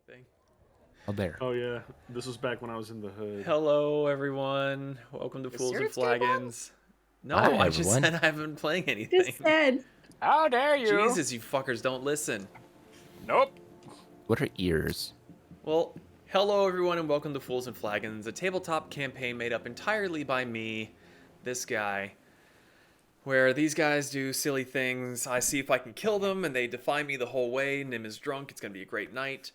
thing. Oh, there. Oh yeah, this was back when I was in the hood. Hello, everyone. Welcome to Is Fools and yours game on? Flagons. No, Hi, I just everyone. said I haven't been playing Just anything. said. How dare you? Jesus, you fuckers don't listen. Nope. What are ears? Well, hello, everyone, and welcome to Fools and Flagons, a tabletop campaign made up entirely by me, this guy, where these guys do silly things. I see if I can kill them, and they defy me the whole way. Nim is drunk. It's going to be a great night.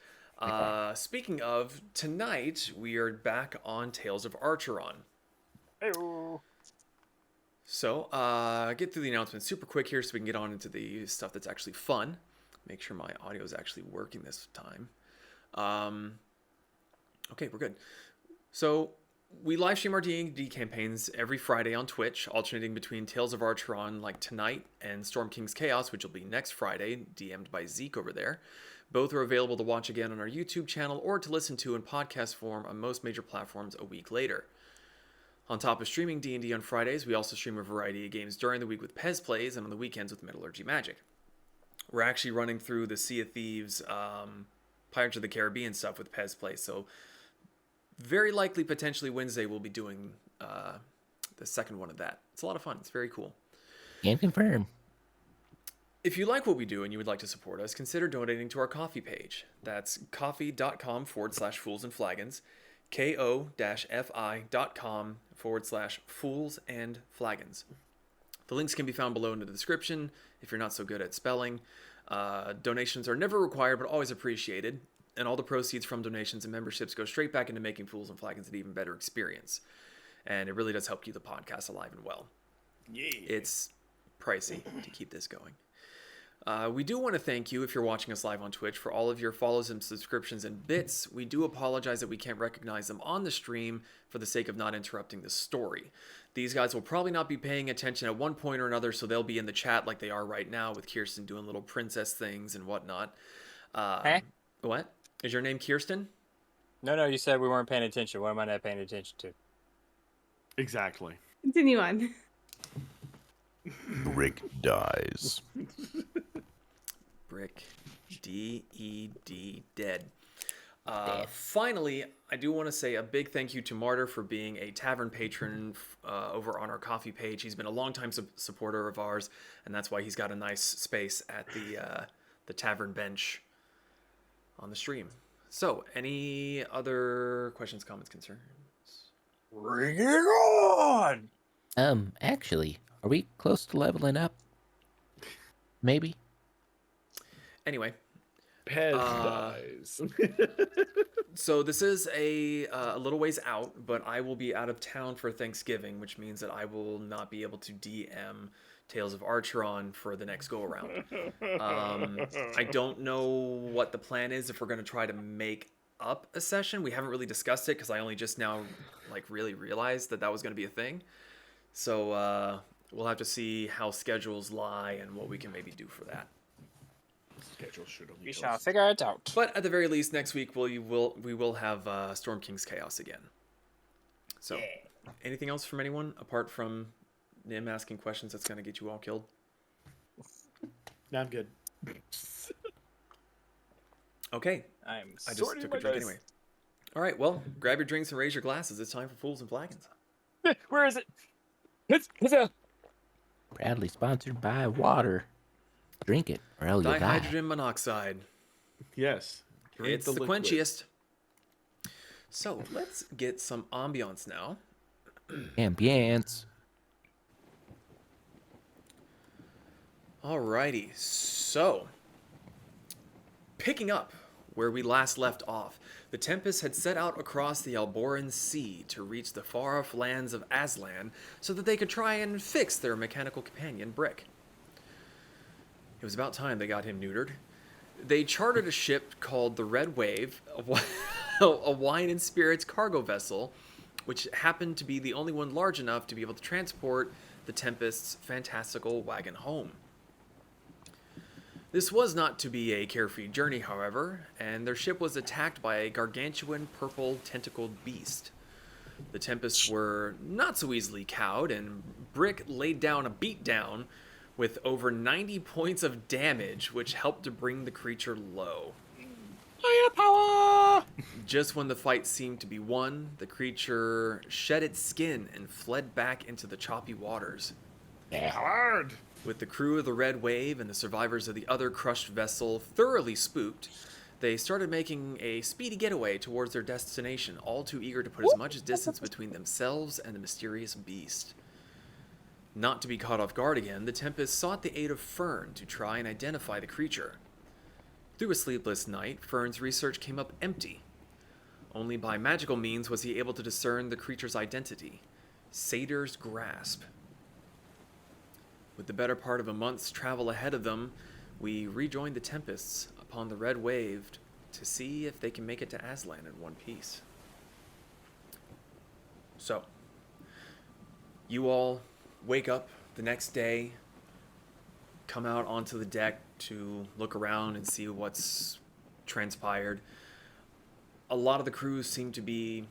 Speaking of, tonight we are back on Tales of Archeron. Hey-o. So, get through the announcements super quick here so we can get on into the stuff that's actually fun. Make sure my audio is actually working this time. Okay, we're good. So, we live stream our D&D campaigns every Friday on Twitch, alternating between Tales of Archeron like tonight and Storm King's Chaos, which will be next Friday, DM'd by Zeke over there. Both are available to watch again on our YouTube channel or to listen to in podcast form on most major platforms a week later. On top of streaming D&D on Fridays, we also stream a variety of games during the week with Pez Plays and on the weekends with Metallurgy Magic. We're actually running through the Sea of Thieves, Pirates of the Caribbean stuff with Pez Plays, so very likely potentially Wednesday we'll be doing the second one of that. It's a lot of fun. It's very cool. Can confirm. If you like what we do and you would like to support us, consider donating to our coffee page. That's coffee.com/foolsandflagons, ko-fi.com/fools&flagons. The links can be found below in the description if you're not so good at spelling. Donations are never required but always appreciated, and all the proceeds from donations and memberships go straight back into making Fools and Flagons an even better experience. And it really does help keep the podcast alive and well. Yeah. It's pricey to keep this going. We do want to thank you if you're watching us live on Twitch for all of your follows and subscriptions and bits. We do apologize that we can't recognize them on the stream for the sake of not interrupting the story. These guys will probably not be paying attention at one point or another, so they'll be in the chat like they are right now with Kirsten doing little princess things and whatnot. What? Is your name Kirsten? No, you said we weren't paying attention. What am I not paying attention to? Exactly. Continue on. Brick dies. Brick. D-E-D. Dead. Finally, I do want to say a big thank you to Martyr for being a tavern patron over on our coffee page. He's been a longtime supporter of ours, and that's why he's got a nice space at the tavern bench on the stream. So, any other questions, comments, concerns? Bring it on! Actually, are we close to leveling up? Maybe? Anyway. Pez dies. So this is a little ways out, but I will be out of town for Thanksgiving, which means that I will not be able to DM Tales of Archeron for the next go-around. I don't know what the plan is if we're going to try to make up a session. We haven't really discussed it because I only just now really realized that was going to be a thing. So we'll have to see how schedules lie and what we can maybe do for that. Schedule should have. We shall figure it out. But at the very least, next week we will have Storm King's Chaos again. So, anything else from anyone apart from Nim asking questions that's going to get you all killed? No, I'm good. Okay. I I just took a drink anyway. All right, well, grab your drinks and raise your glasses. It's time for Fools and Flagons. Where is it? It's Proudly sponsored by water. Drink it, or else you'll die. Dihydrogen monoxide. Yes. Drink It's the liquid. quenchiest. So, let's get some ambiance now. Ambience. Alrighty, so picking up where we last left off, the Tempests had set out across the Alboran Sea to reach the far-off lands of Aztlan so that they could try and fix their mechanical companion, Brick. It was about time they got him neutered. They chartered a ship called the Red Wave, a wine and spirits cargo vessel, which happened to be the only one large enough to be able to transport the Tempest's fantastical wagon home. This was not to be a carefree journey, however, and their ship was attacked by a gargantuan purple tentacled beast. The Tempests were not so easily cowed, and Brick laid down a beatdown with over 90 points of damage, which helped to bring the creature low. Fire power! Just when the fight seemed to be won, the creature shed its skin and fled back into the choppy waters. Hard. With the crew of the Red Wave and the survivors of the other crushed vessel thoroughly spooked, they started making a speedy getaway towards their destination, all too eager to put as much distance between themselves and the mysterious beast. Not to be caught off guard again, the Tempest sought the aid of Fern to try and identify the creature. Through a sleepless night, Fern's research came up empty. Only by magical means was he able to discern the creature's identity, Satyr's Grasp. With the better part of a month's travel ahead of them, we rejoined the Tempests upon the Red Wave to see if they can make it to Aztlan in one piece. So, you all wake up the next day, come out onto the deck to look around and see what's transpired. A lot of the crews seem to be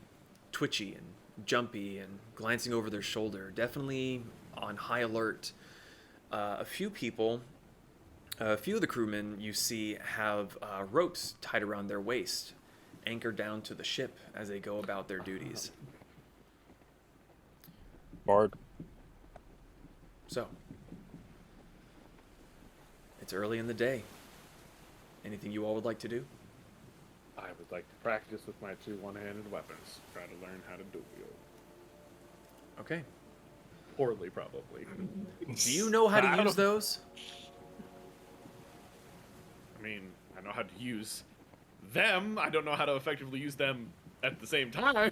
twitchy and jumpy and glancing over their shoulder, definitely on high alert. A few of the crewmen you see have ropes tied around their waist, anchored down to the ship as they go about their duties. Bard. So, it's early in the day. Anything you all would like to do? I would like to practice with my 2 one-handed weapons. Try to learn how to duel. Okay. Poorly, probably. Do you know how to use those? I mean, I know how to use them. I don't know how to effectively use them at the same time.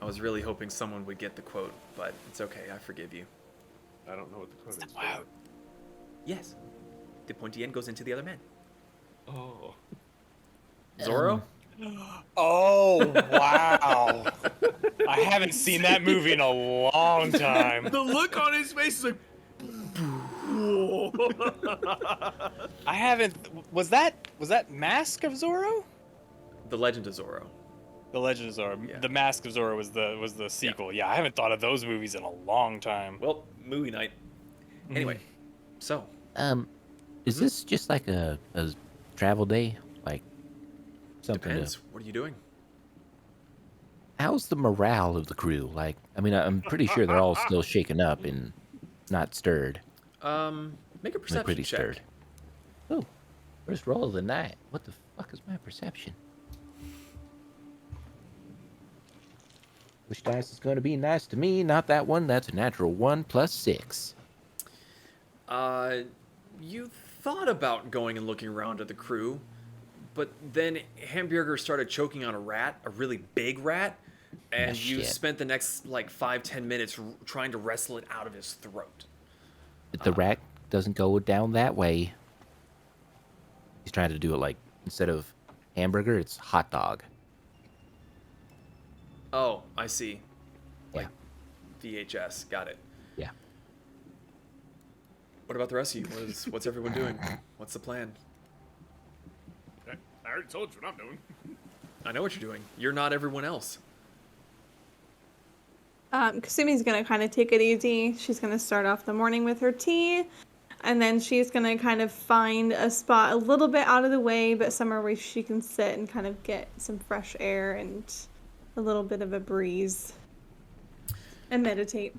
I was really hoping someone would get the quote, but it's okay. I forgive you. I don't know what the quote is. Wow. Yes. The pointy end goes into the other man. Oh. Zorro? Oh, wow. I haven't seen that movie in a long time. The look on his face is like. Whoa. I haven't. Was that Mask of Zorro? The Legend of Zorro. The Legend of Zorro. Yeah. The Mask of Zorro was the sequel. Yeah, I haven't thought of those movies in a long time. Well, movie night. Anyway, so. Is this just like a travel day? Like something Depends. What are you doing? How's the morale of the crew? Like, I mean, I'm pretty sure they're all still shaken up and not stirred. Make a They're perception pretty check. stirred. Oh, first roll of the night. What the fuck is my perception? Which dice is going to be nice to me? Not that one. That's a natural 1 plus 6. You thought about going and looking around at the crew, but then Hamburger started choking on a rat, a really big rat, and Ah, you shit. spent the next like 5-10 minutes trying to wrestle it out of his throat. But the rat doesn't go down that way. He's trying to do it like, instead of hamburger, it's hot dog. Oh, I see. Yeah. VHS, got it. Yeah. What about the rest of you? What's everyone doing? What's the plan? I already told you what I'm doing. I know what you're doing. You're not everyone else. Kasumi's gonna kind of take it easy. She's gonna start off the morning with her tea, and then she's gonna kind of find a spot a little bit out of the way, but somewhere where she can sit and kind of get some fresh air and a little bit of a breeze and meditate.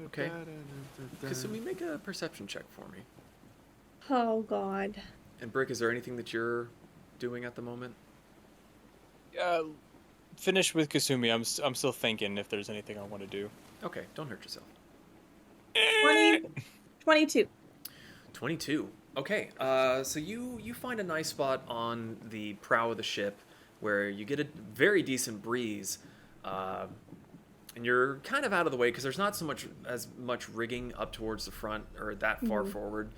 Okay. Kasumi, make a perception check for me. Oh God. And Brick, is there anything that you're doing at the moment? Finish with Kasumi. I'm still thinking if there's anything I want to do. Okay, don't hurt yourself. 22. 22. Okay, so you find a nice spot on the prow of the ship where you get a very decent breeze, and you're kind of out of the way because there's not as much rigging up towards the front or that far forward.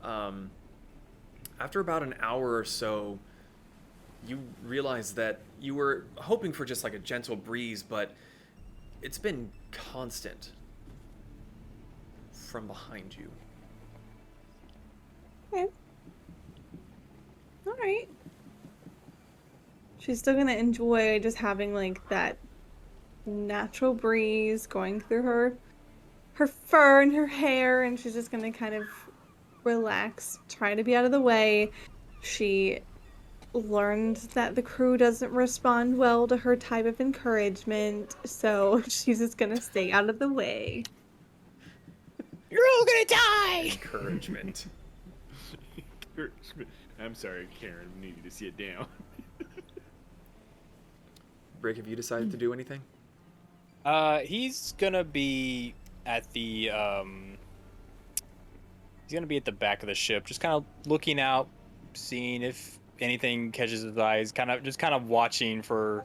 After about an hour or so, you realize that you were hoping for just like a gentle breeze, but it's been constant from behind you. Okay. All right. She's still gonna enjoy just having like that natural breeze going through her fur and her hair, and she's just gonna kind of relax, try to be out of the way. She learned that the crew doesn't respond well to her type of encouragement, so she's just gonna stay out of the way. You're all gonna die! Encouragement. I'm sorry, Karen. We need you to sit down. Brick, have you decided to do anything? He's gonna be at the he's gonna be at the back of the ship, just kind of looking out, seeing if anything catches his eyes, kind of watching for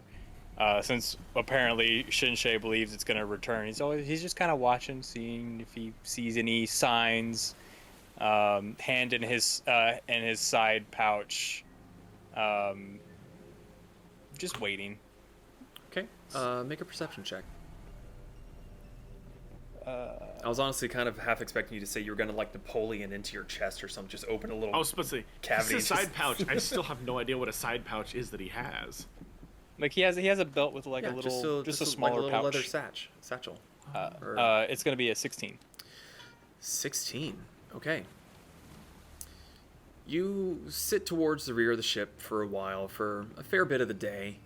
since apparently Shinsei believes it's gonna return. He's just kind of watching, seeing if he sees any signs. Hand in his side pouch, just waiting. Okay. Make a perception check. I was honestly kind of half expecting you to say you were gonna like Napoleon into your chest or something, just open a little. I was supposed to say, cavity. this is a side pouch. I still have no idea what a side pouch is that he has. Like he has a belt with like Yeah, a little, just a like smaller a little pouch. leather satchel. It's gonna be a 16. 16. Okay. You sit towards the rear of the ship for a while, for a fair bit of the day,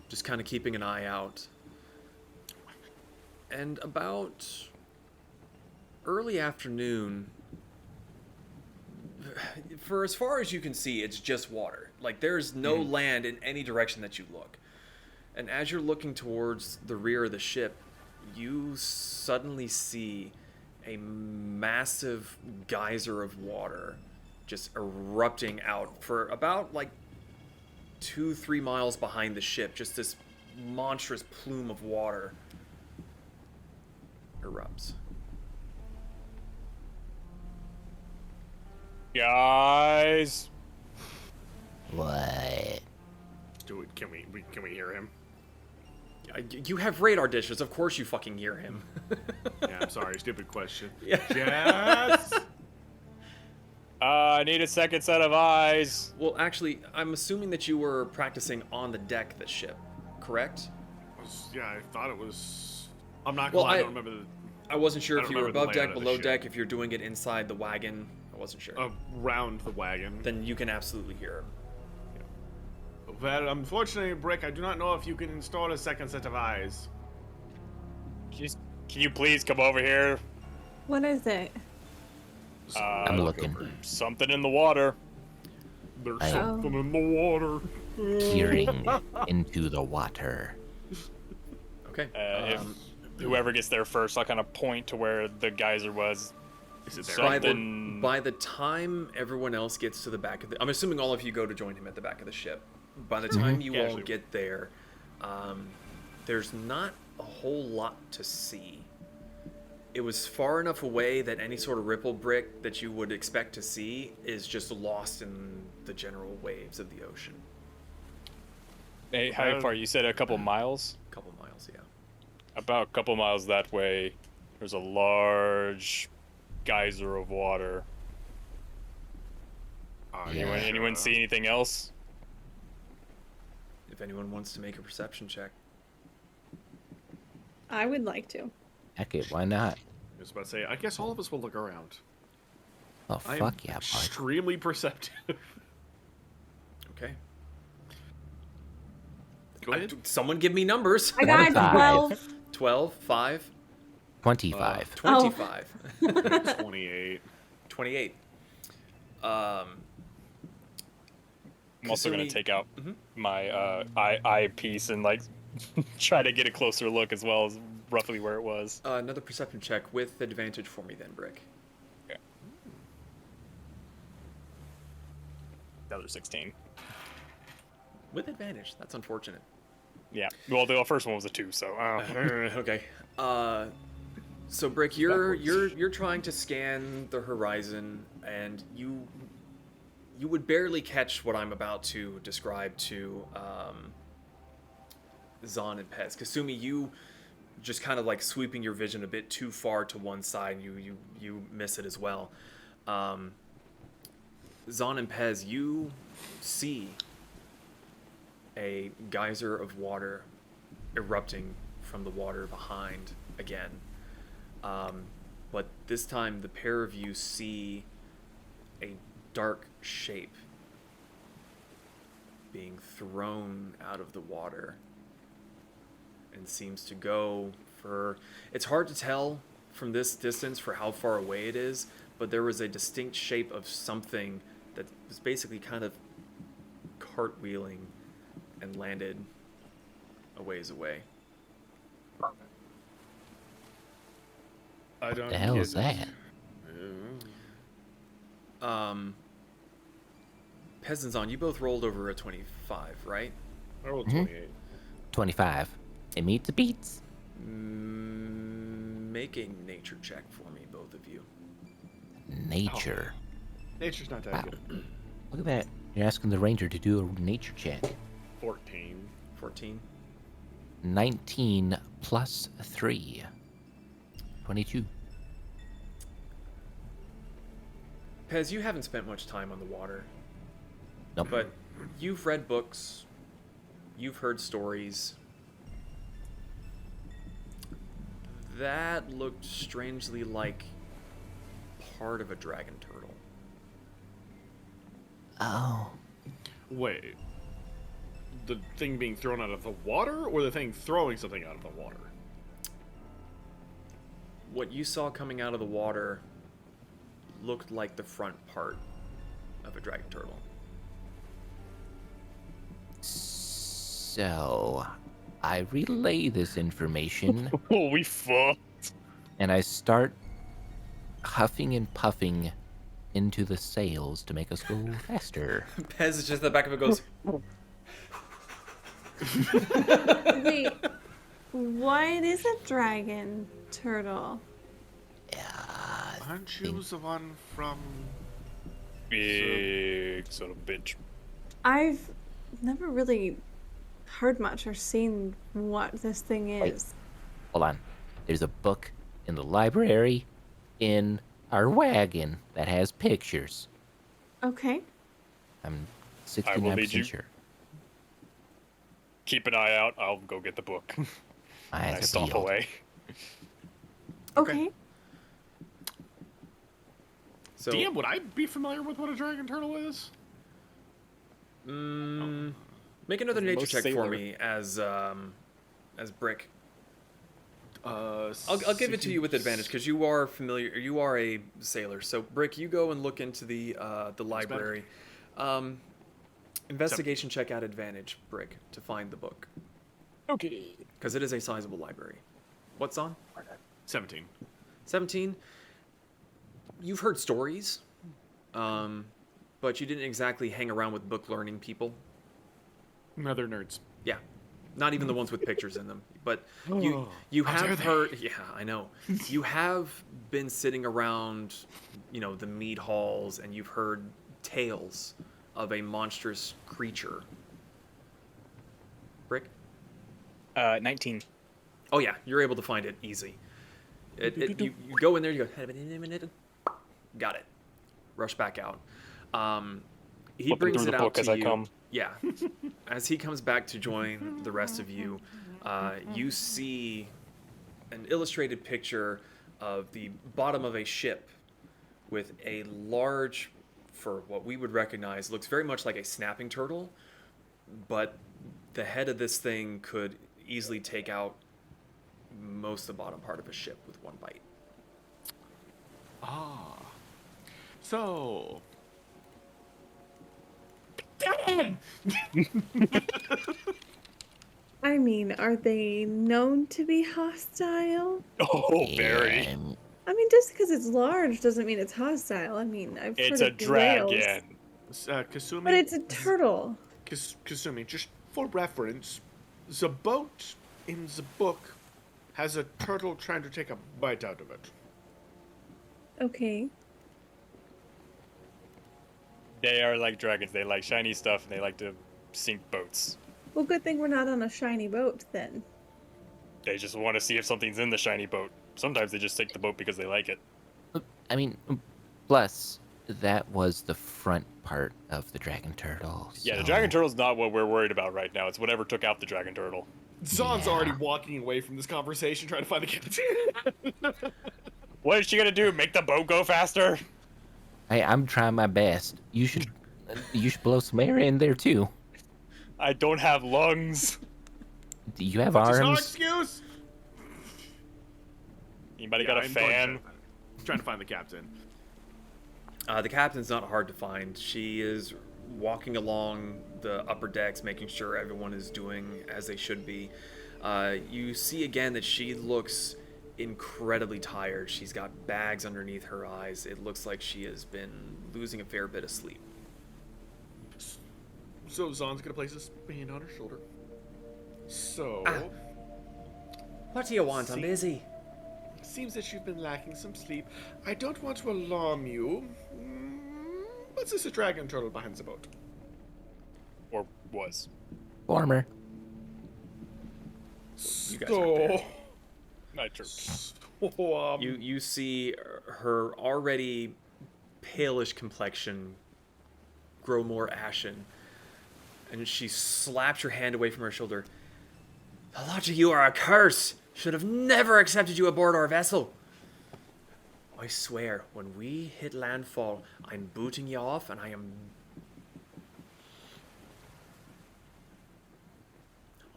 just kind of keeping an eye out. And about early afternoon, for as far as you can see, it's just water. Like, there's no land in any direction that you look. And as you're looking towards the rear of the ship, you suddenly see a massive geyser of water just erupting out for about like 2-3 miles behind the ship. Just this monstrous plume of water erupts. Guys, What? Dude, can we hear him? You have radar dishes, of course you fucking hear him. Yeah, I'm sorry, stupid question. Yeah. Yes. I need a second set of eyes. Well, actually, I'm assuming that you were practicing on the deck of the ship, correct? Yeah, I thought it was. I'm not gonna Well, lie, I don't remember the. I wasn't sure I if don't you were remember the above layout deck, of the below ship. deck, if you're doing it inside the wagon. I wasn't sure. Around the wagon. Then you can absolutely hear him. Well, unfortunately, Brick, I do not know if you can install a second set of eyes. Can you please come over here? What is it? I'm looking. Something in the water. There's I- something in the water. Peering into the water. Okay. If whoever gets there first, I'll kind of point to where the geyser was. Is it there? Something. By the time everyone else gets to the back of the... I'm assuming all of you go to join him at the back of the ship. By the time you all Casually. get there, there's not a whole lot to see. It was far enough away that any sort of ripple brick that you would expect to see is just lost in the general waves of the ocean. Hey, how far? You said a couple miles? A couple miles, yeah. About a couple miles that way, there's a large geyser of water. Anyone see anything else? If anyone wants to make a perception check. I would like to. Heck it, why not? I was about to say, I guess all of us will look around. Oh, I am fuck yeah, bud. extremely perceptive. Okay. Go ahead. Someone give me numbers. I got 25. 12. 12, 5, 25. 25. 28. 28. I'm also gonna Kasumi- take out Mhm. my eyepiece and like try to get a closer look as well as roughly where it was. Another perception check with advantage for me then, Brick. Another 16. With advantage. That's unfortunate. Yeah. Well, the first one was a 2, so. Okay. So Brick, you're trying to scan the horizon, and you would barely catch what I'm about to describe to Zahn and Pez. Kasumi, you just kind of like sweeping your vision a bit too far to one side, and you miss it as well. Zahn and Pez, you see a geyser of water erupting from the water behind again. But this time the pair of you see a dark shape being thrown out of the water and seems to go for... It's hard to tell from this distance for how far away it is, but there was a distinct shape of something that was basically kind of cartwheeling and landed a ways away. I don't What the hell get is it. that? Peasants on, you both rolled over a 25, right? I rolled Mhm. 28. 25. It meets the beats. Make a nature check for me, both of you. Nature. Nature's not that Wow. good. Look at that. You're asking the ranger to do a nature check. 14. 14. 19 plus 3. 22. Pez, you haven't spent much time on the water, Nope. but you've read books, you've heard stories. That looked strangely like part of a dragon turtle. Oh. Wait. The thing being thrown out of the water, or the thing throwing something out of the water? What you saw coming out of the water looked like the front part of a dragon turtle. So, I relay this information Oh, we fucked. and I start huffing and puffing into the sails to make us go faster. Pez is just at the back of it goes, Wait, what is a dragon turtle? Aren't you the one from... Big son of a bitch. I've never really heard much or seen what this thing Wait. is. Hold on. There's a book in the library in our wagon that has pictures. Okay. I'm I will lead you. 69% sure. Keep an eye out. I'll go get the book. My I eyes are stomp peeled. away. Okay. so DM, would I be familiar with what a dragon turtle is? make another nature Most check for sailor. me as Brick. Uh, I'll give it to you with advantage because you are familiar. You are a sailor. So Brick, you go and look into the library. Investigation check at advantage, Brick, to find the book Okay. because it is a sizable library. What's on? 17. 17. You've heard stories, but you didn't exactly hang around with book learning people. Other nerds. Yeah, not even the ones with pictures in them. But you how dare have they. heard. Yeah, I know. You have been sitting around, the mead halls, and you've heard tales of a monstrous creature. Brick? 19. Oh yeah, you're able to find it easy. You go in there, you go, got it. Rush back out. He Flipping brings through it the out book to as I you. come. Yeah. As he comes back to join the rest of you, you see an illustrated picture of the bottom of a ship with a large, for what we would recognize, looks very much like a snapping turtle, but the head of this thing could easily take out most of the bottom part of a ship with one bite. Ah. So... I mean, are they known to be hostile? Oh, very. And I mean, just because it's large doesn't mean it's hostile. I mean, I've It's heard a of whales, dragon. Kasumi... but it's a turtle. Kasumi, just for reference, the boat in the book has a turtle trying to take a bite out of it. Okay. They are like dragons. They like shiny stuff and they like to sink boats. Well, good thing we're not on a shiny boat then. They just want to see if something's in the shiny boat. Sometimes they just take the boat because they like it. I mean, plus, that was the front part of the dragon turtle. Yeah, the so- dragon turtle's not what we're worried about right now. It's whatever took out the dragon turtle. Zon's Yeah. already walking away from this conversation, trying to find the captain. What is she gonna do? Make the boat go faster? Hey, I'm trying my best. You should blow some air in there too. I don't have lungs. Do you have There's no arms? excuse. Anybody Yeah, got a I'm going fan? trying to find the captain. The captain's not hard to find. She is walking along the upper decks, making sure everyone is doing as they should be. You see again that she looks incredibly tired. She's got bags underneath her eyes. It looks like she has been losing a fair bit of sleep. So Zon's gonna place his hand on her shoulder. So, What do you want? I'm See- busy. seems that you've been lacking some sleep. I don't want to alarm you. But there's a dragon turtle behind the boat. Or was. Former. You guys aren't there. I jerked. So, You see her already palish complexion grow more ashen, and she slaps your hand away from her shoulder. The lot of you are a curse. Should have never accepted you aboard our vessel. I swear, when we hit landfall, I'm booting you off, and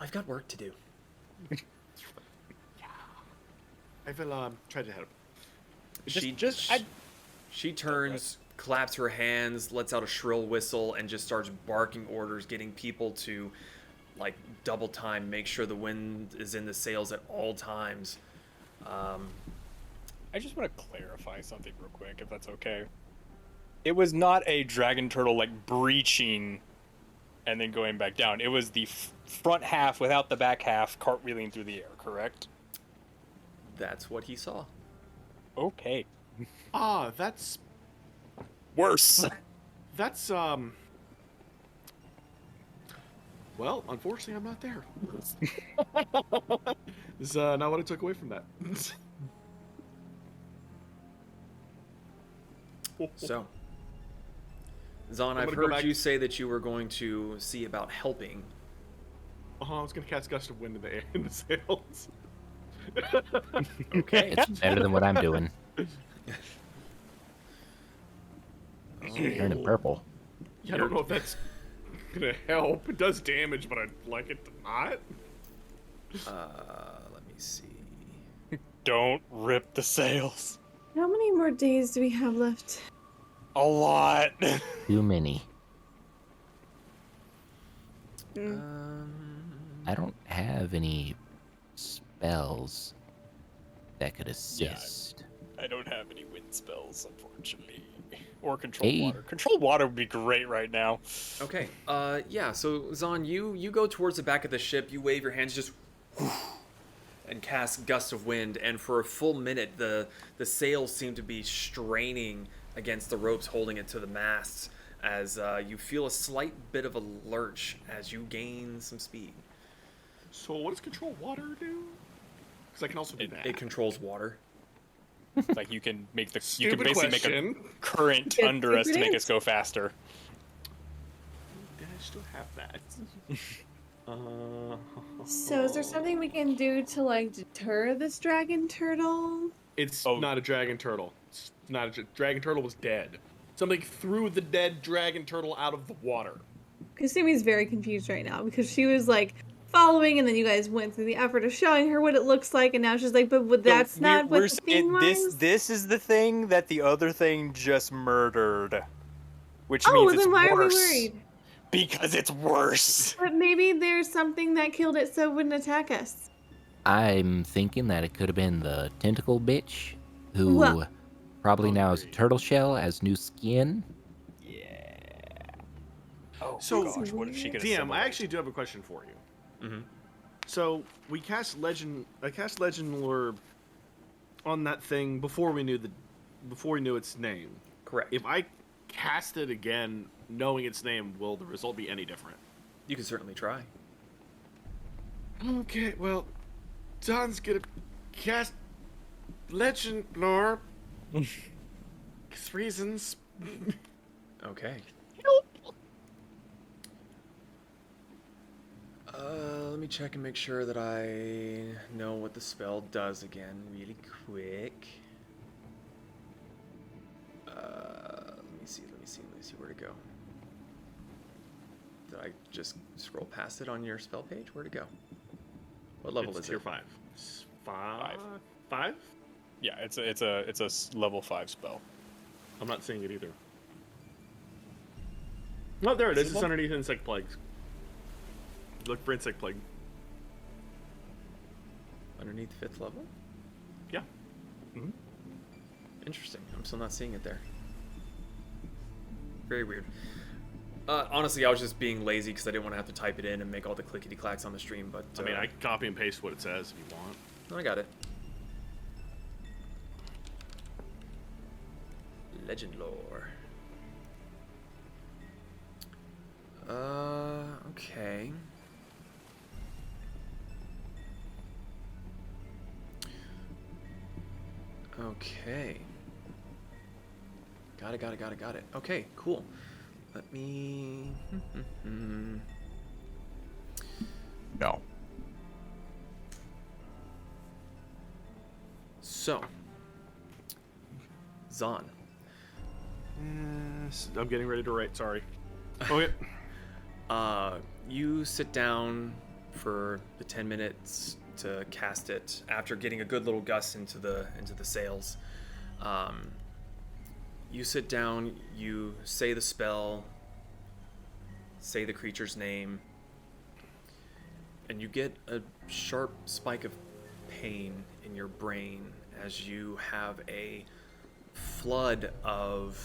I've got work to do. I will try to help. She turns, claps her hands, lets out a shrill whistle, and just starts barking orders, getting people to like double time, make sure the wind is in the sails at all times. I just want to clarify something real quick, if that's okay. It was not a dragon turtle like breaching and then going back down. It was the front half without the back half cartwheeling through the air, correct? That's what he saw. Okay. That's Worse. Well, unfortunately, I'm not there. This is not what I took away from that. So, Zon, I've gonna go heard back- you say that you were going to see about helping. I was gonna cast gust of wind in the air in the sails. Okay. It's better than what I'm doing. Turning purple. Yeah, I don't know if that's gonna help. It does damage, but I'd like it to not. Let me see. Don't rip the sails. How many more days do we have left? A lot. Too many. Mm. I don't have any spells that could assist. I don't have any wind spells, unfortunately. Or control Hey. water. Control water would be great right now. Okay. Yeah. So Zon, you go towards the back of the ship. You wave your hands, just and cast gust of wind. And for a full minute, the sails seem to be straining against the ropes holding it to the masts. As you feel a slight bit of a lurch as you gain some speed. So what does control water do? Because I can also do that. It controls water. Like you can make the Stupid you can basically question. make a current Yes, under us to super make is. us go faster. Did I still have that? So is there something we can do to like deter this dragon turtle? It's Oh. not a dragon turtle. It's not a dragon turtle was dead. Something threw the dead dragon turtle out of the water. Kasimi's very confused right now because she was like following, and then you guys went through the effort of showing her what it looks like, and now she's like, but that's So not what we're the thing was. This is the thing that the other thing just murdered, which Oh, means then it's why are we worse. worried? Because it's worse. But maybe there's something that killed it so it wouldn't attack us. I'm thinking that it could have been the tentacle bitch, who Well- probably now has a turtle shell as new skin. Oh So, gosh, what if she could? DM, I actually do have a question for you. Mhm. So we cast legend. I cast legend lore on that thing before we knew its name. Correct. If I cast it again, knowing its name, will the result be any different? You can certainly try. Okay, well, Don's gonna cast legend lore. 'Cause reasons. Okay. Let me check and make sure that I know what the spell does again, really quick. Let me see where to go. Did I just scroll past it on your spell page? Where'd it go? What level It's is tier it? 5. Five. 5? Yeah, it's a level 5 spell. I'm not seeing it either. Oh, there it is. It's Symbol? underneath insect plagues. Look for insect plague. Underneath 5th level? Yeah. Interesting. I'm still not seeing it there. Very weird. Honestly, I was just being lazy because I didn't want to have to type it in and make all the clickety clacks on the stream. But I mean, I can copy and paste what it says if you want. I got it. Legend lore. Okay. Okay. Got it. Okay, cool. Let me... No. So, Zahn. Yes, I'm getting ready to write. Sorry. Okay. You sit down for the 10 minutes to cast it after getting a good little gust into the sails. You sit down, you say the spell, say the creature's name, and you get a sharp spike of pain in your brain as you have a flood of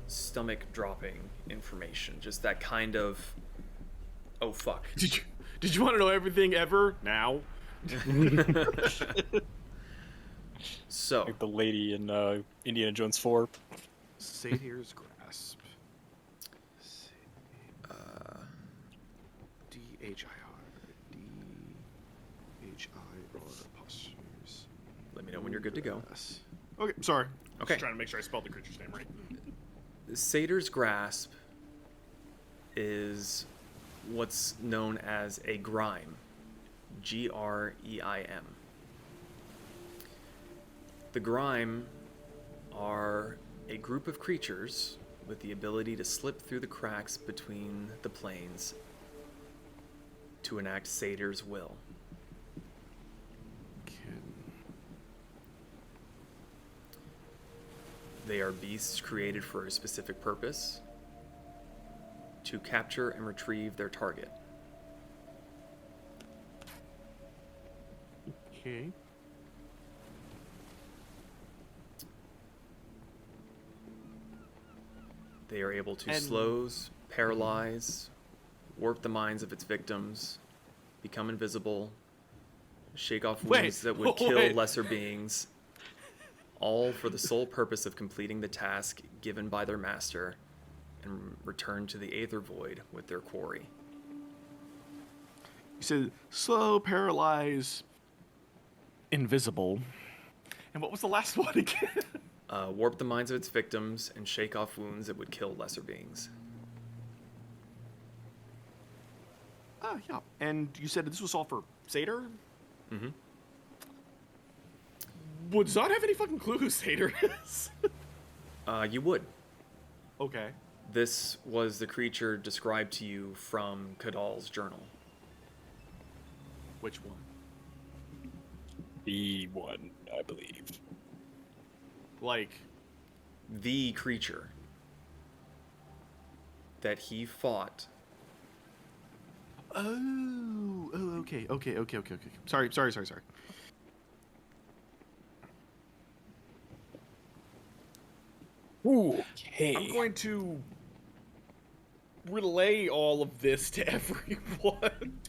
stomach dropping information. Just that kind of, oh fuck. Did you want to know everything ever? Now. So, Like the lady in Indiana Jones 4. Satyr's Grasp. D-H-I-R. D-H-I-R postures. let me know when you're good to go. Okay, sorry. Okay. Just trying to make sure I spelled the creature's name right. Satyr's Grasp is what's known as a grime. G-R-E-I-M. The grime are a group of creatures with the ability to slip through the cracks between the planes to enact Satyr's will. They are beasts created for a specific purpose: to capture and retrieve their target. Okay. They are able to And- paralyze, warp the minds of its victims, become invisible, shake off Wait, wounds that would kill wait. lesser beings, all for the sole purpose of completing the task given by their master and return to the Aether Void with their quarry. You said slow, paralyze, invisible. And what was the last one again? Warp the minds of its victims and shake off wounds that would kill lesser beings. Ah, yeah. And you said this was all for Satyr? Mm-hmm. Would Zod have any fucking clue who Satyr is? You would. Okay. This was the creature described to you from Kadal's journal. Which one? The one, I believe. Like, The creature that he fought. okay. Sorry. Okay. I'm going to relay all of this to everyone.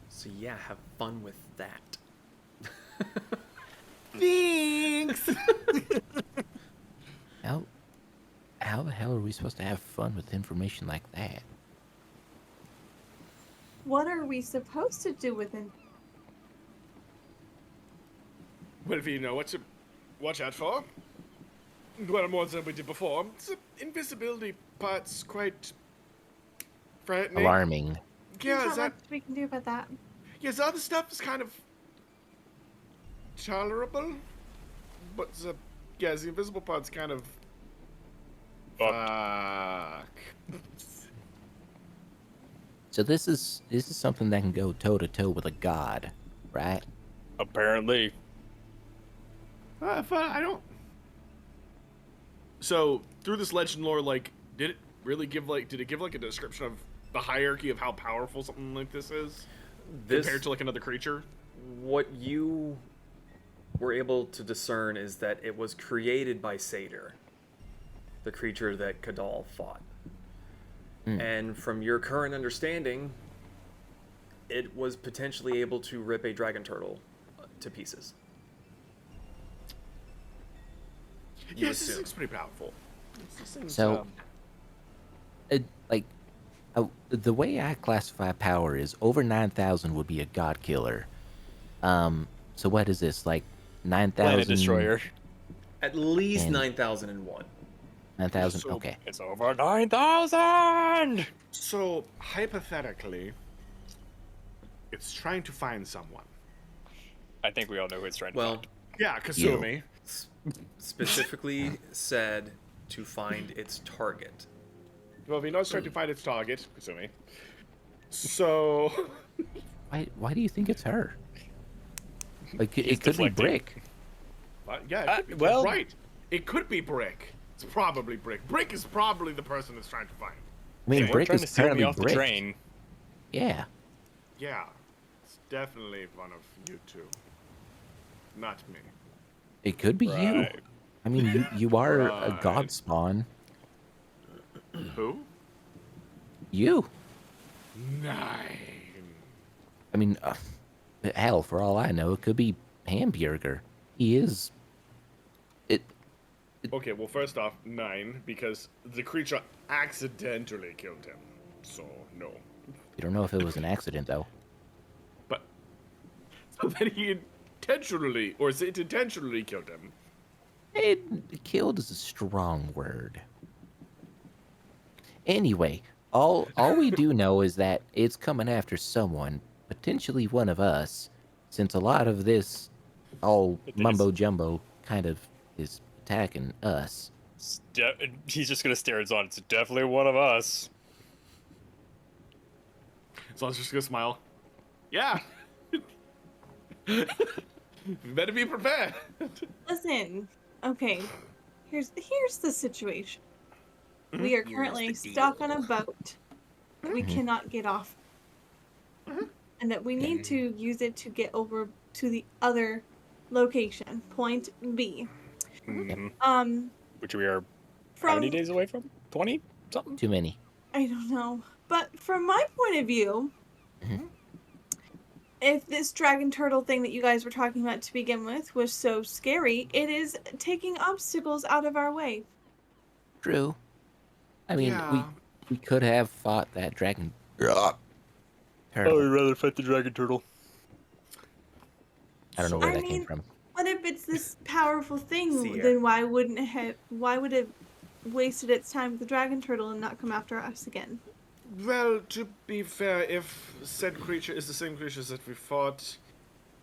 So yeah, have fun with that. Thanks. How the hell are we supposed to have fun with information like that? What are we supposed to do with it? Whatever you know what to watch out for. Well, more than we did before. The invisibility part's quite frightening. Alarming. Yeah, There's is not that? much we can do about that. Yeah, the other stuff is kind of tolerable, but the invisible part's kind of Fuck. So this is something that can go toe to toe with a god, right? Apparently. I don't. So through this legend lore, like, did it really give like a description of the hierarchy of how powerful something like this is compared to like another creature? What you were able to discern is that it was created by Satyr, the creature that Kadal fought. And from your current understanding, it was potentially able to rip a dragon turtle to pieces. Yes, this thing's pretty powerful. This thing's, So, the way I classify power is over 9,000 would be a god killer. So what is this, like 9,000? Planet Destroyer. At least And- 9,001. 9,000. So- Okay. It's over 9,000! so hypothetically, it's trying to find someone. I think we all know who it's trying to Well, find. Yeah, Kasumi. specifically said to find its target. Well, we know it's trying to find its target, Kasumi. So, Why do you think it's her? Like it could deflecting. be Brick. yeah, it could be, well- right. It could be Brick. It's probably Brick. Brick is probably the person it's trying to find. I mean, They're Brick trying is to steal me apparently off the Brick. train. Yeah. Yeah, it's definitely one of you two. Not me. It could be you. Right. I mean, you are a Right. god spawn. Who? You. 9. I mean, hell, for all I know, it could be Hamburger. He is. Okay, well, first off, 9, because the creature accidentally killed him. So, no. You don't know if it was an accident though. But, so then he intentionally, or is it intentionally killed him? Killed is a strong word. Anyway, all we do know is that it's coming after someone, potentially one of us, since a lot of this all It is. mumbo jumbo kind of is attacking us. He's just gonna stare at on. It's definitely one of us. So I was just gonna smile. Yeah! You better be prepared! Listen, okay. Here's the situation. We are currently stuck on a boat that we cannot get off, and that we need to use it to get over to the other location, point B. Which we are how From many days away from? 20 something? Too many. I don't know, but from my point of view, if this dragon turtle thing that you guys were talking about to begin with was so scary, it is taking obstacles out of our way. True. I mean, Yeah. we could have fought that dragon. I Turtle. would rather fight the dragon turtle. I don't know where I that came mean- from. What if it's this powerful thing? Seer. Then why would it wasted its time with the dragon turtle and not come after us again? Well, to be fair, if said creature is the same creature that we fought,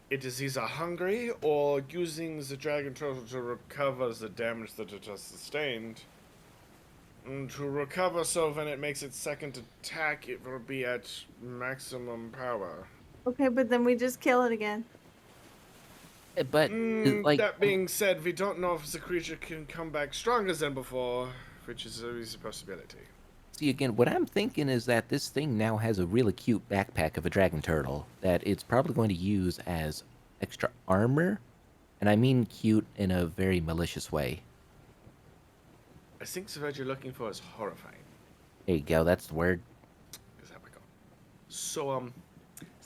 it is either hungry or using the dragon turtle to recover the damage that it has sustained. And to recover, so when it makes its second attack, it will be at maximum power. Okay, but then we just kill it again. But like, That being said, we don't know if the creature can come back stronger than before, which is always a possibility. see again, what I'm thinking is that this thing now has a really cute backpack of a dragon turtle that it's probably going to use as extra armor, and I mean cute in a very malicious way. I think the word you're looking for is horrifying. There you go. That's the word. Is that we go. So,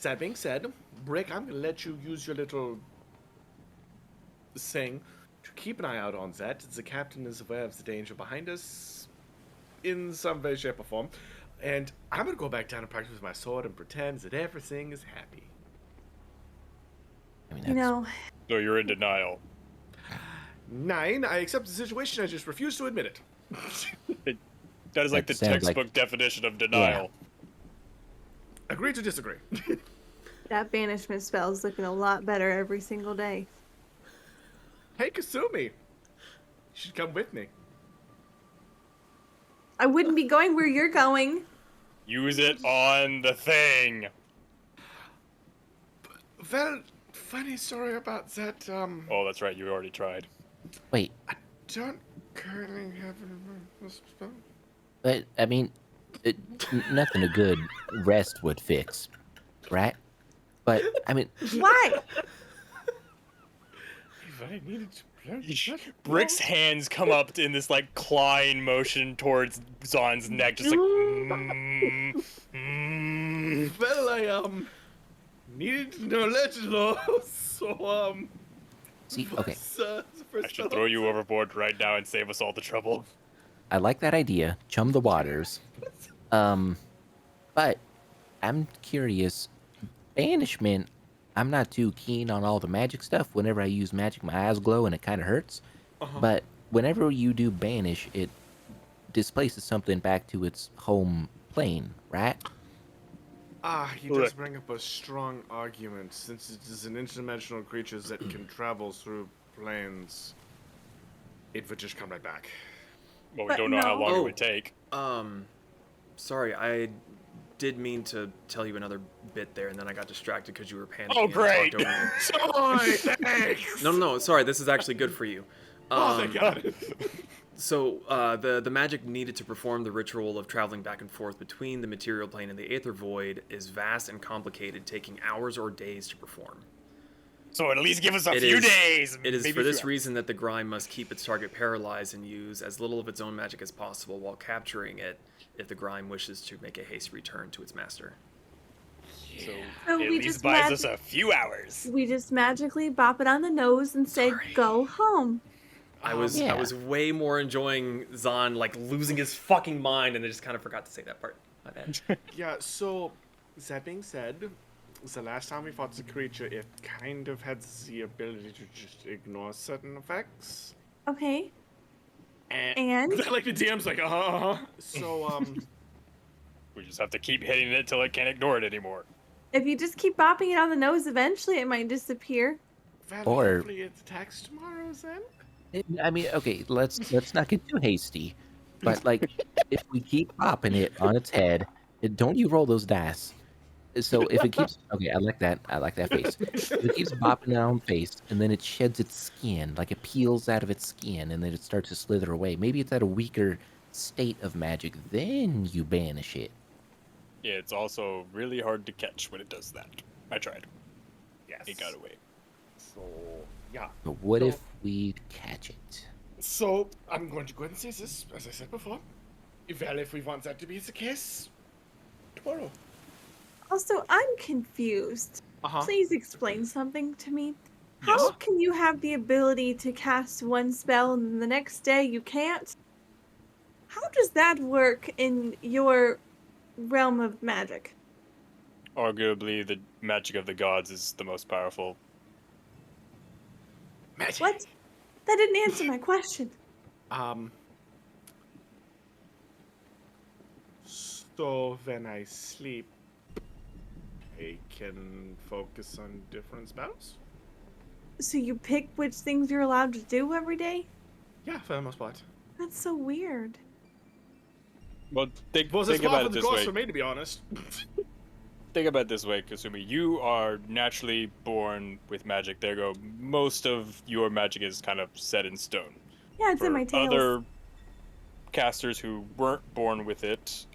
that being said, Brick, I'm gonna let you use your little thing to keep an eye out on that. The captain is aware of the danger behind us in some way, shape, or form. And I'm gonna go back down and practice with my sword and pretend that everything is happy. I mean, You know, So you're in denial. 9, I accept the situation, I just refuse to admit it. That is like That the sounds like- textbook definition of denial. Agree to disagree. that banishment spell is looking a lot better every single day. Hey, Kasumi! You should come with me. I wouldn't be going where you're going. Use it on the thing. Well, funny story about that. Oh, that's right. You already tried. Wait, Don't curling have a spell? but I mean, nothing a good rest would fix, right? But I mean, Why? If I needed to blow, Brick's hands come up in this like clawing motion towards Zon's neck, just like. Well, I needed to know little, so see, okay, I should throw you overboard right now and save us all the trouble. I like that idea, chum the waters. But I'm curious. Banishment, I'm not too keen on all the magic stuff. Whenever I use magic, my eyes glow and it kind of hurts. But whenever you do banish, it displaces something back to its home plane, right? He does bring up a strong argument. Since it is an interdimensional creature that can travel through planes, it would just come right back. Well, we But don't know how no. long it Oh. would take. Sorry, I did mean to tell you another bit there, and then I got distracted because you were panicking. Oh, and great. talked over me. Sorry, thanks. No, sorry. This is actually good for you. Oh, thank God. So the magic needed to perform the ritual of traveling back and forth between the material plane and the aether void is vast and complicated, taking hours or days to perform. So at least give us a It few is- days. It is maybe for a few this hours. reason that the grime must keep its target paralyzed and use as little of its own magic as possible while capturing it if the grime wishes to make a hasty return to its master. So So at we least just buys us a few hours. We just magically bop it on the nose and say, "Go home." I was Yeah. way more enjoying Zahn like losing his fucking mind, and I just kind of forgot to say that part. My bad. Yeah, so, that being said, the last time we fought the creature, it kind of had the ability to just ignore certain effects. Okay. And? And? Like the DM's like, So, We just have to keep hitting it till it can't ignore it anymore. If you just keep bopping it on the nose, eventually it might disappear. well, Or- hopefully it attacks tomorrow then. I mean, okay, let's not get too hasty. But like, if we keep popping it on its head, don't you roll those dice? So if it keeps okay, I like that face. If it keeps bopping it on face, and then it sheds its skin, like it peels out of its skin, and then it starts to slither away. Maybe it's at a weaker state of magic. Then you banish it. Yeah, it's also really hard to catch when it does that. I tried. Yes. It got away. So, yeah. But what So- if we catch it? So, I'm going to go ahead and say this, as I said before. Well, if we want that to be the case, tomorrow. Also, I'm confused. Uh-huh. Please explain something to me. How can you have the ability to cast one spell and then the next day you can't? How does that work in your realm of magic? Arguably, the magic of the gods is the most powerful. Magic. What? That didn't answer my question. So when I sleep, I can focus on different spells? So you pick which things you're allowed to do every day? Yeah, for the most part. That's so weird. Well, think Was as about far it from the this course way. for me, to be honest. Think about it this way, Kasumi. You are naturally born with magic. There go. Most of your magic is kind of set in stone. Yeah, it's in For my tails. other casters who weren't born with it,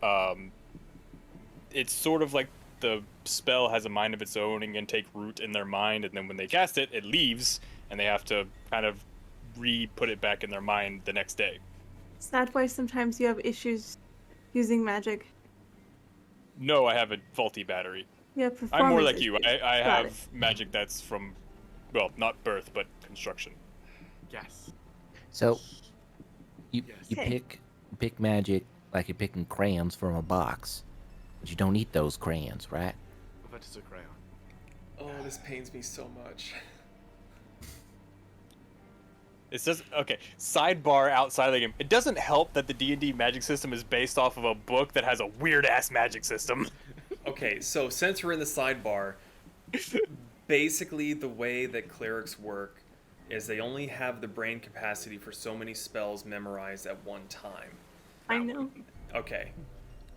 it's sort of like the spell has a mind of its own and can take root in their mind, and then when they cast it, it leaves, and they have to kind of re-put it back in their mind the next day. Is that why sometimes you have issues using magic? No, I have a faulty battery. You have I'm more performance like you. issues. I Got have it. magic that's from, well, not birth, but construction. Yes. So you Okay. pick magic like you're picking crayons from a box, but you don't eat those crayons, right? What is a crayon? Oh, this pains me so much. It says, okay, sidebar outside of the game. It doesn't help that the D&D magic system is based off of a book that has a weird-ass magic system. Okay, so since we're in the sidebar, basically the way that clerics work is they only have the brain capacity for so many spells memorized at one time. I know. Okay.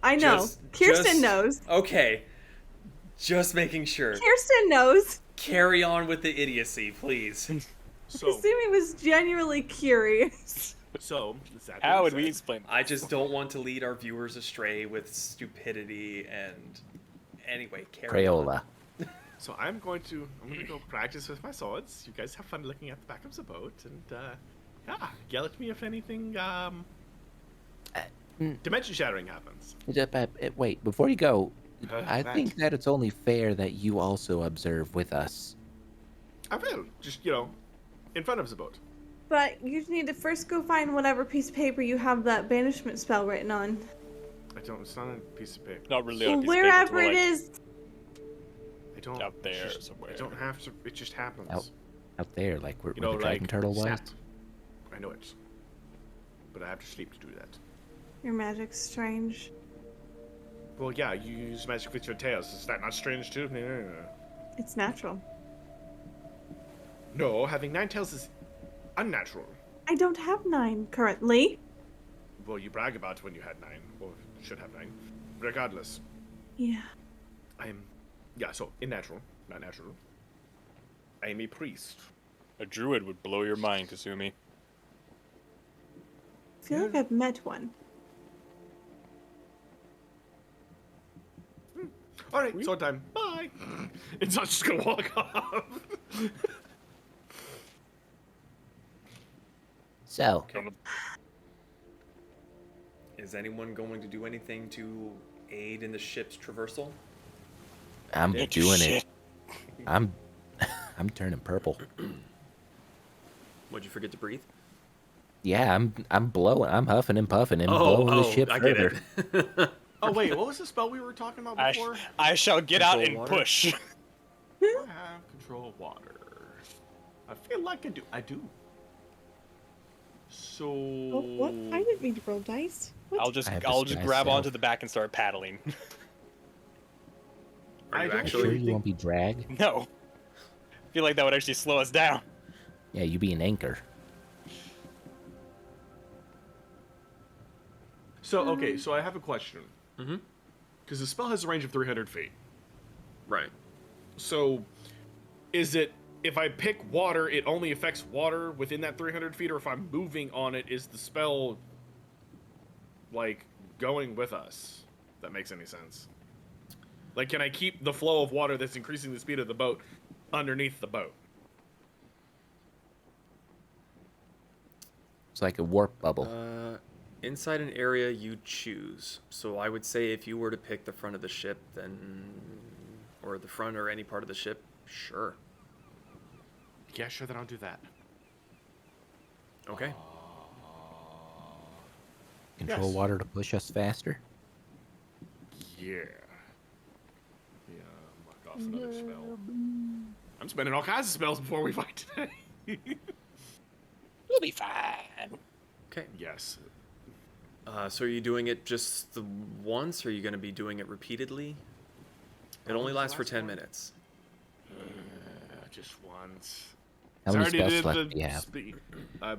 I know. Kirsten just- knows. Okay. Just making sure. Kirsten knows. Carry on with the idiocy, please. So, Kasumi was genuinely curious. that How being would we said, explain? I just don't want to lead our viewers astray with stupidity and... Anyway, carry Crayola. So I'm gonna go practice with my swords. You guys have fun looking at the back of the boat, and yell at me if anything dimension shattering happens. Wait, before you go, I That. think that it's only fair that you also observe with us. I will just in front of the boat. But you need to first go find whatever piece of paper you have that banishment spell written on. I don't. It's not a piece of paper. Not really on a Well, piece of paper, it's wherever more it like is. I don't. out there just, somewhere. I don't have to. It just happens. Out there, like where, You where know, the dragon like turtle was. snap. I know it. But I have to sleep to do that. Your magic's strange. Well, yeah, you use magic with your tails. Is that not strange too? It's natural. No, having 9 tails is unnatural. I don't have 9 currently. Well, you brag about when you had 9, or should have 9. Regardless, Yeah. so unnatural, not natural. I am a priest. A druid would blow your mind, Kasumi. I feel like I've met one. All right, sword time. Bye. It's not just gonna walk off. So, Is anyone going to do anything to aid in the ship's traversal? I'm Yeah, doing shit. it. I'm turning purple. Would you forget to breathe? Yeah, I'm blowing. I'm huffing and puffing and blowing the ship I further. get it. Oh wait, what was the spell we were talking about before? I shall get out Control and water? push. I have control of water. I feel like I do. I do. So. Oh, what? I didn't mean to roll dice. What? I'll just I have I'll this just guy grab self. onto the back and start paddling. Are I you don't Sure actually? you won't be dragged? No. I feel like that would actually slow us down. Yeah, you be an anchor. So okay, so I have a question. Mm-hmm. Because the spell has a range of 300 feet. Right. So, is it if I pick water, it only affects water within that 300 feet, or if I'm moving on it, is the spell like going with us? If that makes any sense. Like, can I keep the flow of water that's increasing the speed of the boat underneath the boat? It's like a warp bubble. Inside an area you choose. So I would say if you were to pick the front of the ship, then, or the front or any part of the ship, sure. Yeah, sure, then I'll do that. Okay. Control yes. water to push us faster. Yeah. Yeah, mark off another spell. I'm spending all kinds of spells before we fight today. We'll be fine. Okay. Yes. So are you doing it just the once, or are you going to be doing it repeatedly? It only was the lasts for last 10 one? minutes. Just once. How I many already spell did slots the do you have?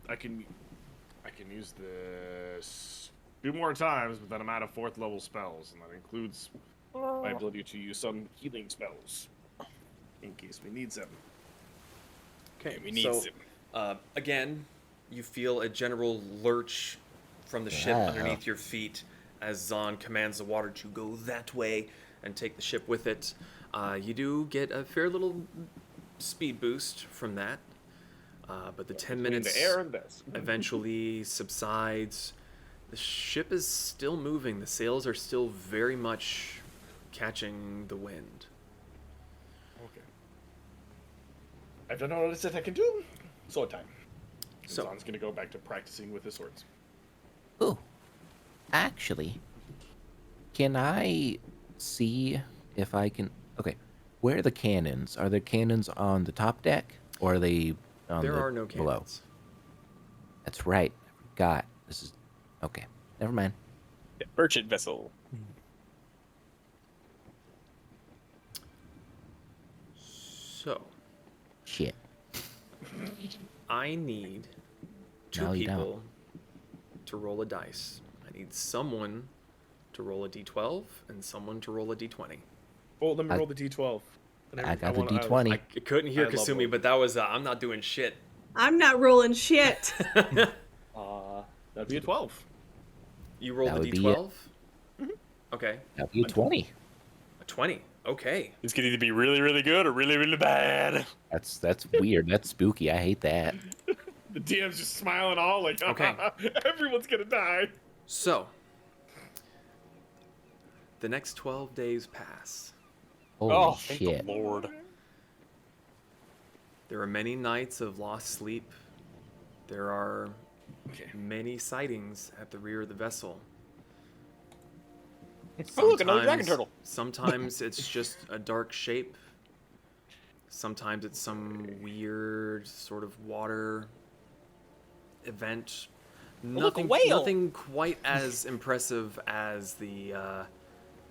I can use this 2 more times, but then I'm out of 4th level spells, and that includes my ability to use some healing spells in case we need them. Okay. We need so, some. again, you feel a general lurch from the ship Wow. underneath your feet as Zahn commands the water to go that way and take the ship with it. You do get a fair little speed boost from that, but the 10 Between minutes the air and this. eventually subsides. The ship is still moving. The sails are still very much catching the wind. Okay. I've done all that I can do. Sword time. So- Zahn's gonna go back to practicing with his swords. Ooh. Actually, can I see if I can... Okay, where are the cannons? Are there cannons on the top deck, or are they on There the are no below? cannons. That's right. I forgot. This is... Okay, never mind. Merchant vessel. So, Shit. I need 2 No, you don't. people to roll a dice. I need someone to roll a d12 and someone to roll a d20. Oh, let me I- roll the d12. I got the D20. I couldn't hear I love Kasumi, rolling. but that was I'm not doing shit. I'm not rolling shit. That'd be a 12. You rolled That the would be d12. Okay, That'd be a 20. a 20. Okay. This could either be really, really good or really, really bad. That's weird. That's spooky. I hate that. The DM's just smiling all like, Okay. Everyone's gonna die. So, the next 12 days pass. Holy Oh, thank shit. the Lord. There are many nights of lost sleep. There are Okay. many sightings at the rear of the vessel. Oh, look, another dragon Sometimes- turtle. Sometimes it's just a dark shape. Sometimes it's some weird sort of water event. look, a Nothing, whale. nothing quite as impressive as the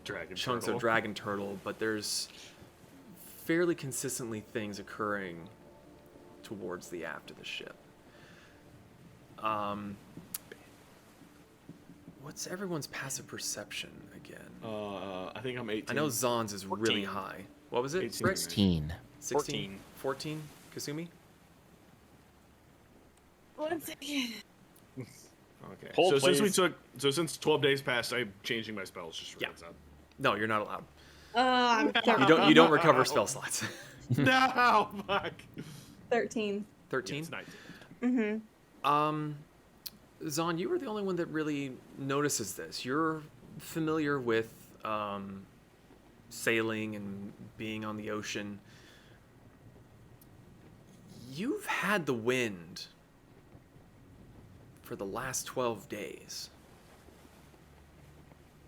Dragon chunks turtle. of dragon turtle, but there's fairly consistently things occurring towards the aft of the ship. What's everyone's passive perception again? I think I'm 18. I know Zahn's is really 14. high. What was it? 18. Brick? 16. 16? 14? Kasumi? 1 second. Okay. Hold, since please. since 12 days passed, I'm changing my spells just for Yeah. heads up. No, you're not allowed. I'm You don't recover spell slots. No, fuck. 13. 13? It's 19. Zahn, you were the only one that really notices this. You're familiar with sailing and being on the ocean. You've had the wind for the last 12 days.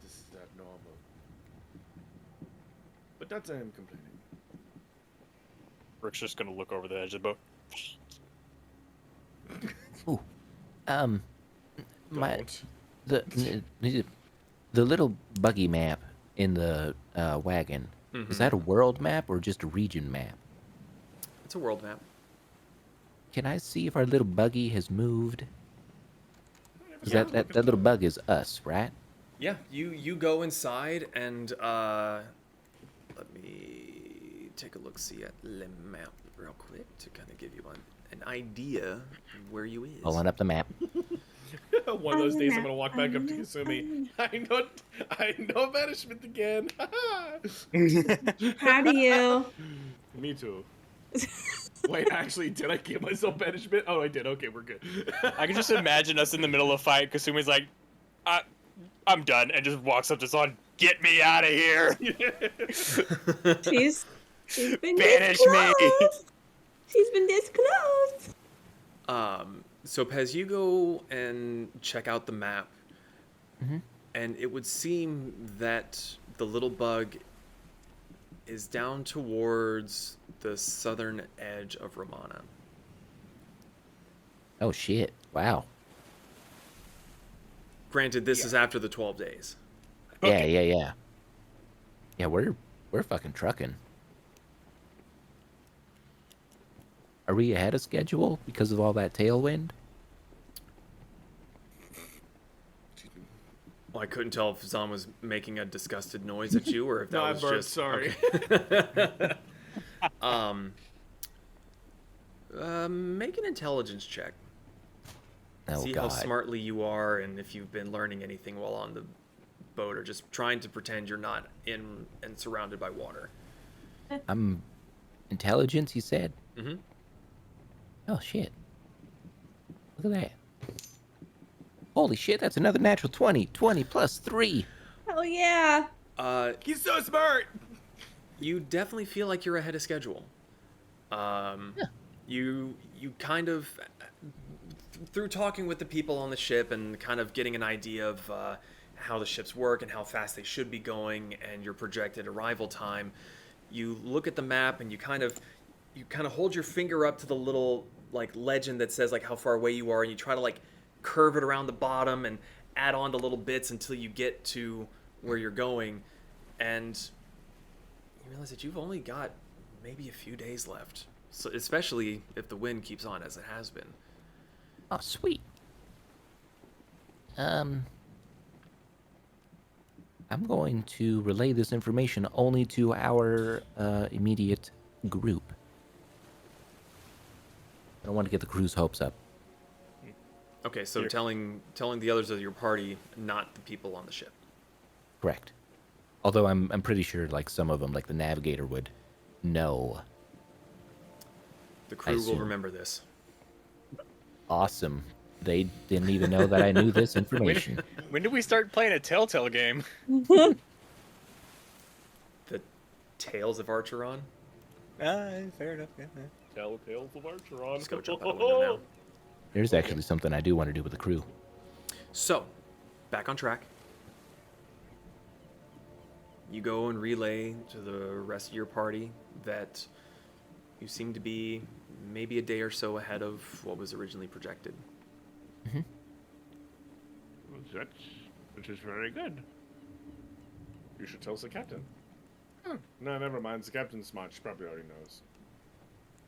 This is not normal. But that's I am complaining. Rick's just gonna look over the edge of the boat. Ooh. My Don't. the little buggy map in the wagon. Is that a world map or just a region map? It's a world map. Can I see if our little buggy has moved? 'Cause Yeah. that little bug is us, right? Yeah, you go inside and let me take a look see at the map real quick to kind of give you an idea where you is. Pulling up the map. One of those days I'm gonna walk back up to Kasumi. I know banishment again. How do you? Me too. Wait, actually, did I give myself banishment? Oh, I did. Okay, we're good. I can just imagine us in the middle of a fight. Kasumi's like, I'm done, and just walks up to Son. Get me out of here. She's been Banish this me. close. She's been this close. So Pez, you go and check out the map, Mm-hmm. and it would seem that the little bug is down towards the southern edge of Romana. Oh shit! Wow. Granted, this is after the 12 days. Yeah. Yeah, we're fucking trucking. Are we ahead of schedule because of all that tailwind? Well, I couldn't tell if Zahn was making a disgusted noise at you or if that No, I was burped, just sorry. Okay. Make an intelligence check. Oh See god. how smartly you are and if you've been learning anything while on the boat or just trying to pretend you're not in and surrounded by water. I'm intelligence, you said? Mm-hmm. Oh shit. Look at that. Holy shit, that's another natural 20. 20 plus 3. Hell yeah. He's so smart. You definitely feel like you're ahead of schedule. You kind of through talking with the people on the ship and kind of getting an idea of how the ships work and how fast they should be going and your projected arrival time, you look at the map and you kind of hold your finger up to the little like legend that says like how far away you are and you try to like curve it around the bottom and add on the little bits until you get to where you're going, and you realize that you've only got maybe a few days left. So especially if the wind keeps on as it has been. Oh, sweet. Um, I'm going to relay this information only to our immediate group. I don't want to get the crew's hopes up. Okay, so Here. telling the others of your party, not the people on the ship. Correct. Although I'm pretty sure like some of them, like the navigator, would know. The crew will assume. remember this. Awesome. They didn't even know that I knew this information. When did we start playing a Telltale game? The Tales of Archeron. Fair enough. Yeah. Telltales of Archeron. Just go jump out the window now. There's actually something I do want to do with the crew. So, back on track. You go and relay to the rest of your party that you seem to be maybe a day or so ahead of what was originally projected. Which is very good. You should tell the captain. Huh. No, never mind. The captain's smart. She probably already knows.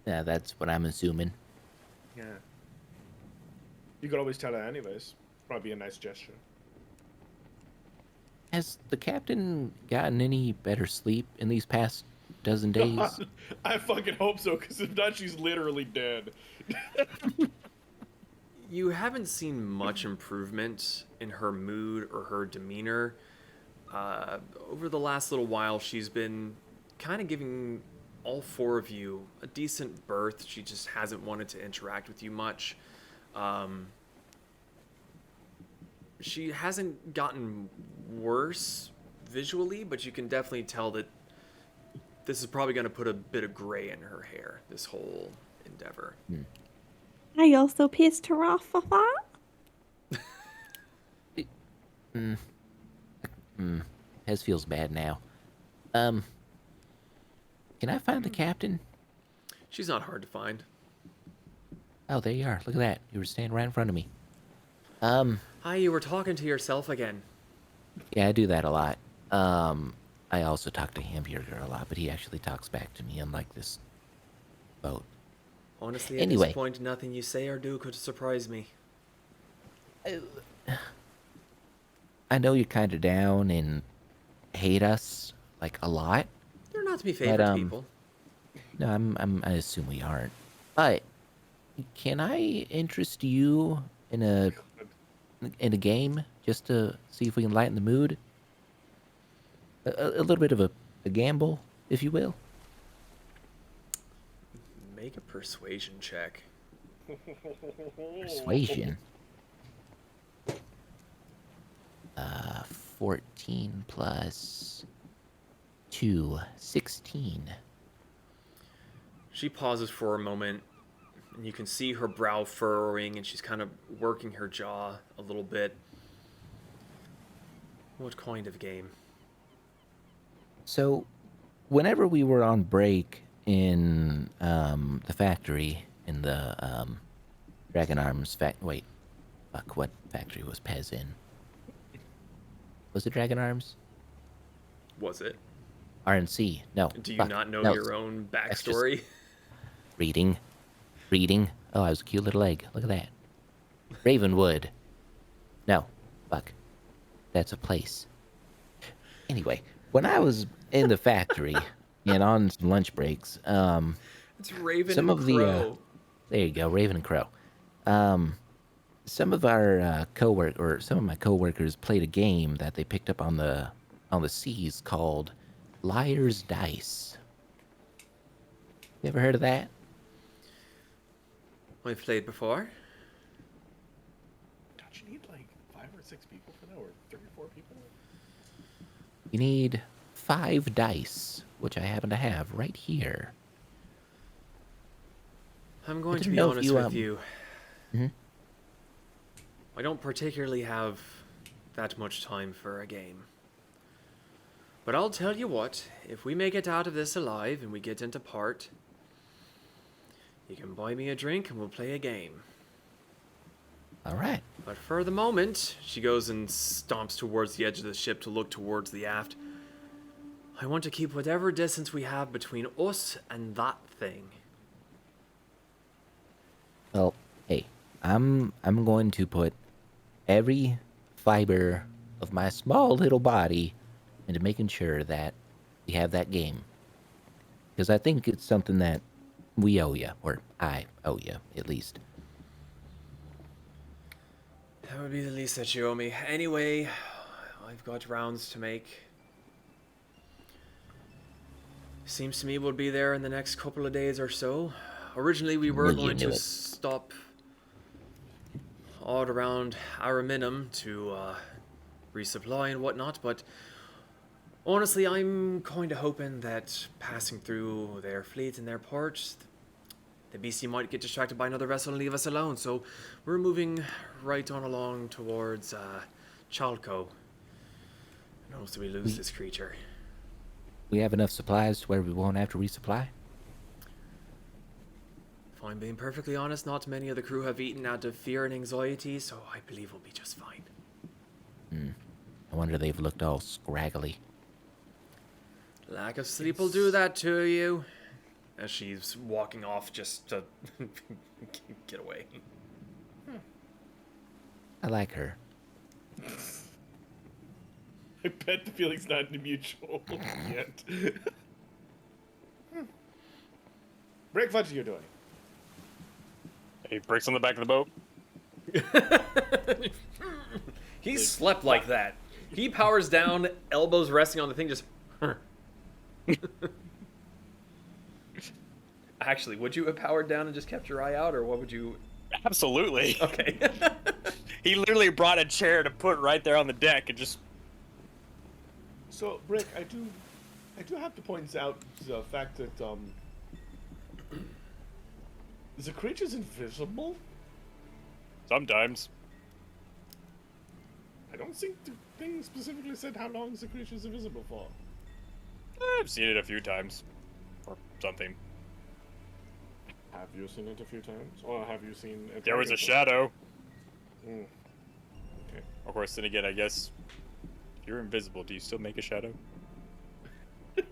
Yeah, that's what I'm assuming. Yeah. You could always tell her anyways. Probably a nice gesture. Has the captain gotten any better sleep in these past dozen days? I fucking hope so, because if not, she's literally dead. You haven't seen much improvement in her mood or her demeanor. Over the last little while, she's been kind of giving all four of you a decent berth. She just hasn't wanted to interact with you much. She hasn't gotten worse visually, but you can definitely tell that this is probably going to put a bit of gray in her hair, this whole endeavor. I also pissed her off for that. Hez feels bad now. Can I find the captain? She's not hard to find. Oh, there you are. Look at that. You were standing right in front of me. Hi, you were talking to yourself again. Yeah, I do that a lot. I also talk to Hamburger a lot, but he actually talks back to me, unlike this boat. Honestly, Anyway. at this point, nothing you say or do could surprise me. I know you're kind of down and hate us, like, a lot. They're not to be favorite people. No, I assume we aren't. But can I interest you in a game just to see if we can lighten the mood? A little bit of a gamble, if you will. Make a persuasion check. Persuasion. 14 plus 2, 16. She pauses for a moment, and you can see her brow furrowing, and she's kind of working her jaw a little bit. What kind of game? So, whenever we were on break in the factory, in the Dragon Arms wait, fuck, what factory was Pez in? Was it Dragon Arms? Was it? RNC. No. Do you fuck, not know no. your own That's just- backstory? Reading. Oh, I was a cute little egg. Look at that. Ravenwood. No. Fuck. That's a place. Anyway, when I was in the factory and on some lunch breaks, It's Raven some and of Crow. there you go, Raven and Crow. Some of our some of my coworkers played a game that they picked up on the seas called Liar's Dice. You ever heard of that? I've played before. Don't you need like 5 or 6 people for that, or 3 or 4 people? You need 5 dice, which I happen to have right here. I'm going to didn't be know if honest you, with you. Mhm. I don't particularly have that much time for a game. But I'll tell you what, if we make it out of this alive and we get into part, you can buy me a drink and we'll play a game. All right. But for the moment, she goes and stomps towards the edge of the ship to look towards the aft. I want to keep whatever distance we have between us and that thing. Well, hey, I'm going to put every fiber of my small little body into making sure that we have that game. Because I think it's something that we owe you, or I owe you, at least. That would be the least that you owe me. Anyway, I've got rounds to make. Seems to me we'll be there in the next couple of days or so. Originally, we were You going knew to it. stop all around Araminum to resupply and whatnot, but honestly, I'm kind of hoping that passing through their fleet and their ports, the BC might get distracted by another vessel and leave us alone. So we're moving right on along towards Chalco. And also we lose this creature. We have enough supplies to where we won't have to resupply? If I'm being perfectly honest, not many of the crew have eaten out of fear and anxiety, so I believe we'll be just fine. I wonder they've looked all scraggly. Lack of sleep will do that to you. As she's walking off just to get away. I like her. I bet the feeling's not mutual yet. Rick, what are you doing? He bricks on the back of the boat. He slept like that. He powers down, elbows resting on the thing, just. Actually, would you have powered down and just kept your eye out, or what would you? Absolutely. Okay. He literally brought a chair to put right there on the deck and just. So, Rick, I do have to point out the fact that the creature's invisible. Sometimes. I don't think the thing specifically said how long the creature's invisible for. I've seen it a few times. Or something. Have you seen it a few times, or have you seen it? There was a shadow. Mm. Okay. Of course, then again, I guess. If you're invisible, do you still make a shadow? If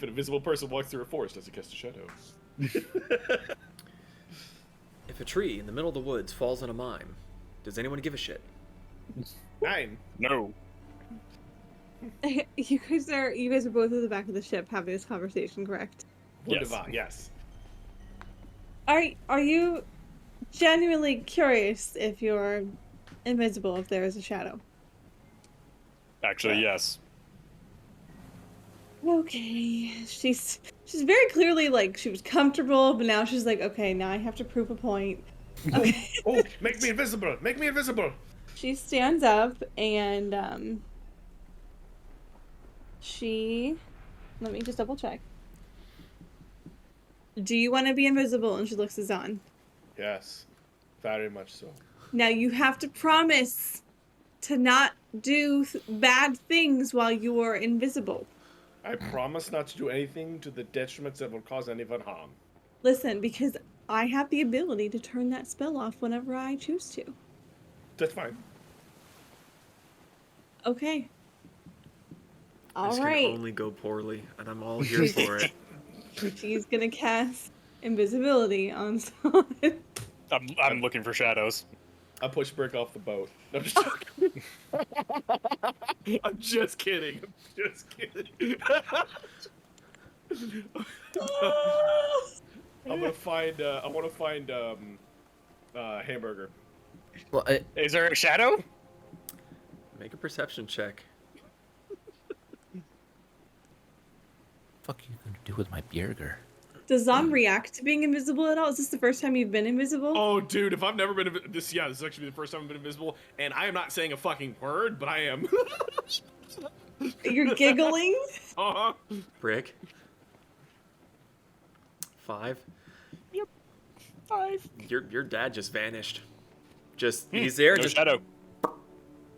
an invisible person walks through a forest, does it cast a shadow? If a tree in the middle of the woods falls on a mime, does anyone give a shit? 9. No. You guys are both at the back of the ship having this conversation, correct? Wunderbar, yes. Are you genuinely curious if you're invisible, if there is a shadow? Actually, yes. Okay. She's very clearly like she was comfortable, but now she's like, okay, now I have to prove a point. Okay. Oh, make me invisible! Make me invisible! She stands up and she let me just double check. Do you want to be invisible? And she looks at Zahn. Yes, very much so. Now you have to promise to not do bad things while you are invisible. I promise not to do anything to the detriment that will cause anyone harm. Listen, because I have the ability to turn that spell off whenever I choose to. That's fine. Okay. All This right. can only go poorly, and I'm all here for it. She's gonna cast invisibility on Zahn. I'm looking for shadows. I push Brick off the boat. I'm just joking. I'm just kidding. I'm just kidding. I want to find hamburger. Well, Is there a shadow? Make a perception check. fuck are you gonna do with my burger? Does Zahn react to being invisible at all? Is this the first time you've been invisible? Oh, dude, if I've never been this is actually the first time I've been invisible, and I am not saying a fucking word, but I am. You're giggling? Uh-huh. Brick. 5. Yep. 5. Your dad just vanished. He's there, No just shadow.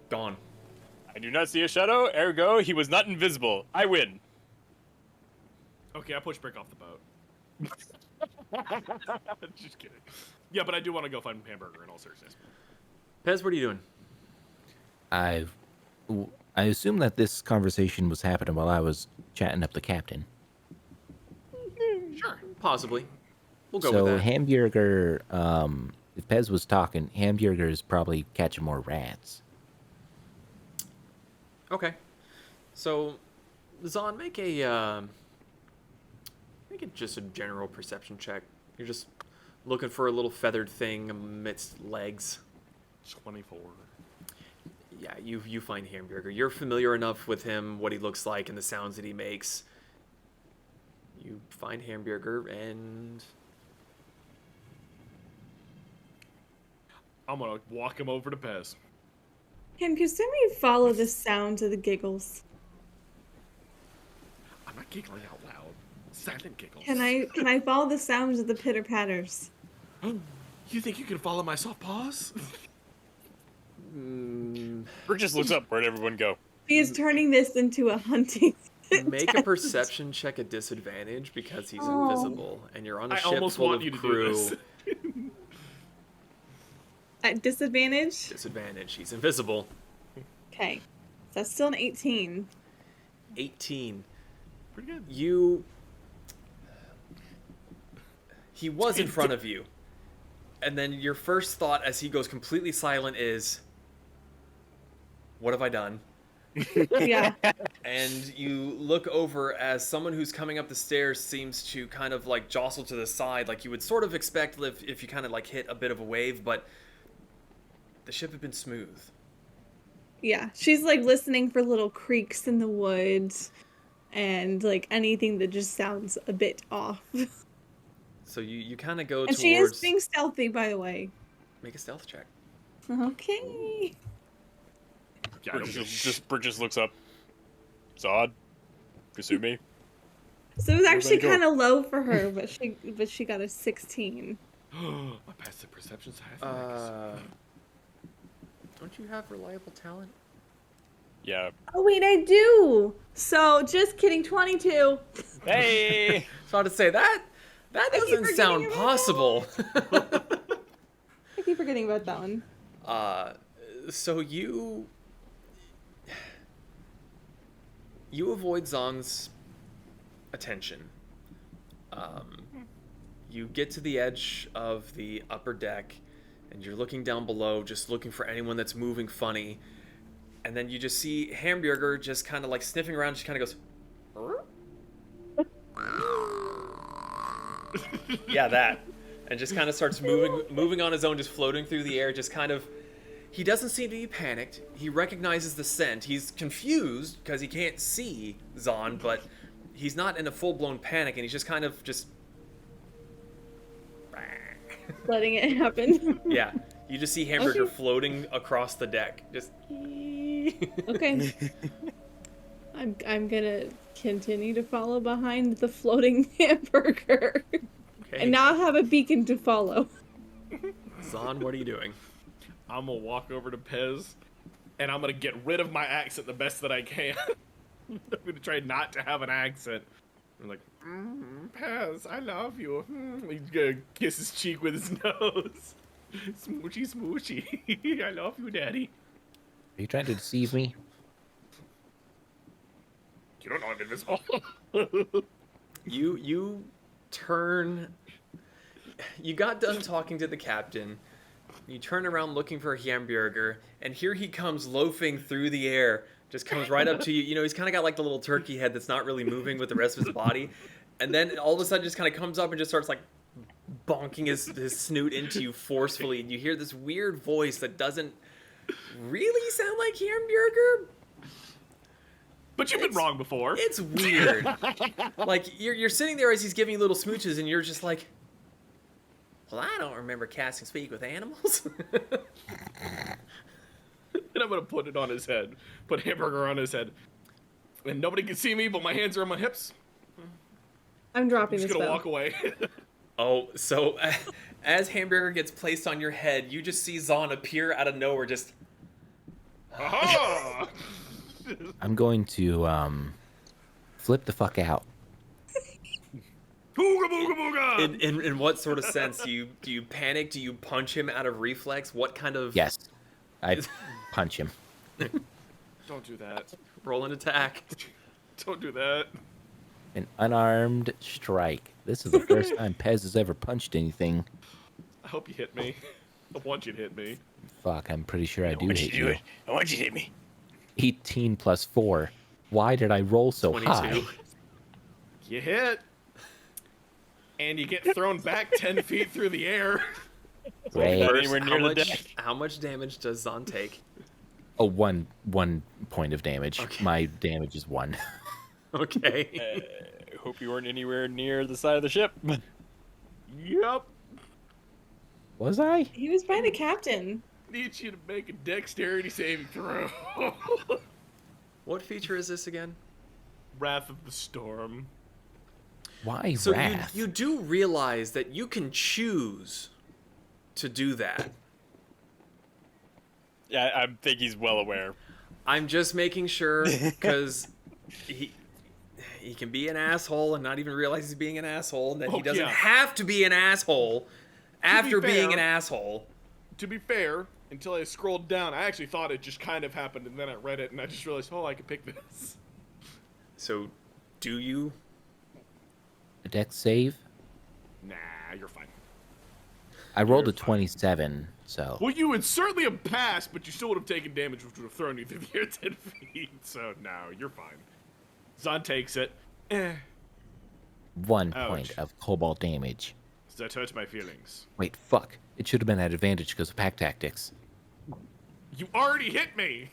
gone. I do not see a shadow, ergo, he was not invisible. I win. Okay, I push Brick off the boat. Just kidding. Yeah, but I do want to go find hamburger in all seriousness. Pez, what are you doing? I assume that this conversation was happening while I was chatting up the captain. Sure. Possibly. We'll go So with that. Hamburger, if Pez was talking, Hamburger is probably catching more rats. Okay. So, Zahn, make it just a general perception check. You're just looking for a little feathered thing amidst legs. 24. Yeah, you find Hamburger. You're familiar enough with him, what he looks like, and the sounds that he makes. You find Hamburger, and I'm gonna walk him over to Pez. Can Kusumi follow the sound of the giggles? I'm not giggling out loud. Silent giggles. Can I follow the sounds of the pitter patters? You think you can follow my soft paws? Rick just looks up. Where'd everyone go? He is turning this into a hunting. make a test. perception check at disadvantage because he's Oh. invisible, and you're on a I ship almost full want of you to crew. do this. At disadvantage? Disadvantage. He's invisible. Okay. That's still an 18. 18. Pretty good. He was in front of you. And then your first thought as he goes completely silent is, what have I done? Yeah. And you look over as someone who's coming up the stairs seems to kind of like jostle to the side, like you would sort of expect if you kind of like hit a bit of a wave, but the ship had been smooth. Yeah. She's like listening for little creaks in the woods and like anything that just sounds a bit off. So you kind of go And she is towards... being stealthy, by the way. Make a stealth check. Okay. Yeah, I Rick don't just looks up. Zod, Kasumi. So it was actually Everybody go. kind of low for her, but she got a 16. My passive perception's higher than Marcus. Don't you have reliable talent? Yeah. Oh wait, I do. So just kidding, 22. Hey. So I had to say that I keep doesn't forgetting sound about possible. I keep forgetting about that one. So you avoid Zong's attention. You get to the edge of the upper deck, and you're looking down below, just looking for anyone that's moving funny. And then you just see Hamburger just kind of like sniffing around, just kind of goes, yeah, that. And just kind of starts moving on his own, just floating through the air, just kind of... He doesn't seem to be panicked. He recognizes the scent. He's confused because he can't see Zahn, but he's not in a full-blown panic, and he's just kind of just... Letting it happen. Yeah, you just see Hamburger Okay. floating across the deck. Just... Okay. I'm gonna continue to follow behind the floating hamburger. Okay. And now have a beacon to follow. Zahn, what are you doing? I'm gonna walk over to Pez, and I'm gonna get rid of my accent the best that I can. I'm gonna try not to have an accent. I'm like, Pez, I love you. He's gonna kiss his cheek with his nose. Smoochy, smoochy. I love you, Daddy. Are you trying to deceive me? You don't know I'm invisible. You turn... You got done talking to the captain. You turn around looking for Hamburger, and here he comes loafing through the air. Just comes right up to you. You know, he's kind of got like the little turkey head that's not really moving with the rest of his body. And then all of a sudden just kind of comes up and just starts like bonking his snoot into you forcefully. And you hear this weird voice that doesn't really sound like Hamburger. But you've been wrong before. It's weird. Like, you're sitting there as he's giving you little smooches, and you're just like... Well, I don't remember casting speak with animals. And I'm gonna put it on his head. Put Hamburger on his head. And nobody can see me, but my hands are on my hips. I'm I'm dropping just this gonna spell. walk away. Oh, so as Hamburger gets placed on your head, you just see Zahn appear out of nowhere, just... Aha! I'm going to flip the fuck out. Booga booga booga! In what sort of sense? Do you panic? Do you punch him out of reflex? What kind of... Yes, I punch him. Don't do that. Roll an attack. Don't do that. An unarmed strike. This is the first time Pez has ever punched anything. I hope you hit me. I want you to hit me. Fuck, I'm pretty sure I do want you hit to do you. it. I want you to hit me. 18 plus 4. Why did I roll so 22. high? You hit. And you get thrown back 10 feet through the air. Great. Not First, anywhere near the deck. how much damage does Zahn take? Oh, one point of damage. Okay. My damage is 1. Okay. Hope you weren't anywhere near the side of the ship. Yup. Was I? He was by the captain. Need you to make a dexterity saving throw. What feature is this again? Wrath of the Storm. Why So wrath? you do realize that you can choose to do that. Yeah, I think he's well aware. I'm just making sure because he can be an asshole and not even realize he's being an asshole, and that he Oh, doesn't yeah. have to be an asshole after being fair- an asshole. To be fair, until I scrolled down, I actually thought it just kind of happened, and then I read it, and I just realized, oh, I could pick this. So, do you? A dex save? Nah, you're fine. I rolled a You're fine. 27, so Well, you would certainly have passed, but you still would have taken damage, which would have thrown you through the air 10 feet. So, no, you're fine. Zahn takes it. Eh. 1 Ouch. point of cobalt damage. That hurts my feelings. Wait, fuck. It should have been at advantage because of pack tactics. You already hit me!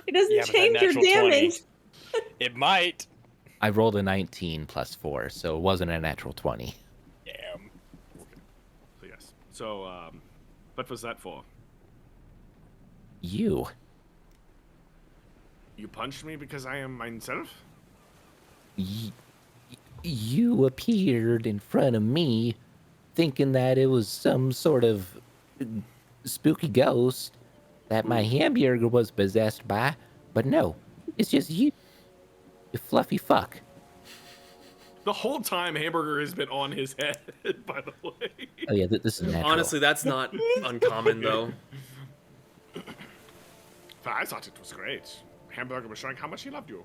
It doesn't Yeah, but that change your natural 20. damage. It might. I rolled a 19 plus 4, so it wasn't a natural 20. Damn. So, yes. So, what was that for? You. You punched me because I am myself? You appeared in front of me thinking that it was some sort of spooky ghost that my hamburger was possessed by, but no, it's just you. You fluffy fuck. The whole time, Hamburger has been on his head, by the way. Oh yeah, this is natural. Honestly, that's not uncommon though. I thought it was great. Hamburger was showing how much he loved you.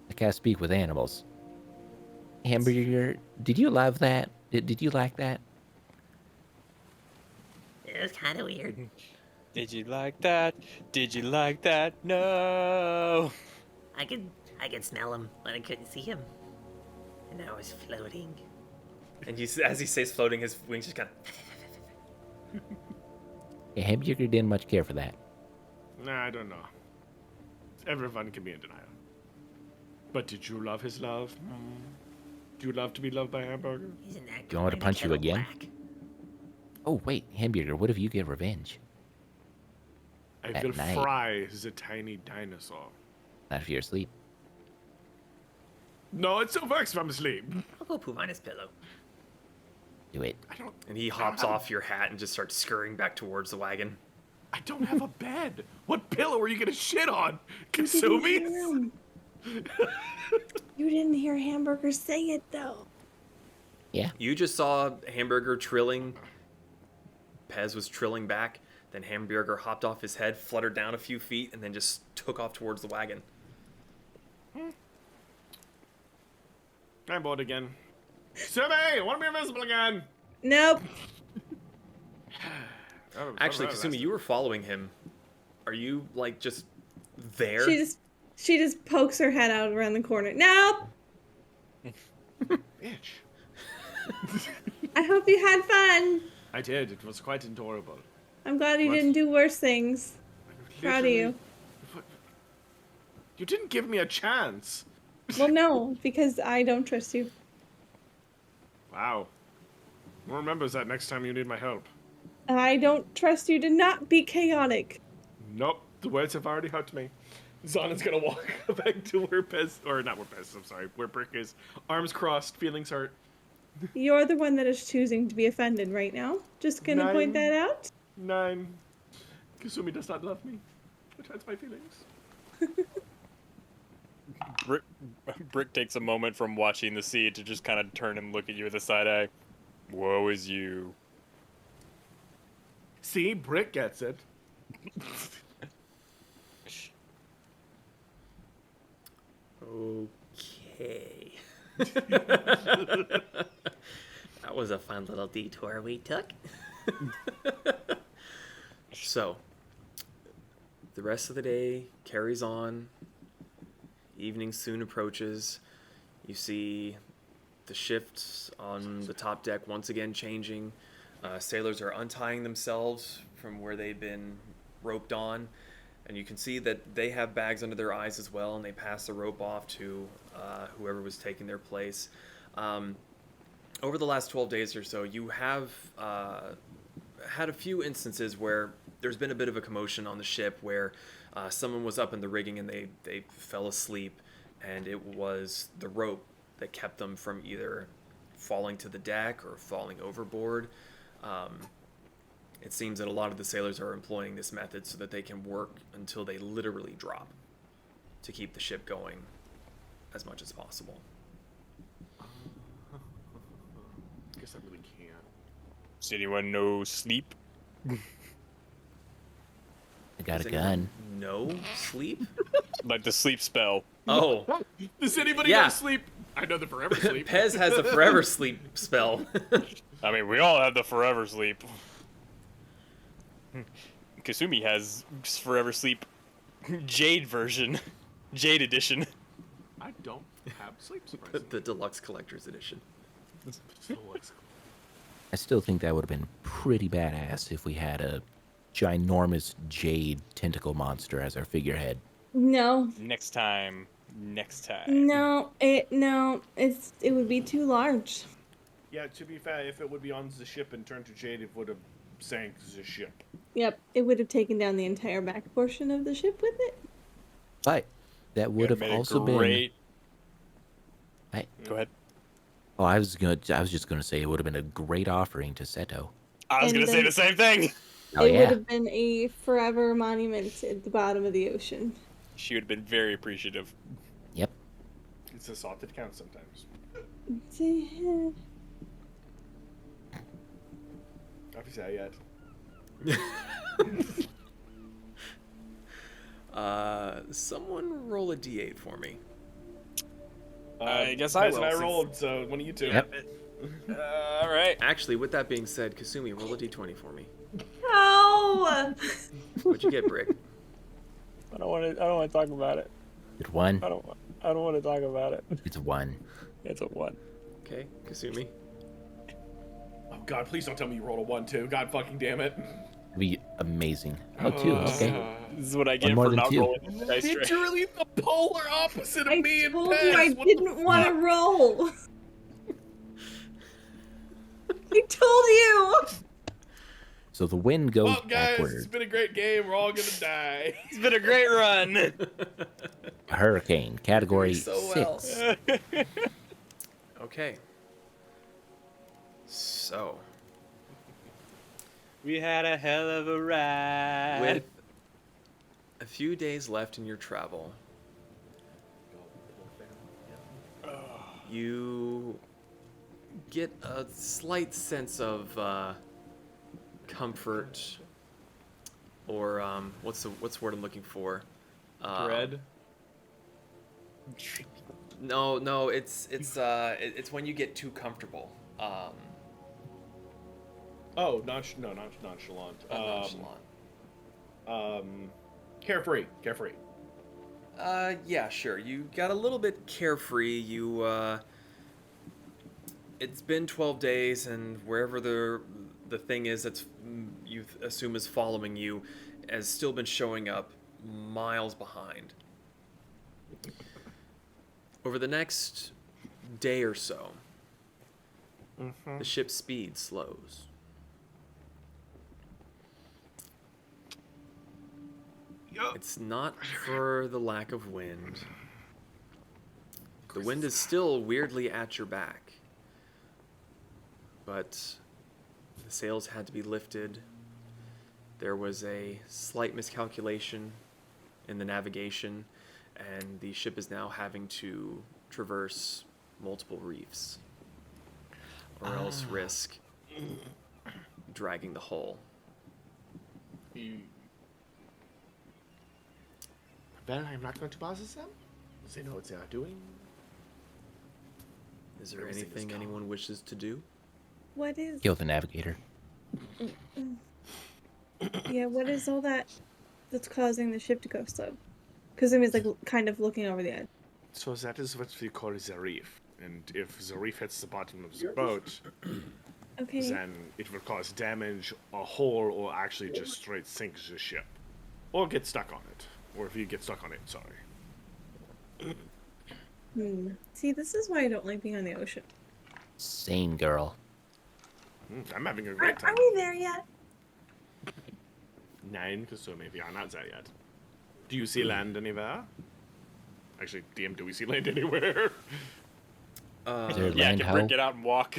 I can't speak with animals. Hamburger, did you love that? Did you like that? It was kind of weird. Did you like that? Did you like that? No. I could smell him, but I couldn't see him. And I was floating. And as he stays floating, his wings just kind of. Yeah, Hamburger didn't much care for that. Nah, I don't know. Everyone can be in denial. But did you love his love? Do you love to be loved by Hamburger? He's an actor. Do you want me to punch you again? Black. Oh wait, Hamburger, what if you get revenge? I At will night. fry the tiny dinosaur. Not if you're asleep. No, it still works if I'm asleep. I'll go poop on his pillow. Do it. I don't. And he hops off your hat and just starts scurrying back towards the wagon. I don't have a bed. What pillow are you gonna shit on? Kasumi? You didn't hear Hamburger say it though. Yeah. You just saw Hamburger trilling. Pez was trilling back. Then Hamburger hopped off his head, fluttered down a few feet, and then just took off towards the wagon. I'm bored again. Survey! I want to be invisible again! Nope. Actually, Kasumi, you were following him. Are you, like, just there? She just pokes her head out around the corner. Nope. Bitch. I hope you had fun. I did. It was quite adorable. I'm glad you What? didn't do worse things. Proud of you. You didn't give me a chance. Well, no, because I don't trust you. Wow. I'll remember that next time you need my help. I don't trust you to not be chaotic. Nope. The words have already hurt me. Zahn is gonna walk back to where Pez, or not where Pez, I'm sorry, where Brick is. Arms crossed, feelings hurt. You're the one that is choosing to be offended right now. Just gonna point that out. 9. Kasumi does not love me. It hurts my feelings. Brick takes a moment from watching the sea to just kind of turn and look at you with a side eye. Woe is you. See, Brick gets it. Okay. That was a fun little detour we took. So, the rest of the day carries on. Evening soon approaches. You see the shifts on the top deck once again changing. Sailors are untying themselves from where they've been roped on, and you can see that they have bags under their eyes as well, and they pass the rope off to whoever was taking their place. Over the last 12 days or so, you have had a few instances where there's been a bit of a commotion on the ship where someone was up in the rigging and they fell asleep, and it was the rope that kept them from either falling to the deck or falling overboard. It seems that a lot of the sailors are employing this method so that they can work until they literally drop to keep the ship going as much as possible. Guess I really can't. Does anyone know sleep? I got Does a gun. anyone know sleep? Like the sleep spell. Oh, Does anybody Yeah. know sleep? I know the forever sleep. Pez has a forever sleep spell. I mean, we all have the forever sleep. Kasumi has forever sleep Jade version. Jade edition. I don't have sleep, the, surprisingly. the deluxe collector's edition. I still think that would have been pretty badass if we had a ginormous jade tentacle monster as our figurehead. No, Next time. it would be too large. Yeah, to be fair, if it would be on the ship and turned to jade, it would have sank the ship. Yep, it would have taken down the entire back portion of the ship with it. But that would have also been. Go ahead. Oh, I was just gonna say it would have been a great offering to Seto. I was And gonna say then- the same thing. Oh It would yeah. have been a forever monument at the bottom of the ocean. She would have been very appreciative. Yep. It's a thought that counts sometimes. Obviously, I yet. Someone roll a d8 for me. I guess I Pez and will, I since- rolled, so one of you two. Yep. All right. Actually, with that being said, Kasumi, roll a d20 for me. Oh! What'd you get, Brick? I don't want to talk about it. It's one. I don't want to talk about it. It's one. It's a 1. Okay, Kasumi. Oh god, please don't tell me you rolled a 1 too. God fucking damn it. It'd be amazing. Oh, two. Okay. This is what I get more for than not two. rolling the dice tray. Literally the polar opposite of I me and told Pez. you I What the didn't want to roll. I told you. So the wind goes Well, guys, it's backward. been a great game. We're all gonna die. It's been a great run. A hurricane, category so 6. well. Okay. So, We had a hell of a ride. with a few days left in your travel, you get a slight sense of comfort, or what's the word I'm looking for? Dread. No, it's when you get too comfortable. Oh, not nonchalant. Nonchalant. Carefree. Yeah, sure. You got a little bit carefree. It's been 12 days, and wherever the thing is that's you assume is following you has still been showing up miles behind. Over the next day or so, the ship's speed slows. It's not for the lack of wind. The wind is still weirdly at your back. But the sails had to be lifted. There was a slight miscalculation in the navigation, and the ship is now having to traverse multiple reefs, or else risk dragging the hull. Then I'm not going to bother them. They know what they are doing. Is there Everything is anything calm. anyone wishes to do? What is? Kill the navigator. Yeah, what is all that that's causing the ship to go slow. Because it was like kind of looking over the edge. So that is what we call the reef. And if the reef hits the bottom of the boat, Okay. then it will cause damage, a hole, or actually just straight sink the ship. Or get stuck on it. Or if you get stuck on it, sorry. See, this is why I don't like being on the ocean. Same girl. I'm having a Are, great time. are we there yet? 9, so maybe I'm not there yet. Do you see land anywhere? Actually, DM, do we see land anywhere? Is there Yeah, land can hoe? Brick get out and walk?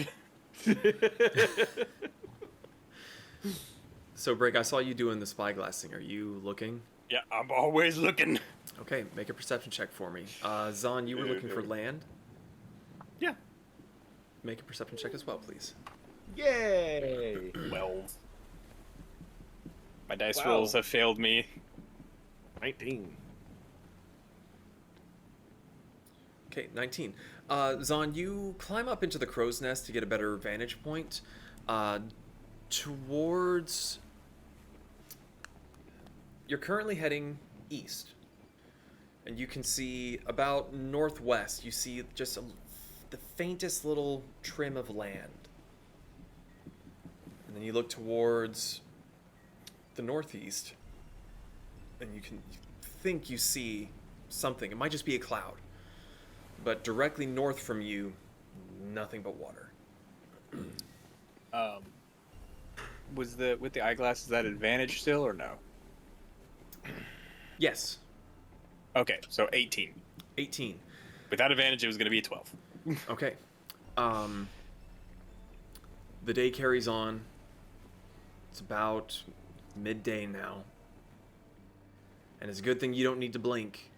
So, Break, I saw you doing the spyglass thing. Are you looking? Yeah, I'm always looking. Okay, make a perception check for me. Zahn, you were looking for land. Yeah. Make a perception check as well, please. Yay! 12. My dice Wow. rolls have failed me. 19. Okay, 19. Zahn, you climb up into the crow's nest to get a better vantage point. Towards... You're currently heading east. And you can see about northwest, you see just the faintest little trim of land. And then you look towards the northeast, and you can think you see something. It might just be a cloud. But directly north from you, nothing but water. Was with the eyeglasses that advantage still or no? Yes, Okay, so 18. 18. Without advantage, it was going to be a 12. Okay. The day carries on. It's about midday now. And it's a good thing you don't need to blink.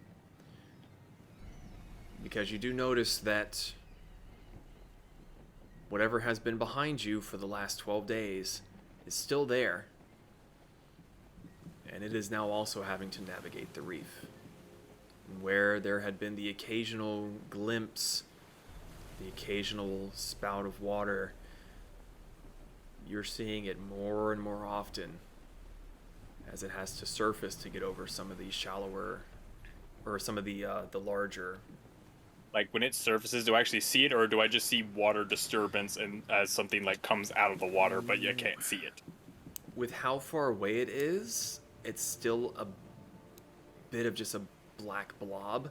Because you do notice that whatever has been behind you for the last 12 days is still there. And it is now also having to navigate the reef. Where there had been the occasional glimpse, the occasional spout of water, you're seeing it more and more often as it has to surface to get over some of these shallower, or some of the larger. Like when it surfaces, do I actually see it, or do I just see water disturbance and as something like comes out of the water, but you can't see it? With how far away it is, it's still a bit of just a black blob.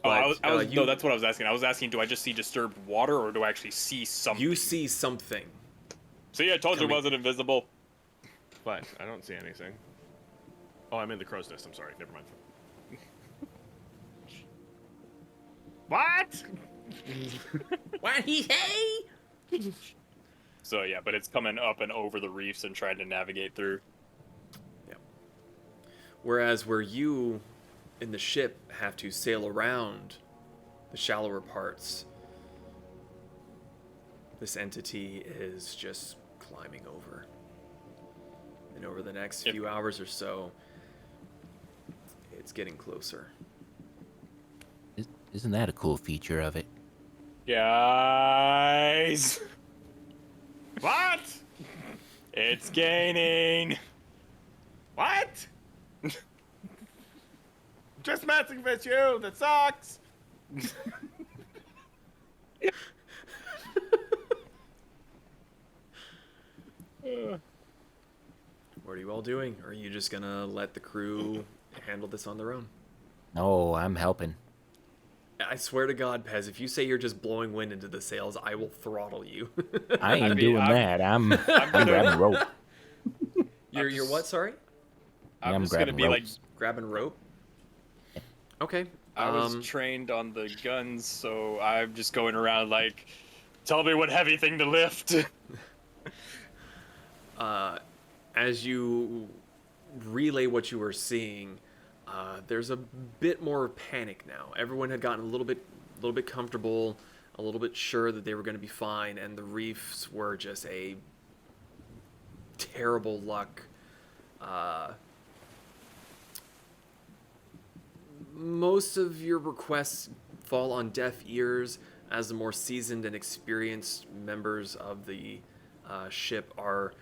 Oh, But, no, that's what I was asking. I was asking, do I just see disturbed water, or do I actually see something? you see something. See, I told you coming- it wasn't invisible. But I don't see anything. Oh, I'm in the crow's nest. I'm sorry. Never mind. What? What he say? So yeah, but it's coming up and over the reefs and trying to navigate through. Whereas where you in the ship have to sail around the shallower parts, this entity is just climbing over. And over the next Yep. few hours or so, it's getting closer. Isn't that a cool feature of it? Guys, What? it's gaining. What? Just messing with you. That sucks. What are you all doing? Or are you just gonna let the crew handle this on their own? No, I'm helping. I swear to God, Pez, if you say you're just blowing wind into the sails, I will throttle you. I ain't mean, doing I'm- that. I'm grabbing rope. You're what, sorry? I'm I'm just gonna grabbing be like, ropes. Grabbing rope? Okay. I was trained on the guns, so I'm just going around like, tell me what heavy thing to lift. As you relay what you were seeing, there's a bit more panic now. Everyone had gotten a little bit comfortable, a little bit sure that they were going to be fine, and the reefs were just a terrible luck. Most of your requests fall on deaf ears as the more seasoned and experienced members of the ship are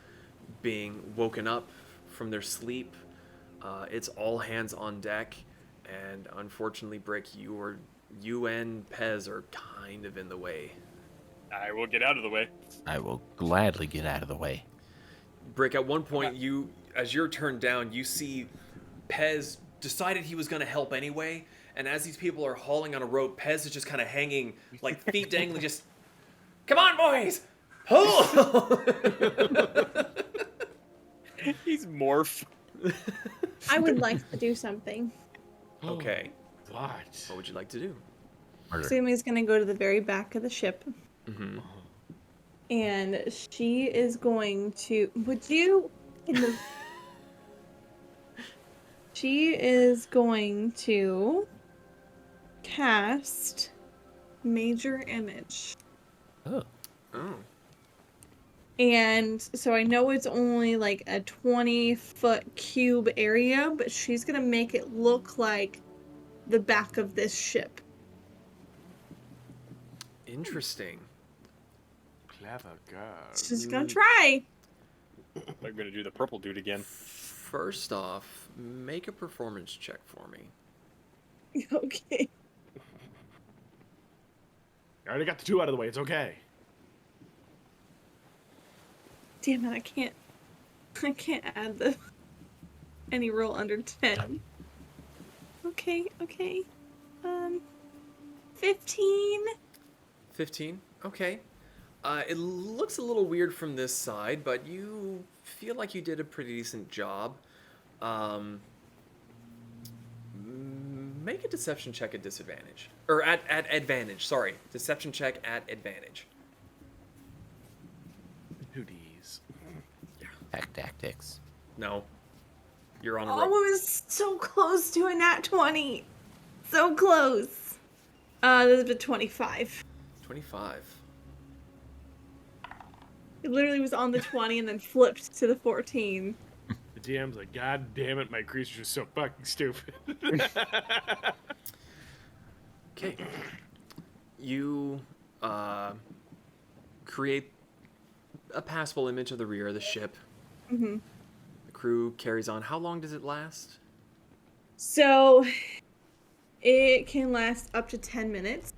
being woken up from their sleep It's all hands on deck, and unfortunately, Brick, you and Pez are kind of in the way. I will get out of the way. I will gladly get out of the way. Brick, at one point, as you're turned down, you see Pez decided he was going to help anyway, and as these people are hauling on a rope, Pez is just kind of hanging, like feet dangling, just, come on, boys, pull! He's morph. I would like to do something. Okay, What? what would you like to do? Murder. Sumi's gonna go to the very back of the ship, Mm-hmm. and she is going to. Would you? She is going to cast Major Image. Oh. Oh, And so I know it's only like a 20-foot cube area, but she's gonna make it look like the back of this ship. interesting. Clever girl. She's gonna try. I'm gonna do the purple dude again. First off, make a performance check for me. Okay. I already got the 2 out of the way. It's okay. Damn it, I can't add any roll under 10. Okay. 15. 15? Okay. It looks a little weird from this side, but you feel like you did a pretty decent job. Make a deception check at disadvantage. Or at advantage, sorry. Deception check at advantage. Who D's? Pack tactics. No. You're on a Oh, rope. it was so close to a nat 20. So close. This is a 25. 25. It literally was on the 20 and then flipped to the 14. The DM's like, God damn it, my creatures are so fucking stupid. Okay. You create a passable image of the rear of the ship. Mm-hmm. The crew carries on. How long does it last? So it can last up to 10 minutes.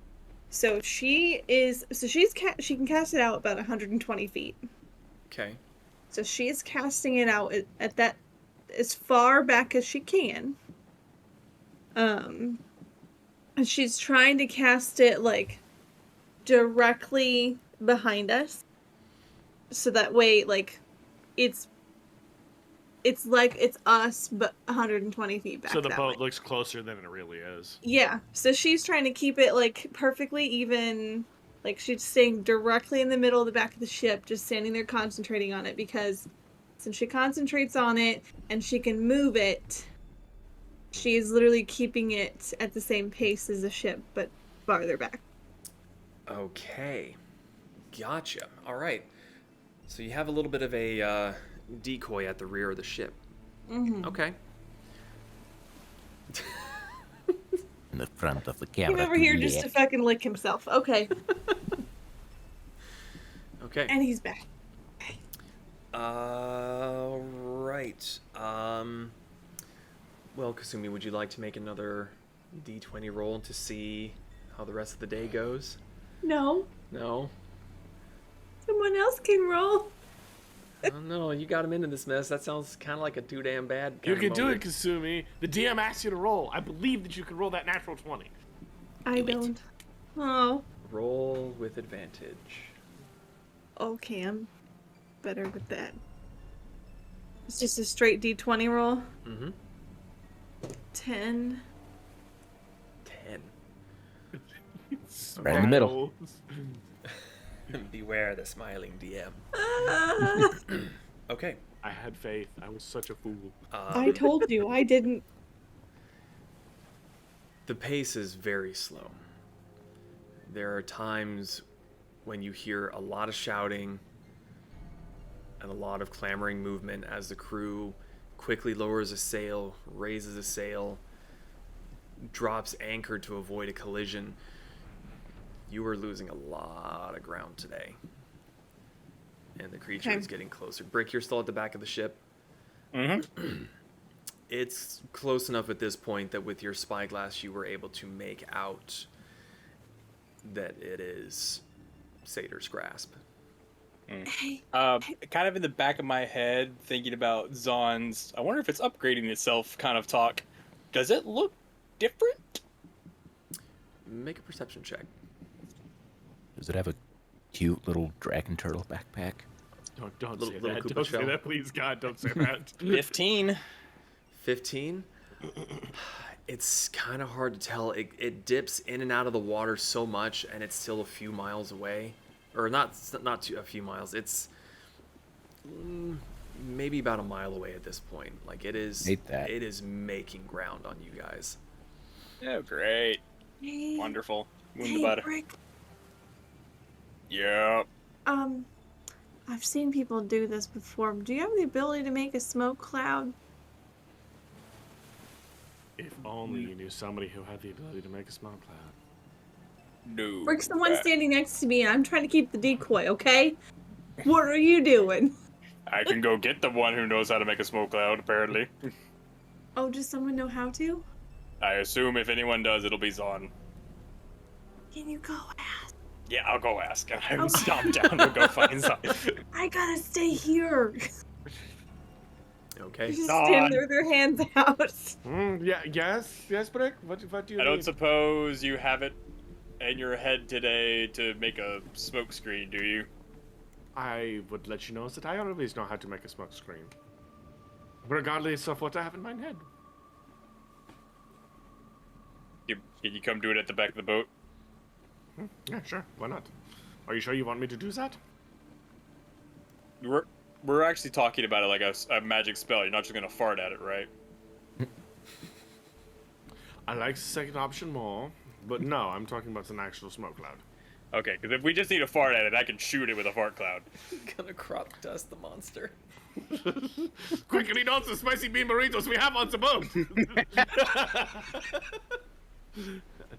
So she can cast it out about 120 feet. Okay. So she is casting it out at that as far back as she can. And she's trying to cast it like directly behind us. So that way like it's like it's us but 120 feet back. So the that boat way. looks closer than it really is. Yeah. So she's trying to keep it like perfectly even. Like she's staying directly in the middle of the back of the ship, just standing there concentrating on it, because since she concentrates on it and she can move it, she is literally keeping it at the same pace as the ship, but farther back. Okay. Gotcha. All right. So you have a little bit of a decoy at the rear of the ship. Mm-hmm. Okay. In the front of the Came camera. over here just to fucking lick himself. Okay. Okay. And he's back. Right. Well, Kasumi, would you like to make another D20 roll to see how the rest of the day goes? No. No? Someone else can roll. Oh, no, you got him into this mess. That sounds kind of like a too damn bad You kind can of do it, moment. Kasumi. The DM asked you to roll. I believe that you can roll that natural 20. I don't. Oh. Roll with advantage. Okay, I'm better with that. It's just a straight D20 roll. Mm-hmm. 10. 10. Right in the middle. Beware the smiling DM. Okay. I had faith. I was such a fool. I told you, I didn't. The pace is very slow. There are times when you hear a lot of shouting and a lot of clamoring movement as the crew quickly lowers a sail, raises a sail, drops anchor to avoid a collision. You are losing a lot of ground today. And the creature Okay. is getting closer. Brick, you're still at the back of the ship. Mm-hmm. it's close enough at this point that with your spyglass you were able to make out that it is Satyr's grasp. Hey, Kind of in the back of my head, thinking about Zon's, I wonder if it's upgrading itself kind of talk. Does it look different? Make a perception check. Does it have a cute little dragon turtle backpack? Don't Little- say little that. Koopa Don't say shell. that, please, God. Don't say that. 15. 15. It's kind of hard to tell. It dips in and out of the water so much, and it's still a few miles away, or not a few miles. It's maybe about a mile away at this point. Like it is. Hate that. It is making ground on you guys. Oh, great. hey, Wonderful. hey, Wunderbar. Brick. Yeah. I've seen people do this before. Do you have the ability to make a smoke cloud? If only you knew somebody who had the ability to make a smoke cloud. No. Brick's the one standing next to me, and I'm trying to keep the decoy, okay? What are you doing? I can go get the one who knows how to make a smoke cloud, apparently. Oh, does someone know how to? I assume if anyone does, it'll be Zon. Can you go ask? Yeah, I'll go ask. And I will Okay. stomp down to go find Zon. I gotta stay here. Okay. Just Dawn. stand there with their hands out. Yeah, yes, Brick. What do you I don't need? suppose you have it in your head today to make a smoke screen, do you? I would let you know that I always know how to make a smoke screen. Regardless of what I have in my head. Can you come do it at the back of the boat? Yeah, sure. Why not? Are you sure you want me to do that? We're actually talking about it like a magic spell. You're not just gonna fart at it, right? I like the second option more, but no, I'm talking about an actual smoke cloud. Okay, because if we just need to fart at it, I can shoot it with a fart cloud. Gonna crop dust the monster. Quickly, not the spicy bean burritos we have on the boat.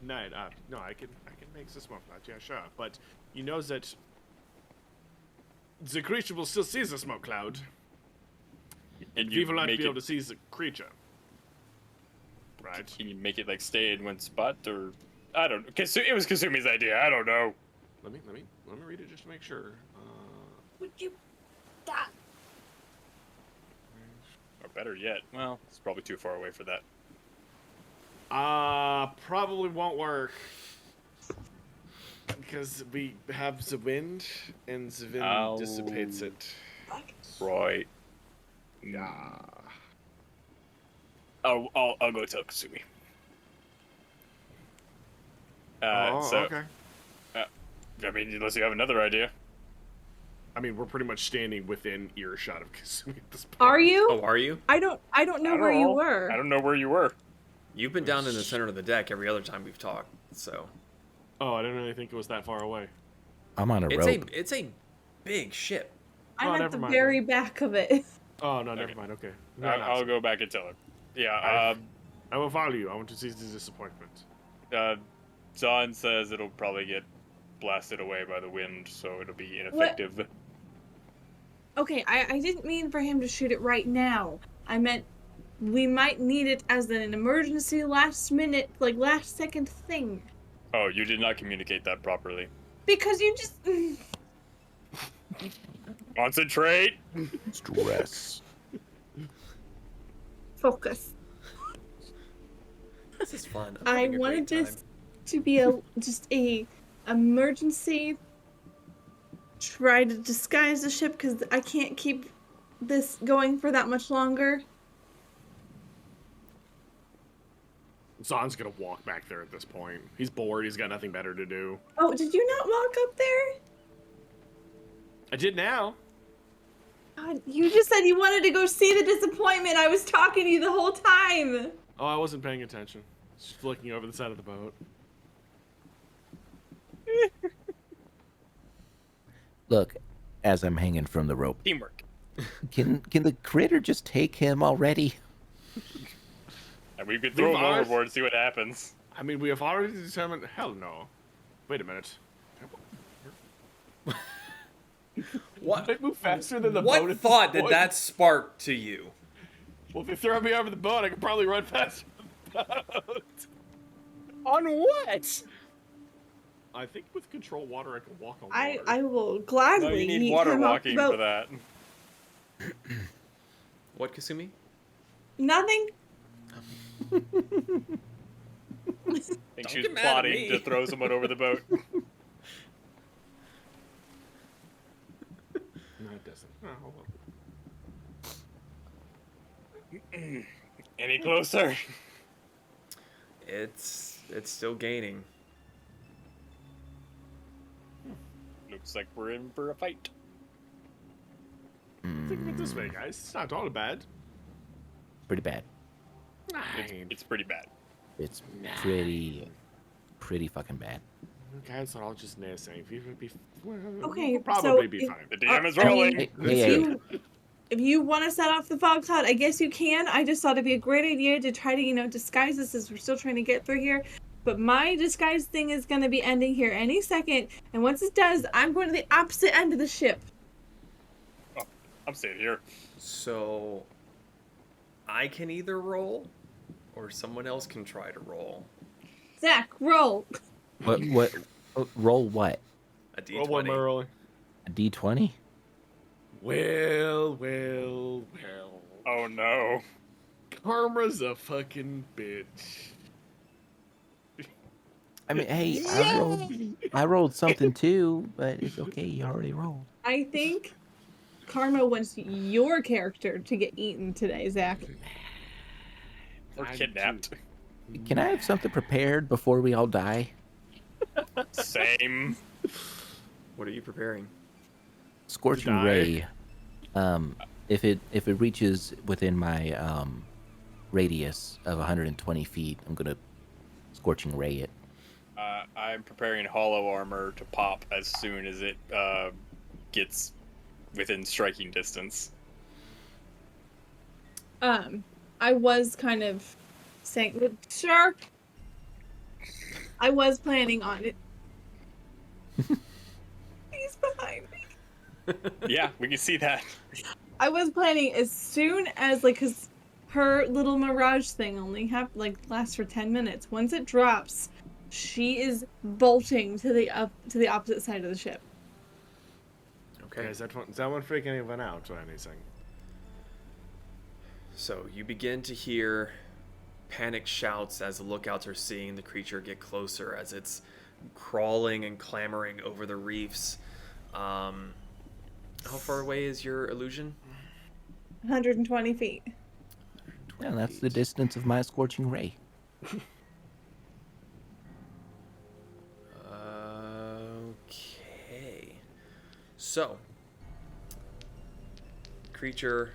No, I can make the smoke cloud. Yeah, sure, but you know that the creature will still see the smoke cloud. And We will not make be able it, to see the creature. Right. Can you make it like stay in one spot, or I don't know. It was Kasumi's idea. I don't know. Let me read it just to make sure. Would you stop? Or better yet, well, it's probably too far away for that. Probably won't work. Because we have the wind, and the wind Oh. dissipates it. Right. Yeah. I'll go tell Kasumi. Okay. I mean, unless you have another idea. I mean, we're pretty much standing within earshot of Kasumi at this point. Are you? Oh, are you? I don't know where you were. I don't know where you were. You've been down in the center of the deck every other time we've talked, so Oh, I didn't really think it was that far away. I'm on a rope. it's a big ship. I'm Oh, at never the mind very then. back of it. Oh, no, never Okay. mind. Okay. No, I'll no, go back and tell her. Yeah. I will follow you. I want to see the disappointment. Zahn says it'll probably get blasted away by the wind, so it'll be ineffective. Okay, I didn't mean for him to shoot it right now. I meant we might need it as an emergency last minute, like last second thing. Oh, you did not communicate that properly. Because you just... Concentrate! Stress. Focus. This is fun. I'm I having a great wanted time. this to be just a emergency. Try to disguise the ship because I can't keep this going for that much longer. Zon's gonna walk back there at this point. He's bored. He's got nothing better to do. Oh, did you not walk up there? I did now. God, you just said you wanted to go see the disappointment. I was talking to you the whole time. Oh, I wasn't paying attention. Just looking over the side of the boat. Look, as I'm hanging from the rope, Teamwork. can the critter just take him already? And we could throw him ours. overboard and see what happens. I mean, we have already determined. Hell no. Wait a minute. What? Did I move faster than the boat? What at this thought did point? that spark to you? Well, if they throw me over the boat, I can probably run faster than the boat. On what? I think with control water, I can walk on I water. I will No, gladly you need yeet water him off the walking boat. for that. What, Kasumi? Nothing. I think Don't she was get mad at plotting me. to throw someone over the boat. No, it doesn't. Oh, well. Any closer? It's still gaining. Looks like we're in for a fight. Think of it this way, guys. It's not all bad. Pretty bad. It's pretty bad. It's pretty fucking bad. Guys are all just naysaying. Okay, we'll probably so be if- fine. The DM is I mean, rolling. Hey, If you want to set off the fog cloud, I guess you can. I just thought it'd be a great idea to try to, disguise this as we're still trying to get through here. But my disguise thing is going to be ending here any second. And once it does, I'm going to the opposite end of the ship. Oh, I'm staying here. So I can either roll or someone else can try to roll Zach, roll. what? Roll what? a Well, what am I d20. rolling? A D20? Well. Oh no. Karma's a fucking bitch. I mean, hey, I rolled something too, but it's okay. You already rolled. I think Karma wants your character to get eaten today, Zach. We're I'm kidnapped. Can I have something prepared before we all die? Same. What are you preparing? Scorching Die. ray. If it reaches within my radius of 120 feet, I'm gonna scorching ray it. I'm preparing hollow armor to pop as soon as it gets within striking distance. I was kind of saying, sure. I was planning on it. He's behind me. Yeah, we can see that. I was planning as soon as cause her little mirage thing only lasts for 10 minutes. Once it drops, she is bolting to the opposite side of the ship. Okay. Is that one freaking anyone out or anything? So you begin to hear panic shouts as the lookouts are seeing the creature get closer as it's crawling and clambering over the reefs. How far away is your illusion? 120 feet. Yeah, that's the distance of my scorching ray. Okay. So, creature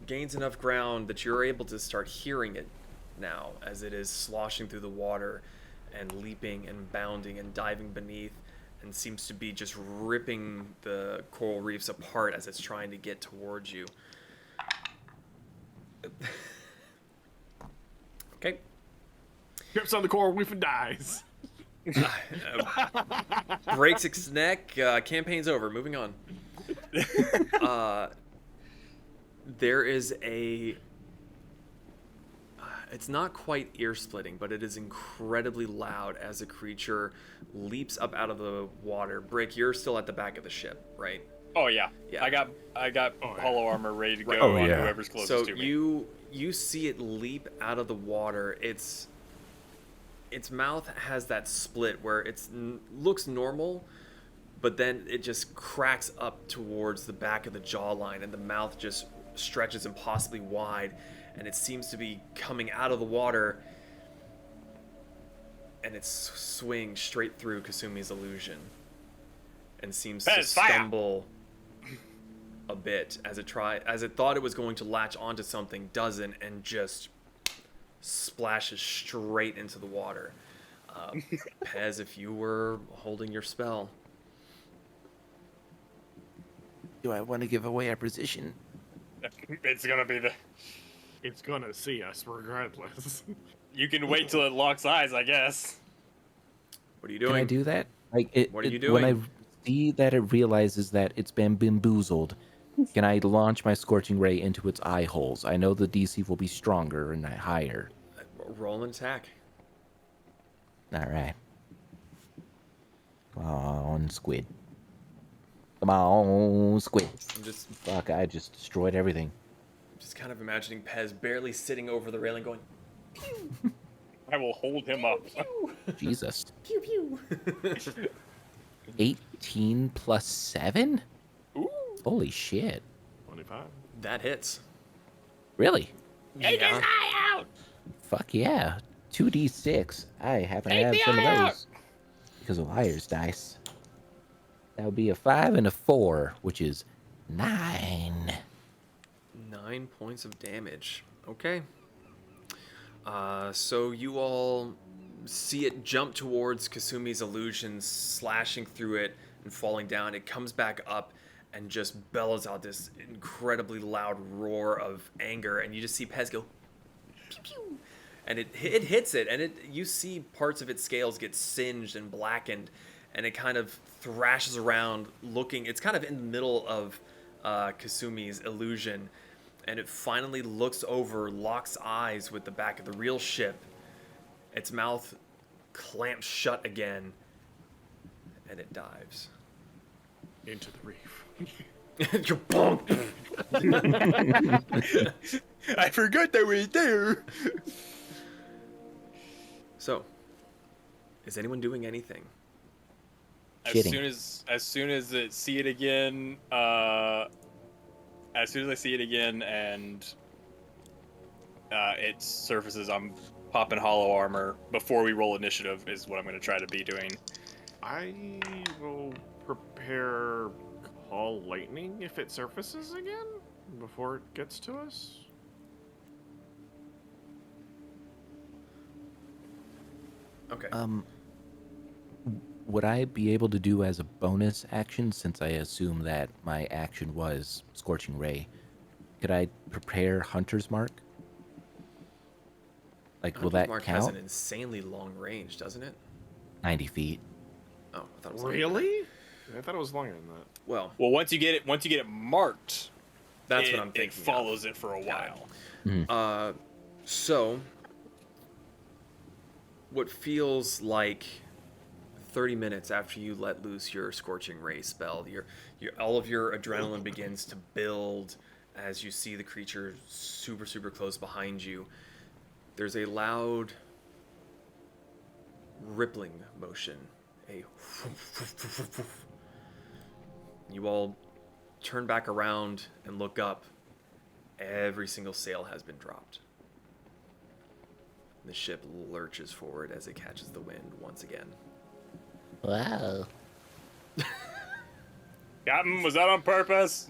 gains enough ground that you're able to start hearing it now as it is sloshing through the water and leaping and bounding and diving beneath and seems to be just ripping the coral reefs apart as it's trying to get towards you. Okay. Grips on the coral reef and dies. Breaks its neck. Campaign's over. Moving on. There is a... it's not quite ear-splitting, but it is incredibly loud as the creature leaps up out of the water. Brick, you're still at the back of the ship, right? Oh yeah. Yeah. I got hollow armor ready to go Oh, on yeah. whoever's closest So to me. you see it leap out of the water. Its mouth has that split where it looks normal, but then it just cracks up towards the back of the jawline, and the mouth just stretches impossibly wide, and it seems to be coming out of the water, and it swings straight through Kasumi's illusion, and seems to Tempest, fire! stumble a bit as it thought it was going to latch onto something, doesn't, and just splashes straight into the water. Pez, if you were holding your spell. Do I want to give away our position? It's gonna be the. It's gonna see us regardless. You can wait till it locks eyes, I guess. What are you Can I doing? do that? What are you When I doing? see that it realizes that it's been bamboozled, Can I launch my scorching ray into its eye holes? I know the DC will be stronger and higher. Roll an attack. All right. Come on, Squid. Come on, Squid. I'm just Fuck, I just destroyed everything. kind of imagining Pez barely sitting over the railing going, I will hold him up. Jesus. Pew pew. 18 plus 7? Ooh. Holy shit. 25. that hits. Really? Take his eye out. Fuck yeah. 2d6. I happen to Take have the some of eye those. out. Because of liar's dice. That would be a 5 and a 4, which is 9. 9 points of damage. Okay. So you all see it jump towards Kasumi's illusion, slashing through it and falling down. It comes back up and just bellows out this incredibly loud roar of anger, and you just see Pez go, pew pew, and it hits it, and you see parts of its scales get singed and blackened, and it kind of thrashes around looking. It's kind of in the middle of Kasumi's illusion, and it finally looks over, locks eyes with the back of the real ship. Its mouth clamps shut again, and it dives. Into the reef. You're bonk. I forgot that was there. So, is anyone doing anything? Shitting. As soon as it see it again, as soon as I see it again and it surfaces, I'm popping hollow armor before we roll initiative is what I'm going to try to be doing. I will prepare call lightning if it surfaces again before it gets to us. Okay. Would I be able to do as a bonus action, since I assume that my action was Scorching Ray? Could I prepare Hunter's Mark? Like, will Hunter's that Mark has count? an insanely long range, doesn't it? 90 feet. Oh, I thought it was like- Really? I thought it was longer than that. Well, Well, once you get it marked, that's what I'm it thinking. follows it for a while. So, what feels like 30 minutes after you let loose your Scorching Ray spell, all of your adrenaline begins to build as you see the creature super, super close behind you. There's a loud rippling motion. You all turn back around and look up. Every single sail has been dropped. The ship lurches forward as it catches the wind once again. Wow. Captain, was that on purpose?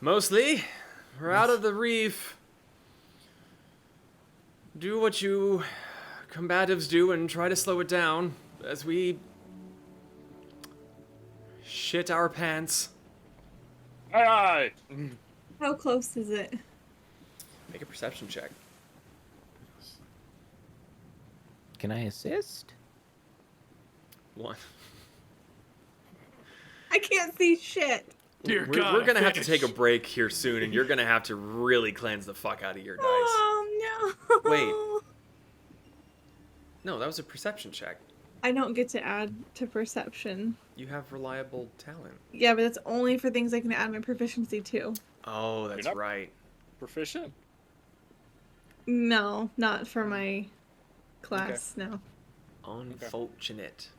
Mostly, we're out of the reef. Do what you combatives do and try to slow it down as we shit our pants. Aye, aye. How close is it? Make a perception check. Can I assist? 1. I can't see shit. Dear We're God, gonna have to fish. take a break here soon, and you're gonna have to really cleanse the fuck out of your dice. Oh no. Wait. No, that was a perception check. I don't get to add to perception. You have reliable talent. Yeah, but that's only for things I can add my proficiency to. Oh, that's not- right. Proficient? No, not for my class. No. Unfortunate.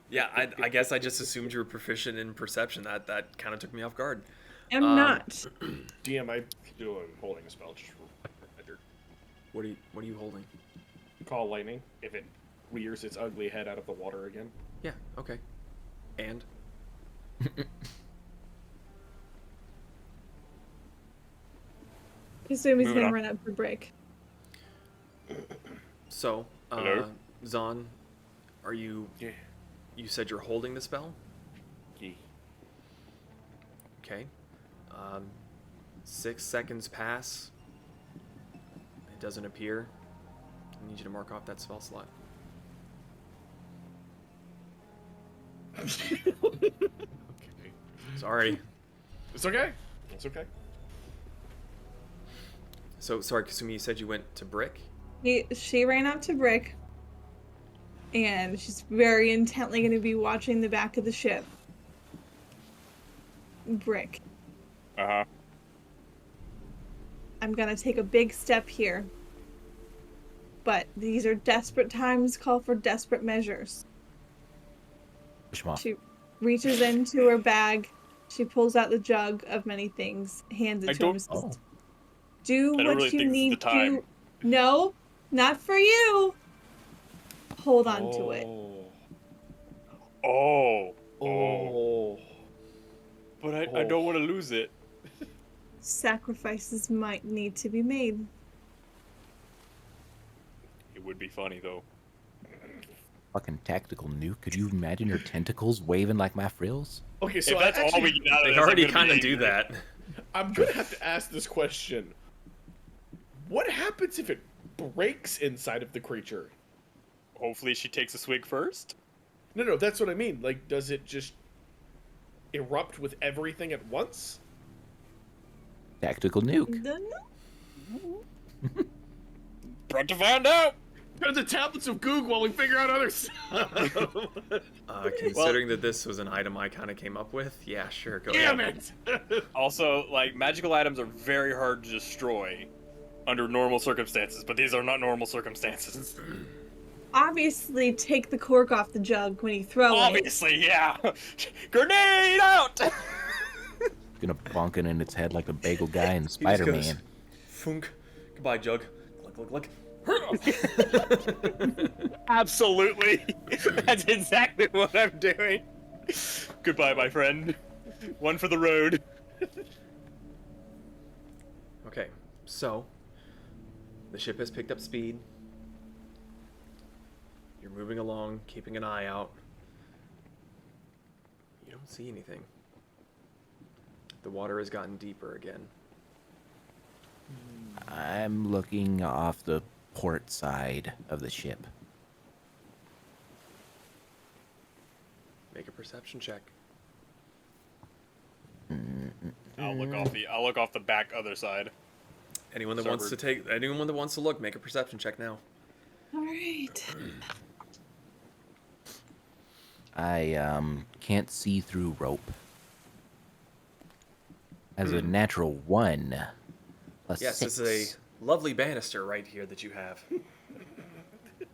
Yeah, I guess I just assumed you were proficient in perception. That kind of took me off guard. I'm not. DM, I'm holding a spell just for reminder. What are you holding? Call lightning if it rears its ugly head out of the water again. Yeah, okay. And Kasumi's Moving gonna on. run up for break. so, Hello? Zon, are you? Yeah. You said you're holding the spell. Yeah. Okay. 6 seconds pass. It doesn't appear. I need you to mark off that spell slot. Okay. Sorry. It's okay. It's okay. So, sorry, Kasumi, you said you went to Brick? She ran up to Brick, and she's very intently going to be watching the back of the ship. Brick, Uh-huh. I'm going to take a big step here. But these are desperate times, call for desperate measures. Push 'em off. She reaches into her bag. She pulls out the jug of many things, hands it to him, and says, Oh. do I don't what really you think this is need the time. to. No, not for you. Hold on to it. Oh. Oh. But I don't want to lose it. Sacrifices might need to be made. It would be funny, though. Fucking tactical nuke. Could you imagine your tentacles waving like my frills? Okay, so If that's all we get out of They this, I'm already gonna be kind of do angry. that. I'm gonna have to ask this question. What happens if it breaks inside of the creature? Hopefully she takes a swig first. No, that's what I mean. Like, does it just erupt with everything at once? Tactical nuke. About to find out. Turn the tablets of Goog while we figure out other stuff. Considering that this was an item I kind of came up with, yeah, sure, go Damn ahead. it! Also, like, magical items are very hard to destroy under normal circumstances, but these are not normal circumstances. Obviously, take the cork off the jug when you throw it. Obviously, yeah. Grenade out. Gonna bonk it in its head like the bagel guy in He just Spider-Man. goes, Funk. Goodbye, Jug. Glug, glug, glug. Absolutely. That's exactly what I'm doing. Goodbye, my friend. One for the road. Okay, so the ship has picked up speed. You're moving along, keeping an eye out. You don't see anything. The water has gotten deeper again. I'm looking off the port side of the ship. Make a perception check. I'll look off the back other side. Anyone that wants to anyone that wants to look, make a perception check now. All right. I can't see through rope. As a natural 1 plus Yes, 6. this is a lovely banister right here that you have.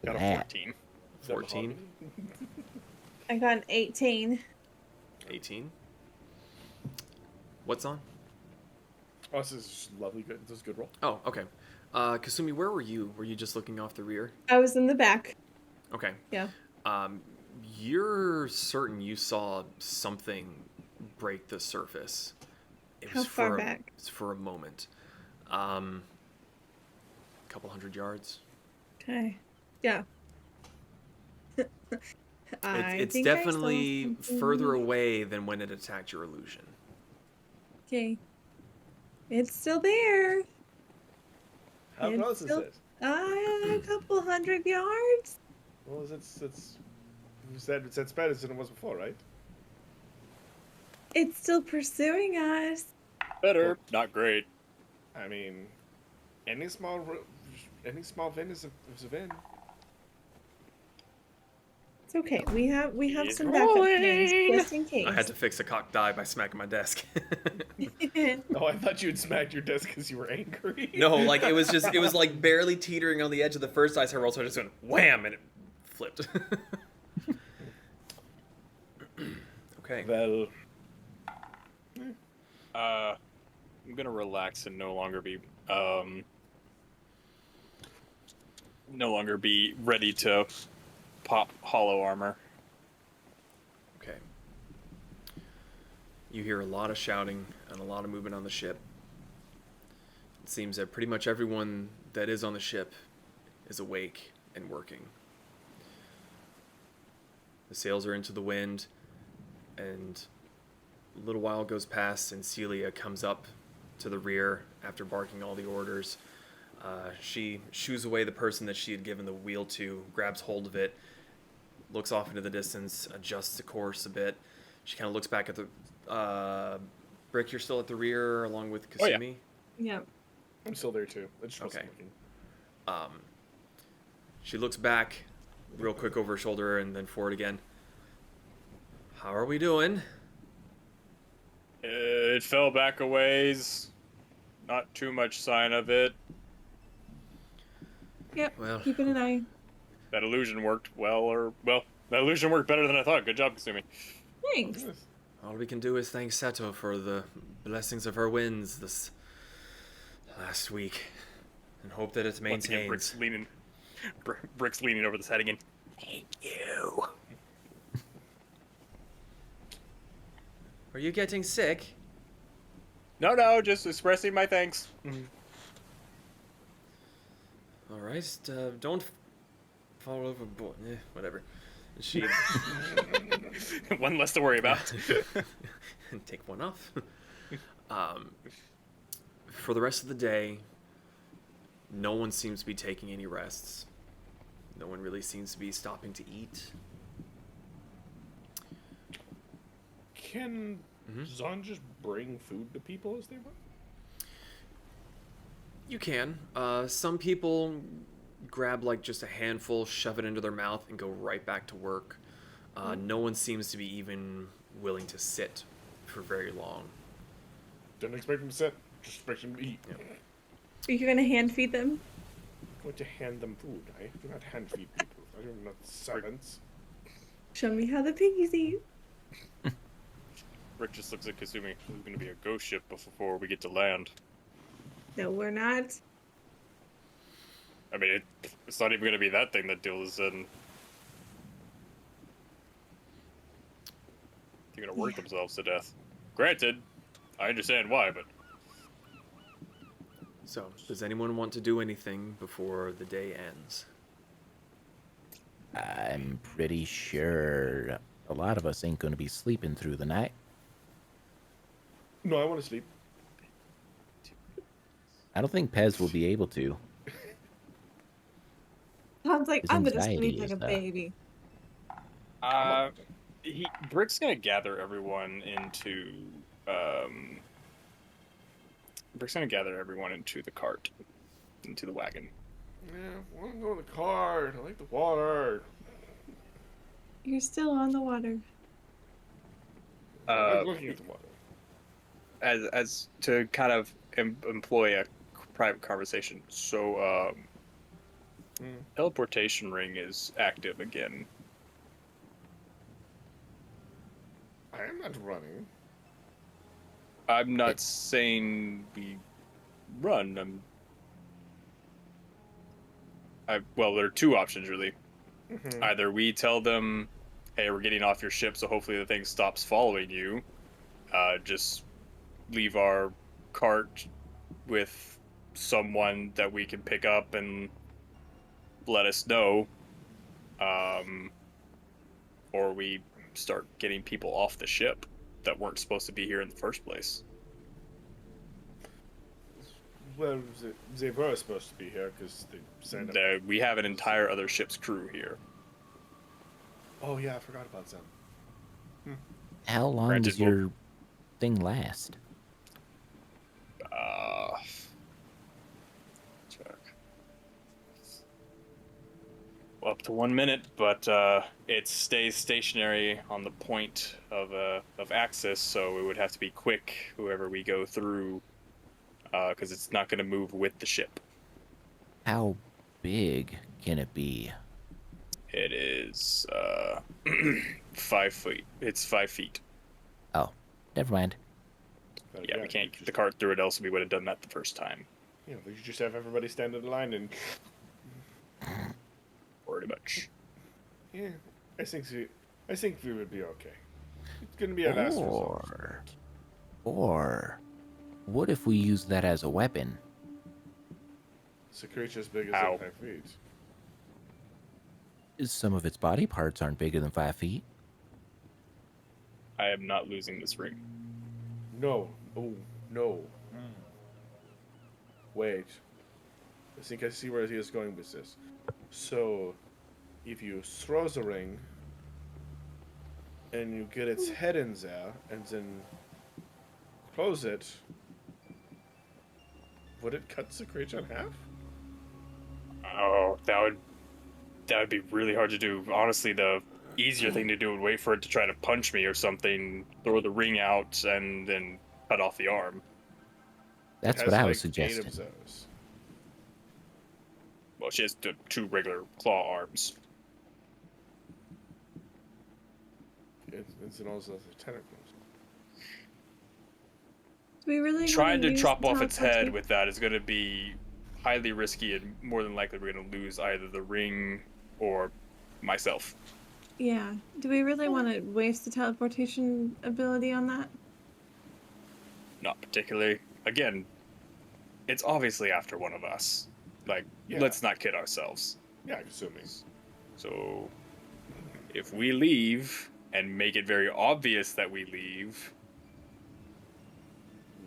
Got a Yeah. 14. 14, I got an 18. 18. What's on? Oh, this is lovely. Good. This is a good roll. Oh, okay. Kasumi, where were you? Were you just looking off the rear? I was in the back. Okay. Yeah. You're certain you saw something break the surface. It How far back? It's for a moment. Couple hundred Okay. Yeah. It's think I saw definitely something. further away than when it attacked your illusion. Okay. It's still there. How It's close is still- it? A couple hundred yards. Well, it's you said it's better than it was before, right? It's still pursuing us. Better. Not great. I mean, any small win is a win. It's okay. We have It's some backup plans rolling. just in case. I had to fix a cocked die by smacking my desk. Oh, I thought you had smacked your desk because you were angry. No, like it was like barely teetering on the edge of the first dice I rolled, so I just went wham and it flipped. Okay. Well, I'm gonna relax and no longer be ready to pop hollow armor. Okay. You hear a lot of shouting and a lot of movement on the ship. It seems that pretty much everyone that is on the ship is awake and working. The sails are into the wind, and a little while goes past, and Celia comes up to the rear after barking all the orders. She shoos away the person that she had given the wheel to, grabs hold of it, looks off into the distance, adjusts the course a bit. She kind of looks back at the Brick. You're still at the rear, along with Oh, yeah. Kasumi. Yep. I'm still there too. I just wasn't Okay. looking. She looks back, real quick over her shoulder, and then forward again. How are we doing? It fell back a ways. Not too much sign of it. Yep. Well, Keeping an eye. That illusion worked that illusion worked better than I thought. Good job, Kasumi. Thanks. all we can do is thank Seto for the blessings of her winds this last week, and hope that it's Once again, maintained. Brick's leaning over the side again. Thank you. Are you getting sick? No, just expressing my thanks. All right, don't fall overboard. Whatever. She One less to worry about. take one off. For the rest of the day, no one seems to be taking any rests. No one really seems to be stopping to eat. Can Zon just bring food to people as they want? You can. Some people grab like just a handful, shove it into their mouth, and go right back to work. No one seems to be even willing to sit for very long. Don't expect them to sit. Just expect them to eat. Yeah. Are you gonna hand feed them? I'm going to hand them food. I do not hand feed people. I am not servants. Show me how the piggies eat. Rick just looks at Kasumi. There's going to be a ghost ship before we get to land. No, we're not. I mean, it's not even going to be that thing that deals in. They're going to work themselves to death. Granted, I understand why, but So, does anyone want to do anything before the day ends? I'm pretty sure a lot of us ain't going to be sleeping through the night. No, I want to sleep. I don't think Pez will be able to. Sounds like His I'm gonna anxiety sleep like is a baby. Brick's going to gather everyone into. Brick's going to gather everyone into the cart, into the wagon. Yeah, I want to go in the car. I like the water. You're still on the water. I like looking at the water. As to kind of employ a private conversation. So, teleportation ring is active again. I am not running. I'm not saying we run. Well, there are two options really. Either we tell them, "Hey, we're getting off your ship, so hopefully the thing stops following you." Just leave our cart with someone that we can pick up and let us know. Or we start getting people off the ship that weren't supposed to be here in the first place. Well, they were supposed to be here because they sent them. We have an entire other ship's crew here. Oh yeah, I forgot about them. How long Granted, does your thing last? Check. Well, up to 1 minute, but it stays stationary on the point of access, so it would have to be quick, whoever we go through, because it's not going to move with the ship. How big can it be? It is 5 feet. It's 5 feet. Oh, never mind. But Yeah, we can't get just- the cart through it, else we would have done that the first time. Yeah, we should just have everybody stand in line and. Pretty much. Yeah, I think we would be okay. It's gonna be a last resort. Or, what if we use that as a weapon? It's a creature as big as Ow. 5 feet. Some of its body parts aren't bigger than 5 feet. I am not losing this ring. No. Oh no. Wait. I think I see where he is going with this. So, if you throw the ring and you get its head in there, and then close it, would it cut the creature in half? Oh, that would be really hard to do. Honestly, the easier thing to do would wait for it to try to punch me or something, throw the ring out, and then cut off the arm. That's It what has, I was like, 8 suggesting. of those. Well, she has two regular claw arms. It's in also the tentacles. Do we really Trying wanna to use chop the off its head teleportation? with that is going to be highly risky, and more than likely we're going to lose either the ring or myself. Yeah. Do we really want to waste the teleportation ability on that? Not particularly. Again, it's obviously after one of us. Like, Yeah. let's not kid ourselves. Yeah, assuming. So, if we leave and make it very obvious that we leave,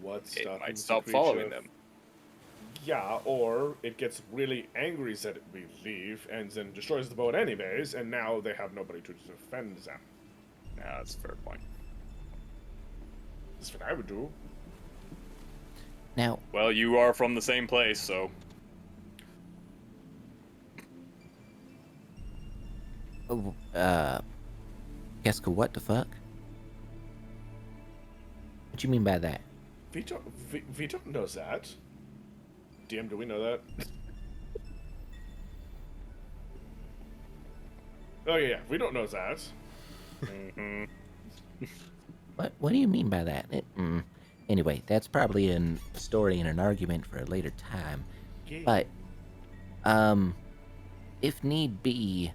What's it stopping might the stop creature? following them. Yeah, or it gets really angry that we leave and then destroys the boat anyways, and now they have nobody to defend them. Yeah, that's a fair point. That's what I would do. Now, Well, you are from the same place, so oh, Keska, what the fuck? What you mean by that? We don't know that. DM, do we know that? Oh yeah, we don't know that. What do you mean by that? Anyway, that's probably a story and an argument for a later time. But, if need be,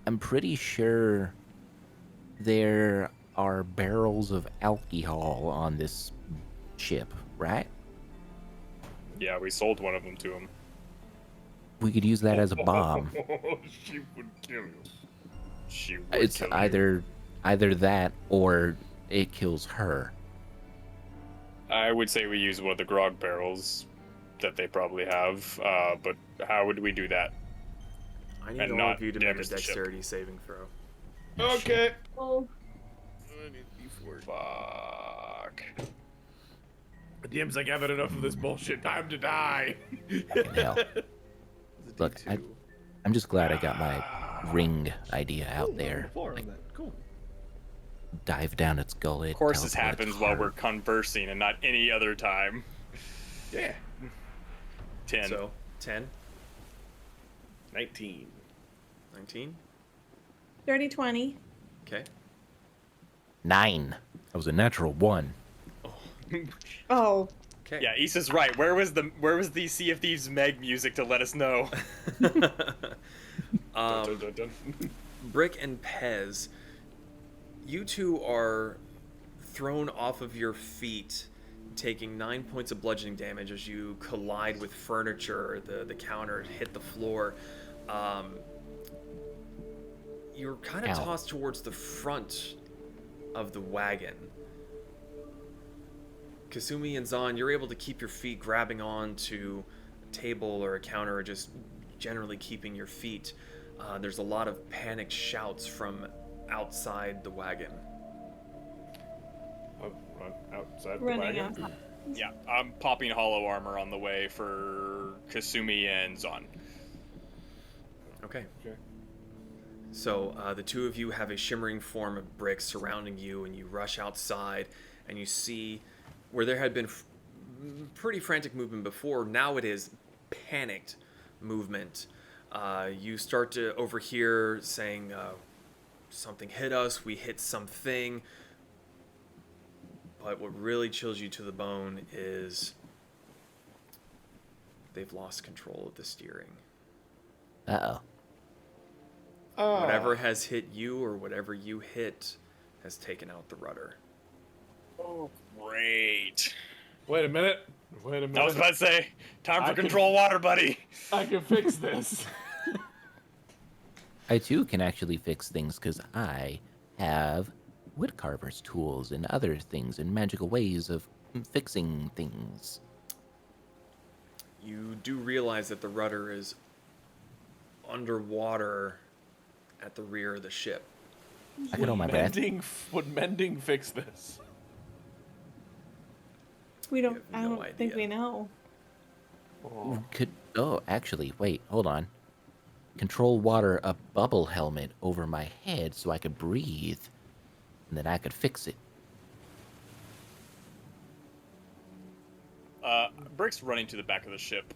I'm pretty sure there are barrels of alcohol on this ship, right? yeah, we sold one of them to him. We could use that as a bomb. She would kill you. She would It's kill you. either that or it kills her. I would say we use one of the grog barrels that they probably have, but how would we do that? I need And all not of you to make a damage the ship. dexterity saving throw. Okay. Oh. Fuck. The DM's like, I've had enough of this bullshit. Time to die. Fucking hell. It's a Look, D2. I'm just glad I got my ring idea out there. Four Like, on that. Cool. dive down its gullet. Of course, this teleport its happens while we're heart. conversing and not any other time. Yeah. 10. So, 10, 19. 19. Dirty 20. Okay. 9. That was a natural 1. Oh. Okay. Yeah, Issa's right. Where was the Sea of Thieves Meg music to let us know? Dun, dun, dun, dun. Brick and Pez, you two are thrown off of your feet, taking 9 points of bludgeoning damage as you collide with furniture. The counter hit the floor. You're kind of Ow. tossed towards the front of the wagon. Kasumi and Zahn, you're able to keep your feet grabbing on to a table or a counter, or just generally keeping your feet. There's a lot of panicked shouts from outside the wagon. I'll run outside the Running wagon. outside. Yeah, I'm popping hollow armor on the way for Kasumi and Zahn. Okay. Okay. So the two of you have a shimmering form of brick surrounding you, and you rush outside, and you see where there had been pretty frantic movement before. Now it is panicked movement. You start to overhear saying, something hit us, we hit something. But what really chills you to the bone is they've lost control of the steering. Uh-oh. Whatever has hit you or whatever you hit has taken out the rudder. Oh, great. Wait a minute. Wait a minute. I was about to say, time for I can- control water, buddy. I can fix this. I too can actually fix things because I have woodcarver's tools and other things and magical ways of fixing things. You do realize that the rudder is underwater at the rear of the ship. I can hold my breath. Would mending fix this? We don't. have I no don't think idea. we know. Actually, wait, hold on. Control water a bubble helmet over my head so I could breathe, and then I could fix it. Brick's running to the back of the ship.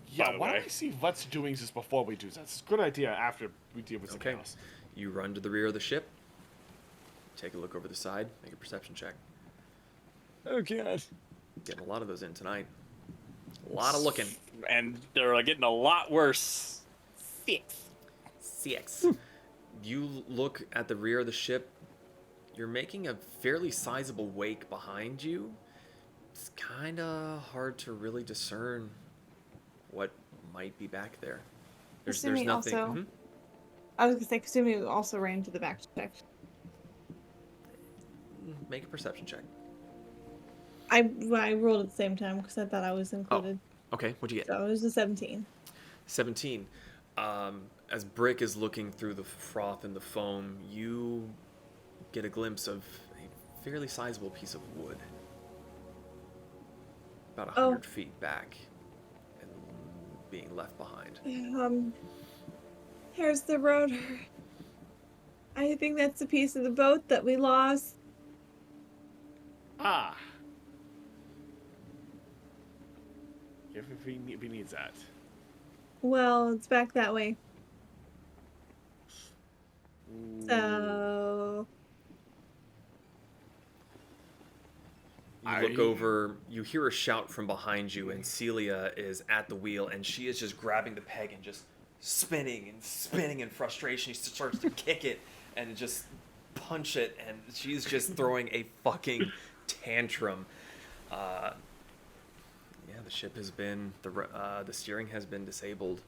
Yeah, the why way. don't I see what's doing this before we do that? It's a good idea after we deal with the Okay. chaos. You run to the rear of the ship. Take a look over the side. Make a perception check. Oh god. Getting a lot of those in tonight. A lot of looking. And they're getting a lot worse. 6. You look at the rear of the ship. You're making a fairly sizable wake behind you. It's kind of hard to really discern what might be back there. There's Assuming nothing. also- Mhm. I was gonna say, assuming we also ran to the back check. Make a perception check. I rolled at the same time because I thought I was included. Okay, what'd you get? So it was a 17. 17. As Brick is looking through the froth and the foam, you get a glimpse of a fairly sizable piece of wood. About 100 feet back and being left behind. Here's the rotor. I think that's a piece of the boat that we lost. Ah. If he needs that. Well, it's back that way. So You look over, you hear a shout from behind you, and Celia is at the wheel, and she is just grabbing the peg and just spinning in frustration. She starts to kick it and just punch it, and she's just throwing a fucking tantrum. Yeah, the ship has been, the steering has been disabled.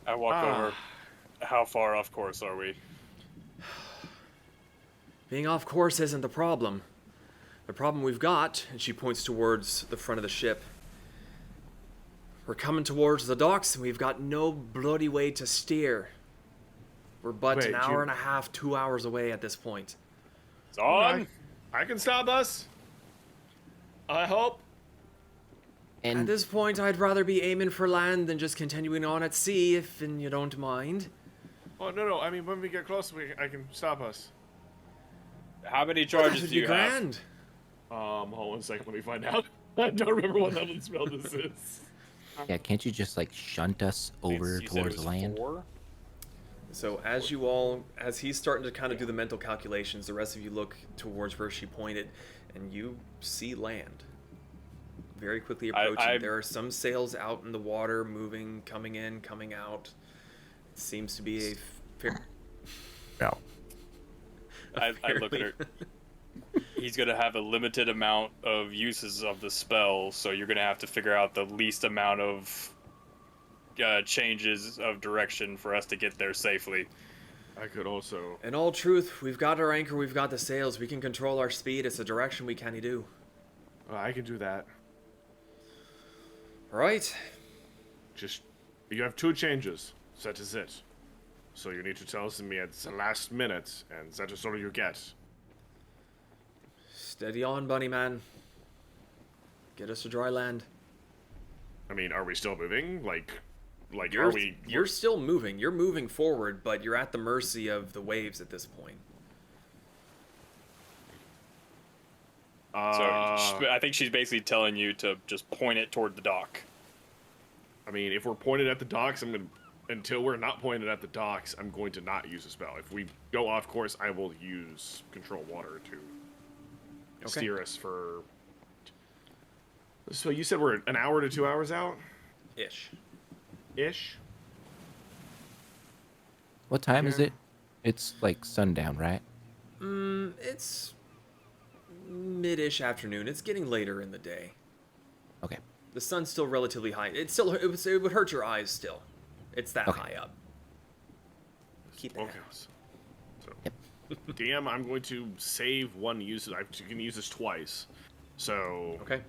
I walk over. How far off course are we? Being off course isn't the problem. The problem we've got, and she points towards the front of the ship, we're coming towards the docks and we've got no bloody way to steer. We're but Wait, an hour and a half, 2 hours away at this point. It's on. I can stop us. I hope. At And this point, I'd rather be aiming for land than just continuing on at sea, if you don't mind. Oh no! I mean, when we get close, I can stop us. How many That charges would do be you have? grand. Hold on a second. Let me find out. I don't remember what level spell this is. yeah, can't you just like shunt us over You said it towards was the land? 4? So as he's starting to kind of do the mental calculations, the rest of you look towards where she pointed, and you see land. Very quickly approaching. There are some sails out in the water, moving, coming in, coming out. It seems to be a fair... No. I look at her. He's going to have a limited amount of uses of the spell, so you're going to have to figure out the least amount of changes of direction for us to get there safely. I could also. In all truth, we've got our anchor, we've got the sails, we can control our speed. It's a direction we can't do. I can do that. Right? Just you have 2 changes. That is it. So you need to tell me at the last minute, and that is all you get. Steady on, bunny man. Get us to dry land. I mean, are we still moving? Like, You're, are we? You're still moving. You're moving forward, but you're at the mercy of the waves at this point. So I think she's basically telling you to just point it toward the dock. I mean, if we're pointed at the docks, I'm gonna. Until we're not pointed at the docks, I'm going to not use a spell. If we go off course, I will use control water to steer us for. So you said we're an hour to 2 hours out, ish. What time is Yeah. it? It's like sundown, right? It's mid-ish afternoon. It's getting later in the day. Okay. The sun's still relatively high. It would hurt your eyes still. It's that Okay. high up. Keep it Okay. down. So, DM, I'm going to save one use. You can use this twice. So Okay.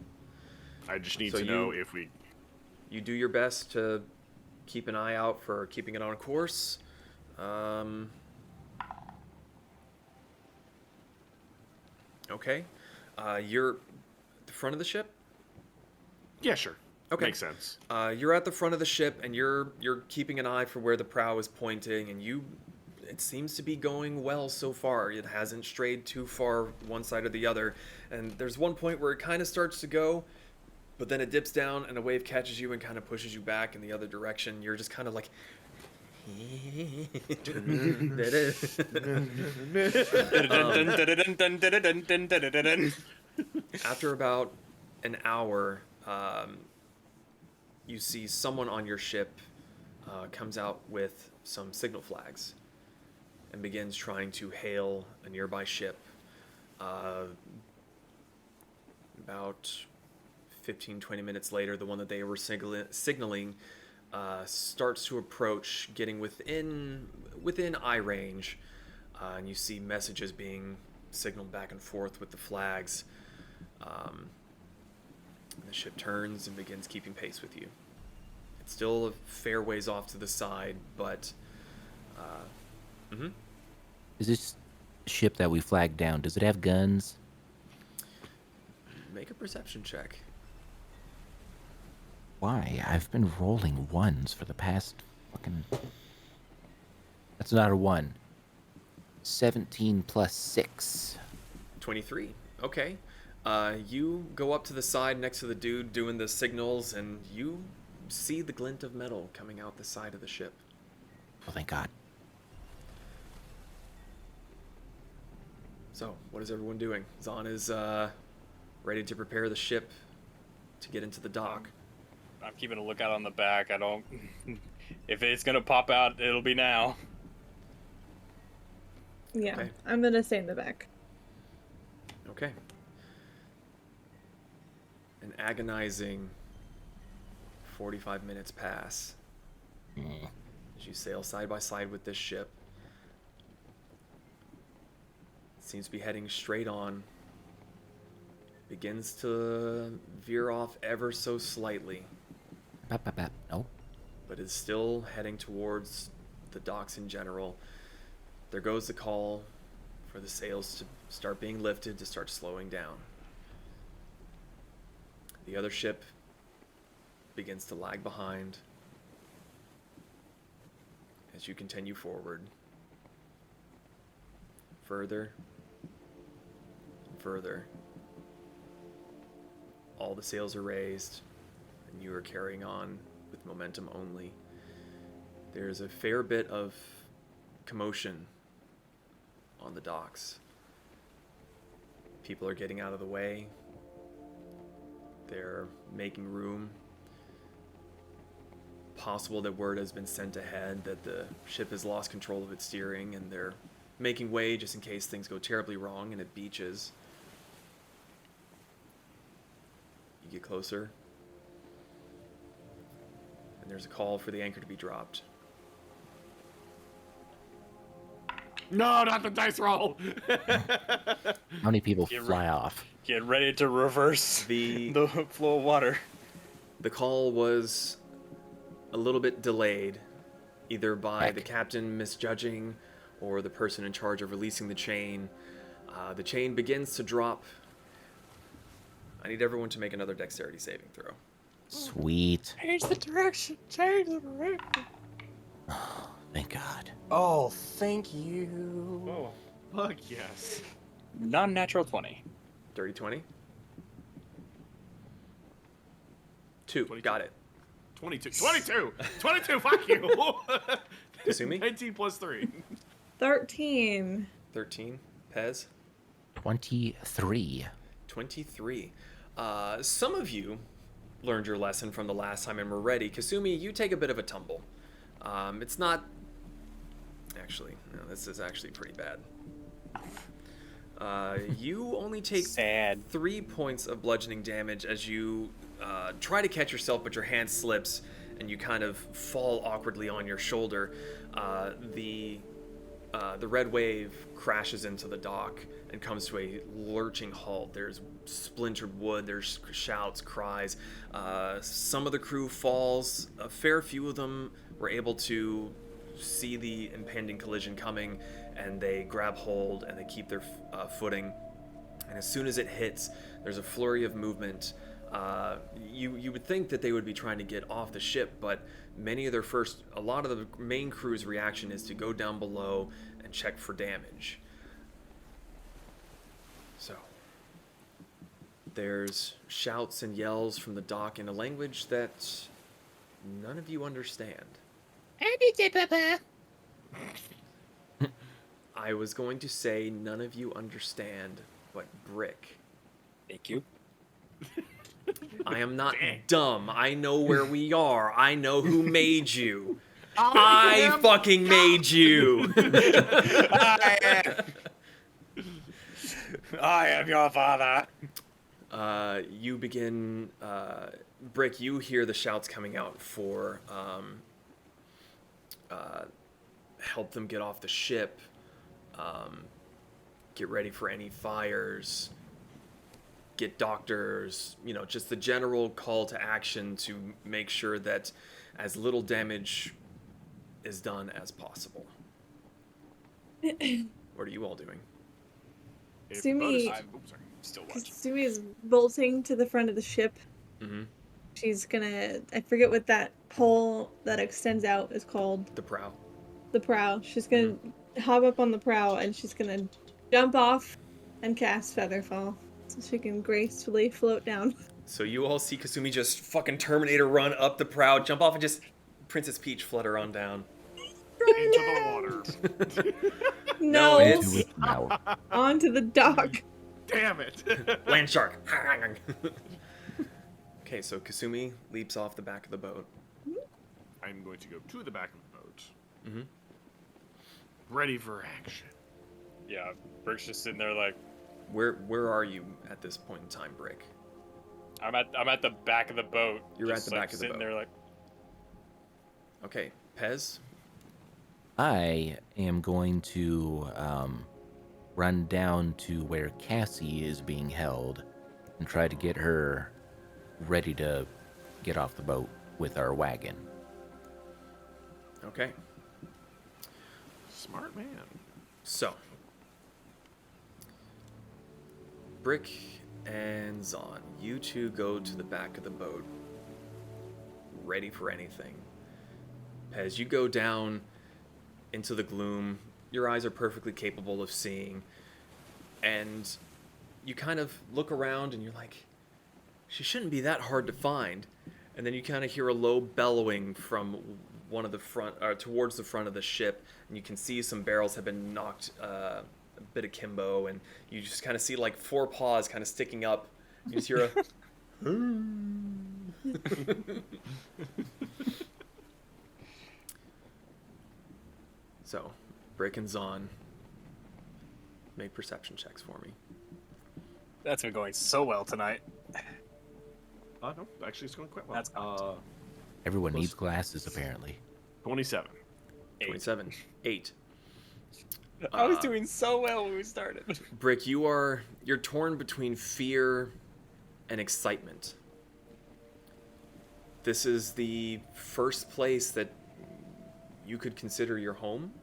I just need So to know if we. You do your best to keep an eye out for keeping it on course. Um. Okay. You're at the front of the ship. Yeah, sure. Okay. Makes sense. You're at the front of the ship, and you're keeping an eye for where the prow is pointing, and it seems to be going well so far. It hasn't strayed too far one side or the other, and there's one point where it kind of starts to go, but then it dips down, and a wave catches you and kind of pushes you back in the other direction. You're just kind of like. After about an hour, you see someone on your ship comes out with some signal flags and begins trying to hail a nearby ship. About 15-20 minutes later, the one that they were signaling starts to approach, getting within eye range, and you see messages being signaled back and forth with the flags. The ship turns and begins keeping pace with you. It's still a fair ways off to the side, but Is this ship that we flagged down, does it have guns? make a perception check. Why? I've been rolling ones for the past fucking... That's not a 1. 17 plus 6. 23. Okay. You go up to the side next to the dude doing the signals, and you see the glint of metal coming out the side of the ship. Oh, thank God. So, what is everyone doing? Zahn is ready to prepare the ship to get into the dock. I'm keeping a lookout on the back. I don't. If it's gonna pop out, it'll be now. Yeah, Okay. I'm gonna stay in the back. Okay. An agonizing 45 minutes pass as you sail side by side with this ship. It seems to be heading straight on. Begins to veer off ever so slightly, No. but is still heading towards the docks in general. There goes the call for the sails to start being lifted, to start slowing down. The other ship begins to lag behind as you continue forward. Further and further. All the sails are raised, and you are carrying on with momentum only. There's a fair bit of commotion on the docks. People are getting out of the way. They're making room. Possible that word has been sent ahead that the ship has lost control of its steering, and they're making way just in case things go terribly wrong and it beaches. You get closer, and there's a call for the anchor to be dropped. No, not the dice roll. How many people Get fly off? Get ready to reverse The the flow of water. the call was a little bit delayed, either by Heck. the captain misjudging or the person in charge of releasing the chain. The chain begins to drop. I need everyone to make another dexterity saving throw. Sweet. Change the direction. Change the direction. Thank God. Oh, thank you. Oh, fuck yes. Non-natural 20. Dirty 20. 2. 22. Got it. 22. 22! 22, fuck you! Kasumi? 19 plus 3. 13. 13. Pez? 23. 23. Some of you learned your lesson from the last time and were ready. Kasumi, you take a bit of a tumble. It's not... Actually, no, this is actually pretty bad. You only take Sad. 3 points of bludgeoning damage as you try to catch yourself, but your hand slips and you kind of fall awkwardly on your shoulder. The red wave crashes into the dock and comes to a lurching halt. There's splintered wood, there's shouts, cries. Some of the crew falls. A fair few of them were able to see the impending collision coming, and they grab hold and they keep their footing. And as soon as it hits, there's a flurry of movement. You would think that they would be trying to get off the ship, but a lot of the main crew's reaction is to go down below and check for damage. So there's shouts and yells from the dock in a language that none of you understand. I was going to say none of you understand, but Brick. Thank you. I am not dumb. I know where we are. I know who made you. I fucking made you. I am your father. You begin, Brick, you hear the shouts coming out for help them get off the ship, get ready for any fires, get doctors, just the general call to action to make sure that as little damage is done as possible. What are you all doing? Sumi, I'm still watching. Sumi is bolting to the front of the ship. Mm-hmm. She's gonna, I forget what that pole that extends out is called. The prow. The prow. She's gonna hop up on the prow and she's gonna jump off and cast Featherfall so she can gracefully float down. So you all see Kasumi just fucking Terminator run up the prow, jump off, and just Princess Peach flutter on down. Into the water. No, it's- Do it now. onto the dock. Damn it. Land shark. Okay, so Kasumi leaps off the back of the boat. I'm going to go to the back of the boat. Mm-hmm. Ready for action. Yeah, Brick's just sitting there like, Where are you at this point in time, Brick? I'm at the back of the boat. You're at just, the back of the sitting boat. there like, Okay, Pez. I am going to run down to where Cassie is being held and try to get her ready to get off the boat with our wagon. Okay, Smart man. so Brick and Zon, you two go to the back of the boat, ready for anything. Pez, you go down into the gloom. Your eyes are perfectly capable of seeing, and you kind of look around and you're like, she shouldn't be that hard to find. And then you kind of hear a low bellowing from one of the front, or towards the front of the ship, and you can see some barrels have been knocked a bit akimbo, and you just kind of see like 4 paws kind of sticking up. You just hear a So, Brick and Zon, make perception checks for me. that's been going so well tonight. No, actually it's going quite well. That's Everyone needs glasses, apparently. 27. 27. 8. I was doing so well when we started. Brick, you're torn between fear and excitement. This is the first place that you could consider your home,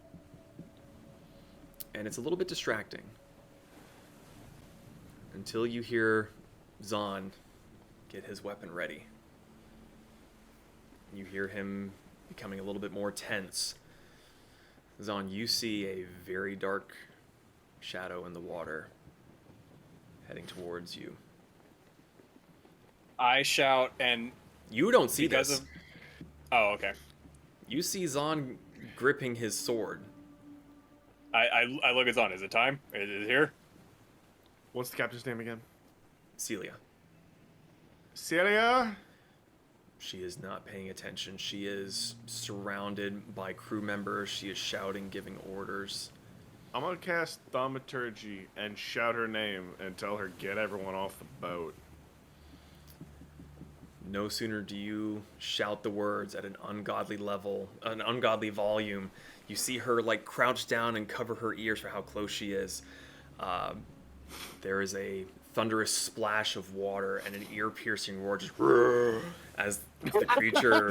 and it's a little bit distracting until you hear Zon get his weapon ready. You hear him becoming a little bit more tense. Zon, you see a very dark shadow in the water heading towards you. I shout and You don't see because this. of. Oh, okay. You see Zon gripping his sword. I look at Zon. Is it time? Is it here? What's the captain's name again? Celia. Celia? She is not paying attention. She is surrounded by crew members. She is shouting, giving orders. I'm gonna cast Thaumaturgy and shout her name and tell her get everyone off the boat. No sooner do you shout the words at an ungodly level, an ungodly volume, you see her like crouch down and cover her ears for how close she is. There is a thunderous splash of water and an ear-piercing roar just as the creature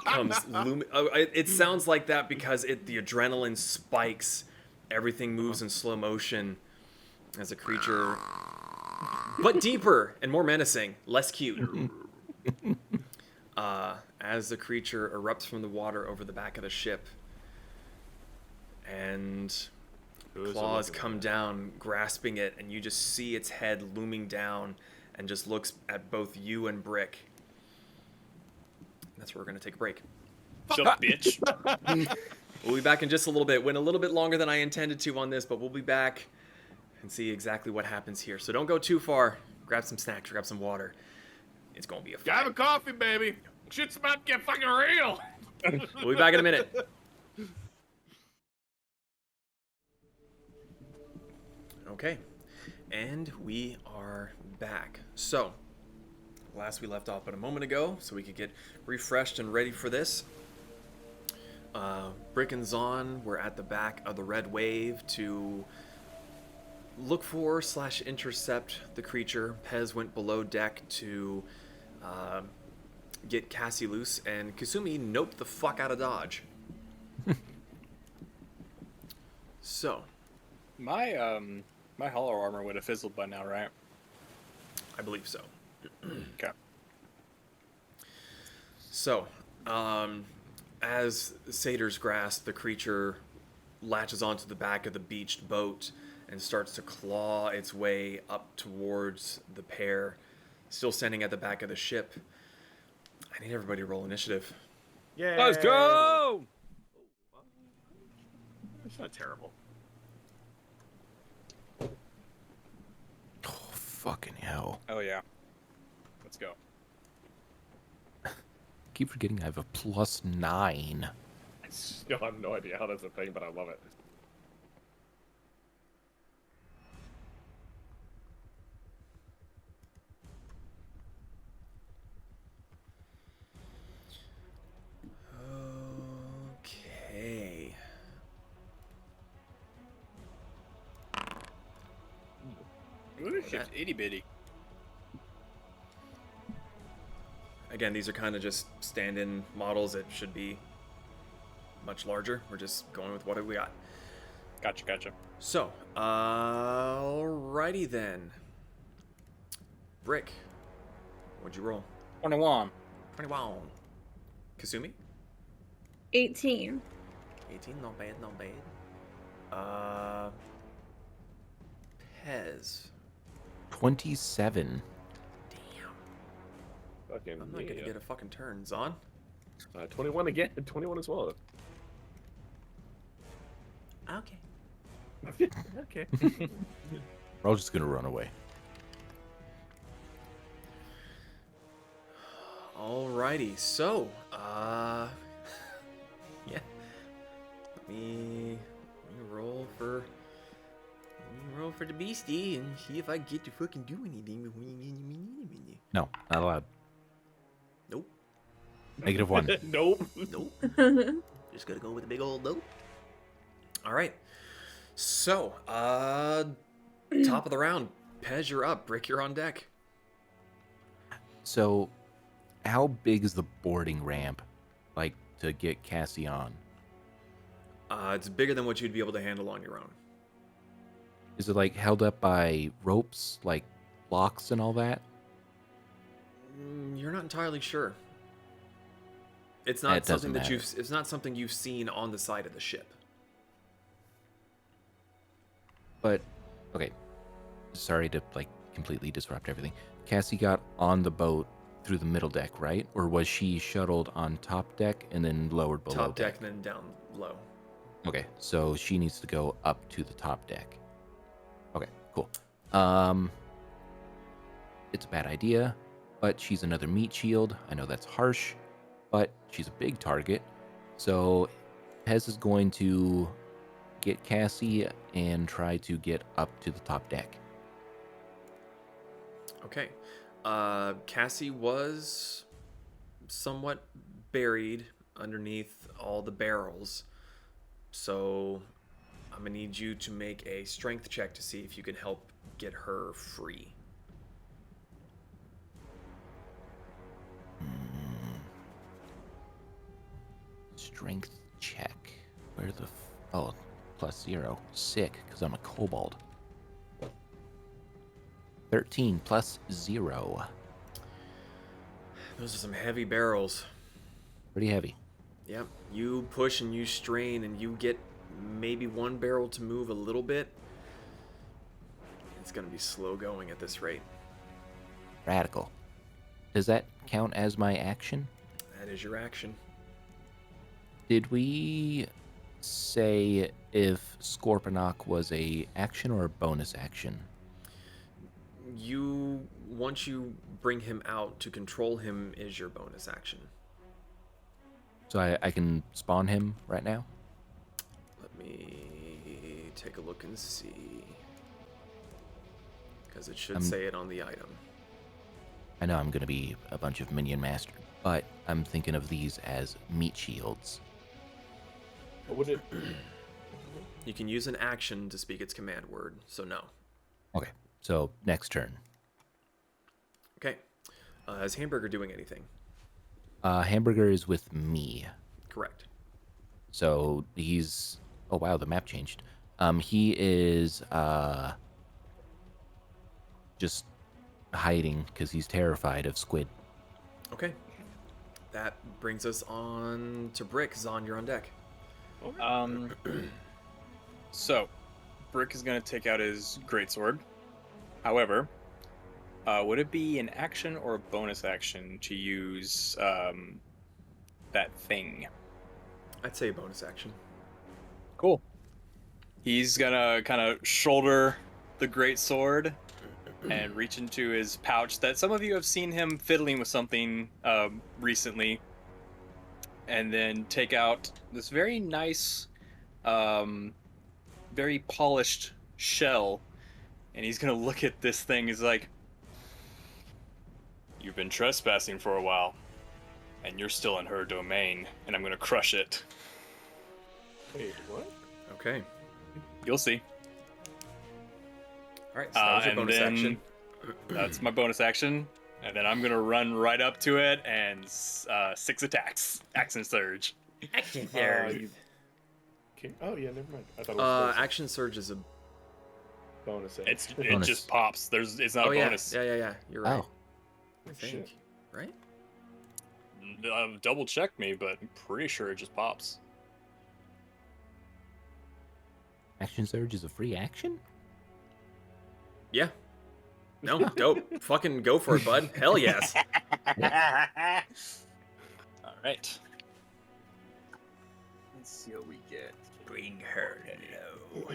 comes looming. It sounds like that because the adrenaline spikes. Everything moves in slow motion as a creature, but deeper and more menacing, less cute. As the creature erupts from the water over the back of the ship, and claws come down, grasping it, and you just see its head looming down and just looks at both you and Brick. That's where we're going to take a break. Shut up, bitch. We'll be back in just a little bit. Went a little bit longer than I intended to on this, but we'll be back and see exactly what happens here. So don't go too far. Grab some snacks, grab some water. It's going to be a fight. Grab a coffee, baby. Shit's about to get fucking real. We'll be back in a minute. Okay, and we are back. So, last we left off but a moment ago, so we could get refreshed and ready for this. Brick and Zon were at the back of the Red Wave to look for / intercept the creature. Pez went below deck to get Cassie loose, and Kasumi noped the fuck out of Dodge. So, my hollow armor would have fizzled by now, right? I believe so. Okay. So, as Satyrs grasp, the creature latches onto the back of the beached boat and starts to claw its way up towards the pair, still standing at the back of the ship. I need everybody to roll initiative. Yeah. Let's go! It's not terrible. Oh, fucking hell. Oh, yeah. Let's go. Keep forgetting I have a +9. I still have no idea how that's a thing, but I love it. Okay. Ooh, this ship's itty bitty. Again, these are kind of just stand-in models. It should be much larger. We're just going with what we got. Gotcha. So, alrighty then. Brick, what'd you roll? 21. 21. Kasumi? 18. 18, not bad. Pez. 27. Fucking, I'm not gonna get a fucking turn. Zon? 21 again. 21 as well. Okay. Okay. We're all just gonna run away. Alrighty, so, yeah. Let me roll for the beastie and see if I get to fucking do anything before you get me. No, not allowed. Nope. -1. Nope. Nope. Just gotta go with the big old nope. Alright. So, top of the round. Pez, you're up. Brick, you're on deck. So, how big is the boarding ramp, like, to get Cassie on? It's bigger than what you'd be able to handle on your own. Is it, like, held up by ropes, like locks and all that? You're not entirely sure. It's That not doesn't something that matter. it's not something you've seen on the side of the ship. But, okay. Sorry to, like, completely disrupt everything. Cassie got on the boat through the middle deck, right? Or was she shuttled on top deck and then lowered below Top deck and then down low. Okay, so she needs to go up to the top deck. Okay, cool. It's a bad idea, but she's another meat shield. I know that's harsh, but she's a big target. So Pez is going to get Cassie and try to get up to the top deck. Okay. Cassie was somewhat buried underneath all the barrels. So I'm going to need you to make a strength check to see if you can help get her free. Strength check. Where the... oh, +0. Sick, because I'm a kobold. 13 +0. Those are some heavy barrels. Pretty heavy. Yep. You push and you strain and you get maybe one barrel to move a little bit. It's going to be slow going at this rate. Radical. Does that count as my action? That is your action. Did we say if Scorponok was a action or a bonus action? Once you bring him out, to control him is your bonus action. So I can spawn him right now? Let me take a look and see. Because it should say it on the item. I know I'm going to be a bunch of minion master, but I'm thinking of these as meat shields. What would it? You can use an action to speak its command word, so no. Okay, so next turn. Okay. Is Hamburger doing anything? Hamburger is with me. Correct. So he's... oh wow, the map changed. He is just hiding because he's terrified of Squid. Okay. That brings us on to Brick. Zon, you're on deck. So, Brick is going to take out his greatsword. However, would it be an action or a bonus action to use that thing? I'd say a bonus action. Cool. He's gonna kind of shoulder the greatsword and reach into his pouch that some of you have seen him fiddling with something recently, and then take out this very nice, very polished shell, and he's gonna look at this thing. He's like, "You've been trespassing for a while, and you're still in her domain, and I'm gonna crush it." Wait, what? Okay. You'll see. All right, so that was your and bonus then action. that's my bonus action, and then I'm gonna run right up to it and 6 attacks. Action surge. Action surge. Oh yeah, never mind. I thought it was Action surge is a... bonus. It Bonus. just pops. It's not oh, a yeah. bonus. Yeah. You're right. Oh, I think. shit. Right? Double check me, but I'm pretty sure it just pops. action surge is a free action? Yeah. No, dope. Fucking go for it, bud. Hell yes. All right. Let's see what we get. Bring her low.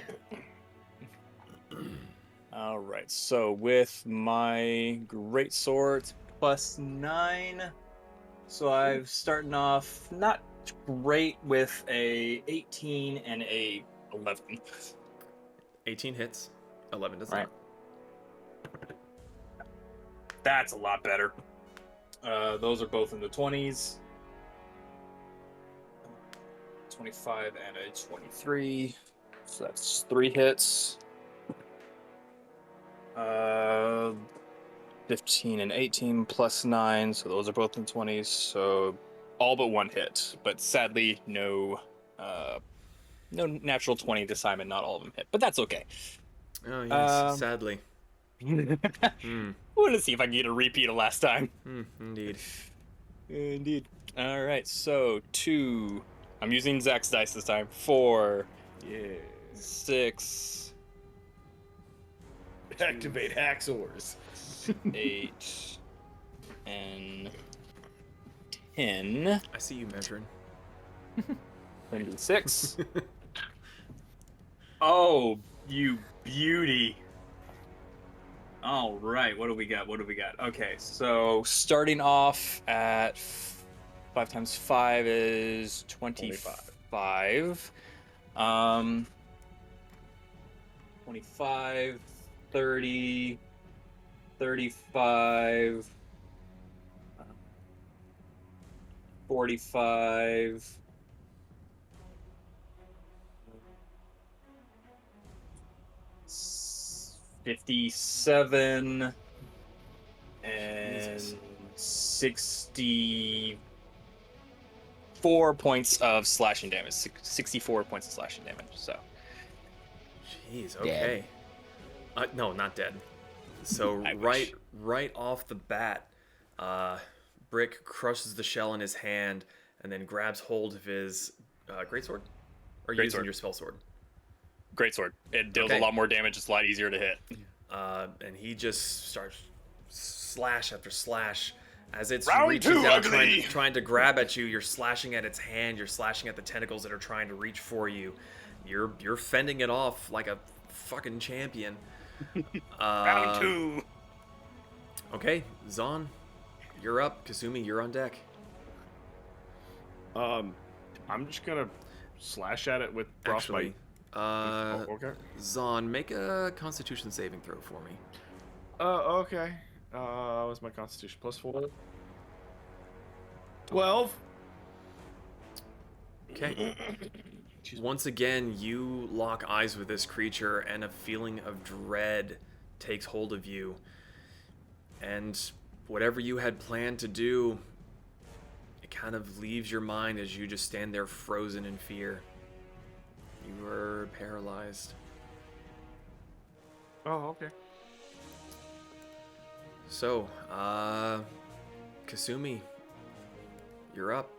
All right. So with my greatsword +9, so I'm starting off not great with a 18 and a 11. 18 hits. 11 does Right. not. That's a lot better. Those are both in the 20s. 25 and a 23. So that's 3 hits. 15 and 18 +9. So those are both in the 20s. So all but 1 hit. But sadly, no natural 20 this time, and not all of them hit. But that's okay. Oh, yes. Sadly. We're gonna see if I can get a repeat of last time. Indeed. Indeed. All right, so 2. I'm using Zach's dice this time. 4, Yeah. 6, Activate Haxors. 8, and 10. I see you measuring. 26. Oh, you beauty. All right, what do we got? Okay, so starting off at 5 times 5 is 25. 25, 30, 35, 45, 50, 57 and Jesus. 64 points of slashing damage. 64 points of slashing damage. So Jeez. Dead. Okay. No, not dead. So I right wish. right off the bat, Brick crushes the shell in his hand and then grabs hold of his greatsword. Or using Greatsword. your spell sword. Greatsword. It deals Okay. a lot more damage. It's a lot easier to hit. And he just starts slash after slash as it's Round reaching two, down, ugly. trying to grab at you. You're slashing at its hand. You're slashing at the tentacles that are trying to reach for you. You're fending it off like a fucking champion. Round 2. Okay, Zon, you're up. Kasumi, you're on deck. I'm just gonna slash at it with frostbite. Actually, Okay. Zon, make a Constitution saving throw for me. Okay. Was my Constitution +4? 12. Okay. Once again, you lock eyes with this creature, and a feeling of dread takes hold of you. And whatever you had planned to do, it kind of leaves your mind as you just stand there frozen in fear. You are paralyzed. Oh, okay. So, Kasumi, you're up.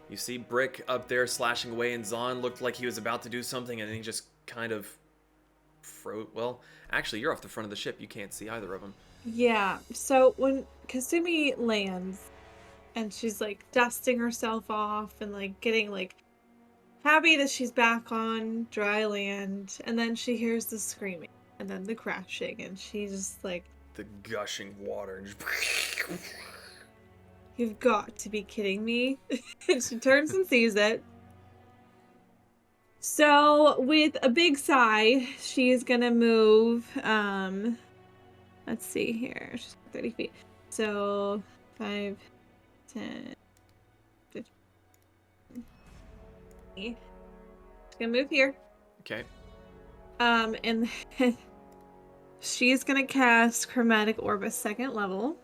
You see Brick up there slashing away, and Zon looked like he was about to do something, and then he just kind of froze. Well, actually, you're off the front of the ship. You can't see either of them. Yeah. So when Kasumi lands and she's like dusting herself off and like getting like happy that she's back on dry land, and then she hears the screaming and then the crashing, and she's just like, The gushing water. And just... "You've got to be kidding me." And she turns and sees it. So with a big sigh, she's gonna move, let's see here, she's 30 feet. So 5, 10, 15. She's gonna move here. Okay. And then she's gonna cast Chromatic Orb 2nd level.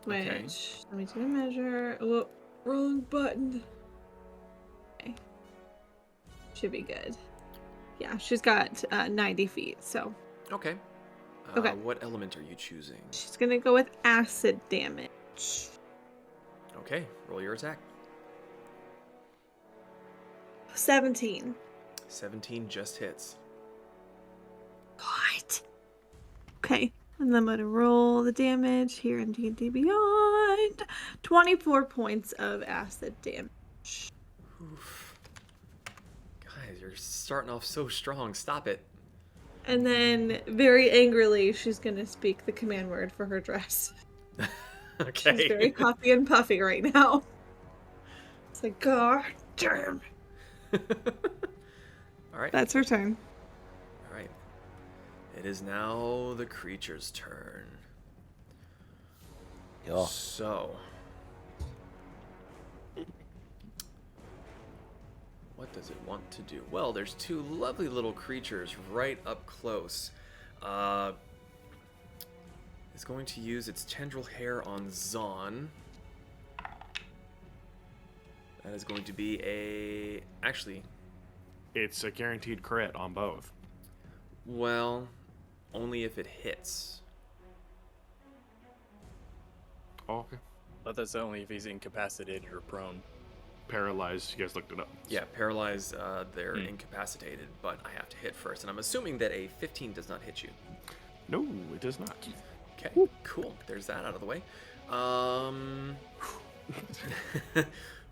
Which, Okay. let me do a measure. Oh, wrong button. Okay. Should be good. Yeah, she's got 90 feet, so. Okay. Okay. What element are you choosing? She's gonna go with acid damage. Okay, roll your attack. 17. 17 just hits. What? Okay, and then I'm gonna roll the damage here in D&D Beyond. 24 points of acid damage. Oof. Guys, you're starting off so strong. Stop it. And then, very angrily, she's gonna speak the command word for her dress. Okay. She's very huffy and puffy right now. It's like, God damn. All right. That's her turn. All right. It is now the creature's turn. Oh, So, what does it want to do? Well, there's two lovely little creatures right up close. It's going to use its tendril hair on Zon. That is going to be a... Actually, It's a guaranteed crit on both. well, only if it hits. Okay. But that's only if he's incapacitated or prone. Paralyzed. You guys looked it up. Yeah, paralyzed, they're incapacitated, but I have to hit first. And I'm assuming that a 15 does not hit you. No, it does not. Okay, cool. There's that out of the way.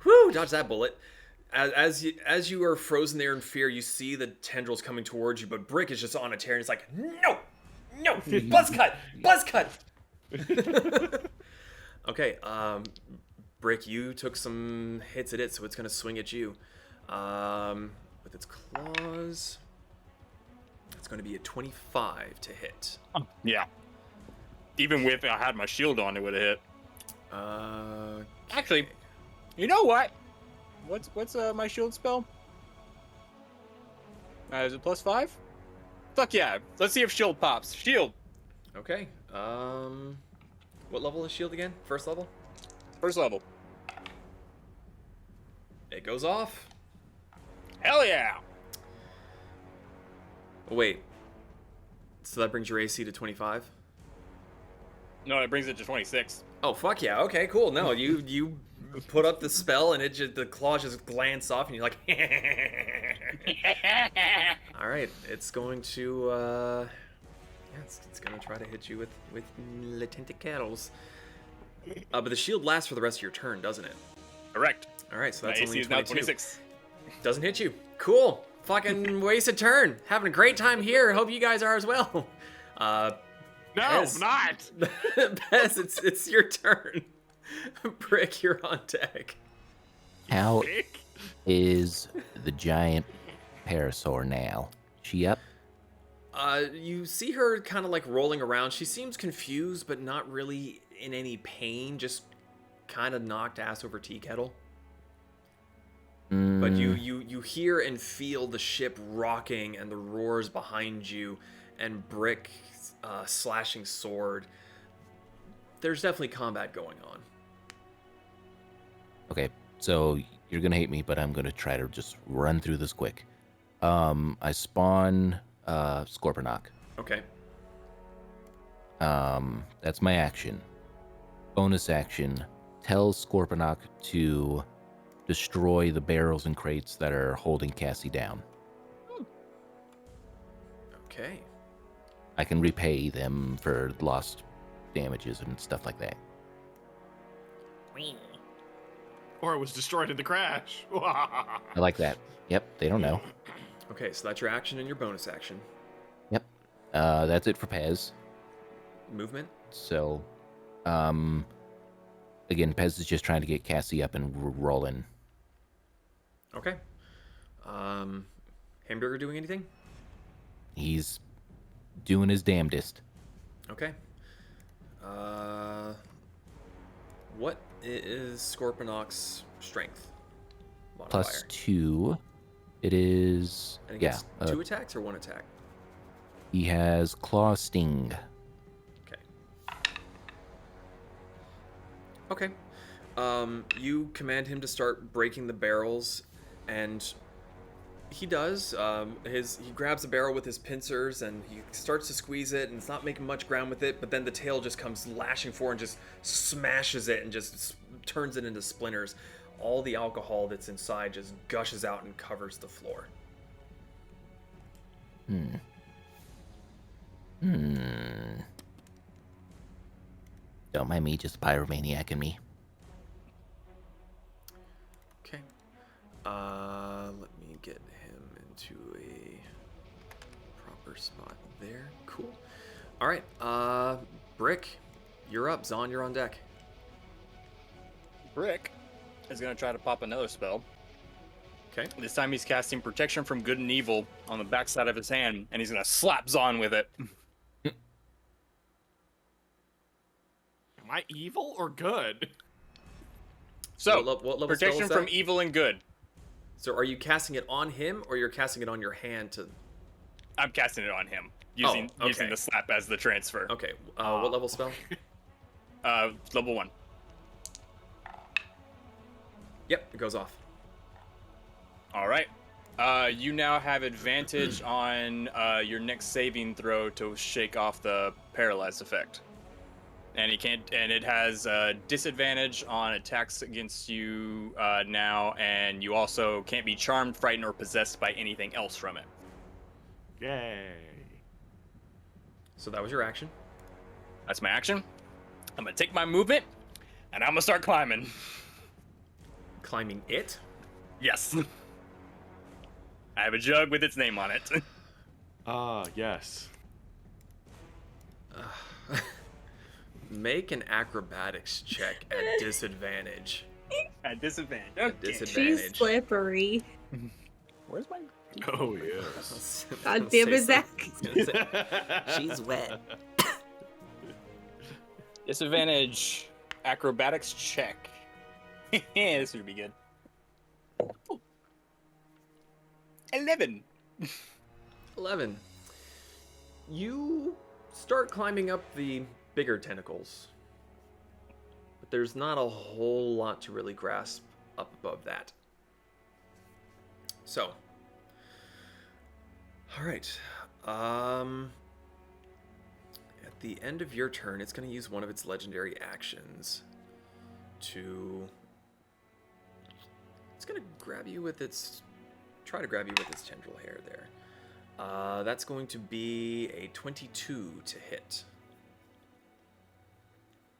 Whew, dodge that bullet. As you are frozen there in fear, you see the tendrils coming towards you, but Brick is just on a tear and it's like, no, buzz cut. Okay, Brick, you took some hits at it, so it's gonna swing at you. With its claws, it's gonna be a 25 to hit. Yeah. Even with I had my shield on, it would have hit. Actually, you know what? What's my shield spell? Is it +5? Fuck yeah. Let's see if shield pops. Shield. Okay. What level is shield again? First level? First level. It goes off. Hell yeah. Oh, wait. So that brings your AC to 25? No, it brings it to 26. Oh, fuck yeah. Okay, cool. No, you put up the spell and the claws just glance off and you're like, all right, it's going to, it's going to try to hit you with the tentacles. But the shield lasts for the rest of your turn, doesn't it? Correct. All right, so My that's AC only is now 22. 26. Doesn't hit you. Cool. Fucking wasted turn. Having a great time here. Hope you guys are as well. No, Pez. not. Pez, it's your turn. Brick, you're on deck. How is the giant parasaur now? She up? You see her kind of like rolling around. She seems confused, but not really in any pain. Just kind of knocked ass over tea kettle. But you hear and feel the ship rocking and the roars behind you, and Brick slashing sword. There's definitely combat going on. Okay, so you're gonna hate me, but I'm gonna try to just run through this quick. I spawn Scorponok. Okay. That's my action. Bonus action, tell Scorponok to destroy the barrels and crates that are holding Cassie down. Okay. I can repay them for lost damages and stuff like that. Whee. Or it was destroyed in the crash. I like that. Yep, they don't know. Okay, so that's your action and your bonus action. Yep. That's it for Pez. Movement. So, again, Pez is just trying to get Cassie up and rolling. Okay. Hamburger doing anything? He's doing his damnedest. Okay. What is Scorponok's strength modifier? +2. It is... And it gets 2 attacks or 1 attack? He has Claw Sting. Okay. You command him to start breaking the barrels, and he does. He grabs a barrel with his pincers, and he starts to squeeze it, and it's not making much ground with it, but then the tail just comes lashing forward and just smashes it and just turns it into splinters. All the alcohol that's inside just gushes out and covers the floor. Don't mind me, just pyromaniac in me. Okay. Let me get him into a proper spot there. Cool. All right. Brick, you're up. Zon, you're on deck. Brick is going to try to pop another spell. Okay. This time he's casting Protection from Good and Evil on the backside of his hand, and he's going to slap Zon with it. Am I evil or good? So, What level Protection spell is from that? Evil and Good. So are you casting it on him, or you're casting it on your hand to... I'm casting it on him, using okay. the slap as the transfer. Okay. What level spell? Level 1. Yep, it goes off. All right. You now have advantage on your next saving throw to shake off the paralyzed effect. And it has disadvantage on attacks against you now, and you also can't be charmed, frightened, or possessed by anything else from it. Yay. So that was your action. That's my action. I'm gonna take my movement, and I'm gonna start climbing. Climbing it? Yes. I have a jug with its name on it. Ah, yes. Make an acrobatics check at disadvantage. At disadvantage. At Okay. disadvantage. She's slippery. Where's my... Oh, yes. God damn it, Zach. She's wet. Disadvantage. Acrobatics check. This would be good. Ooh. 11. 11. You start climbing up the bigger tentacles, but there's not a whole lot to really grasp up above that. So, all right. At the end of your turn, it's going to use one of its legendary actions to. It's going to try to grab you with its tendril hair there. That's going to be a 22 to hit.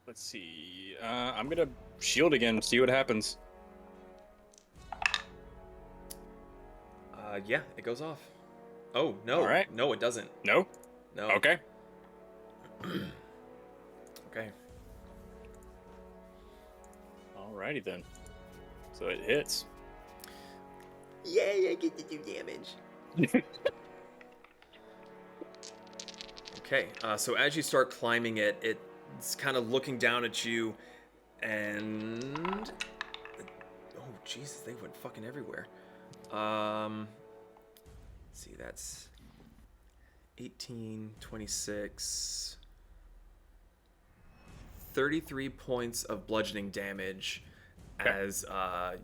Let's see. I'm gonna shield again. See what happens. Yeah, it goes off. Oh, no. All right. No, it doesn't. No. No. Okay. Okay. Alrighty then. So it hits. Yay, I get to do damage. Okay, so as you start climbing it, it's kind of looking down at you, and... Oh, Jesus, they went fucking everywhere. Let's see, that's 18, 26... 33 points of bludgeoning damage as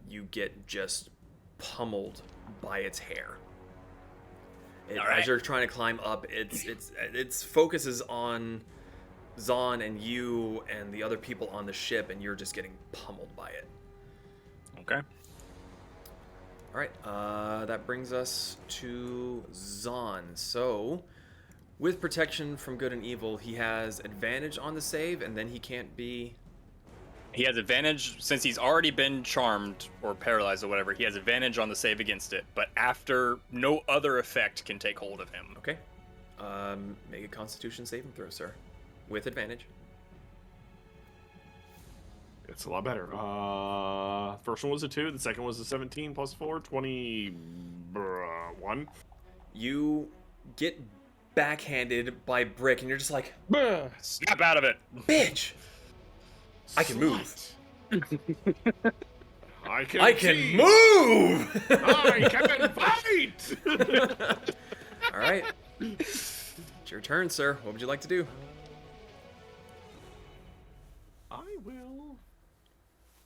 you get just pummeled by its hair. As you're trying to climb up, its focus is on Zahn and you and the other people on the ship, and you're just getting pummeled by it. Okay. All right, that brings us to Zahn. So, with protection from good and evil, he has advantage on the save, and then he can't be... He has advantage since he's already been charmed or paralyzed or whatever. He has advantage on the save against it, but after no other effect can take hold of him. Okay. Make a Constitution saving throw, sir, with advantage. It's a lot better. First one was a 2, the second was a 17 plus 4, 21. You get backhanded by Brick, and you're just like, Snap out of it. bitch! I can move. I can I can move! I can fight! All right. It's your turn, sir. What would you like to do? I will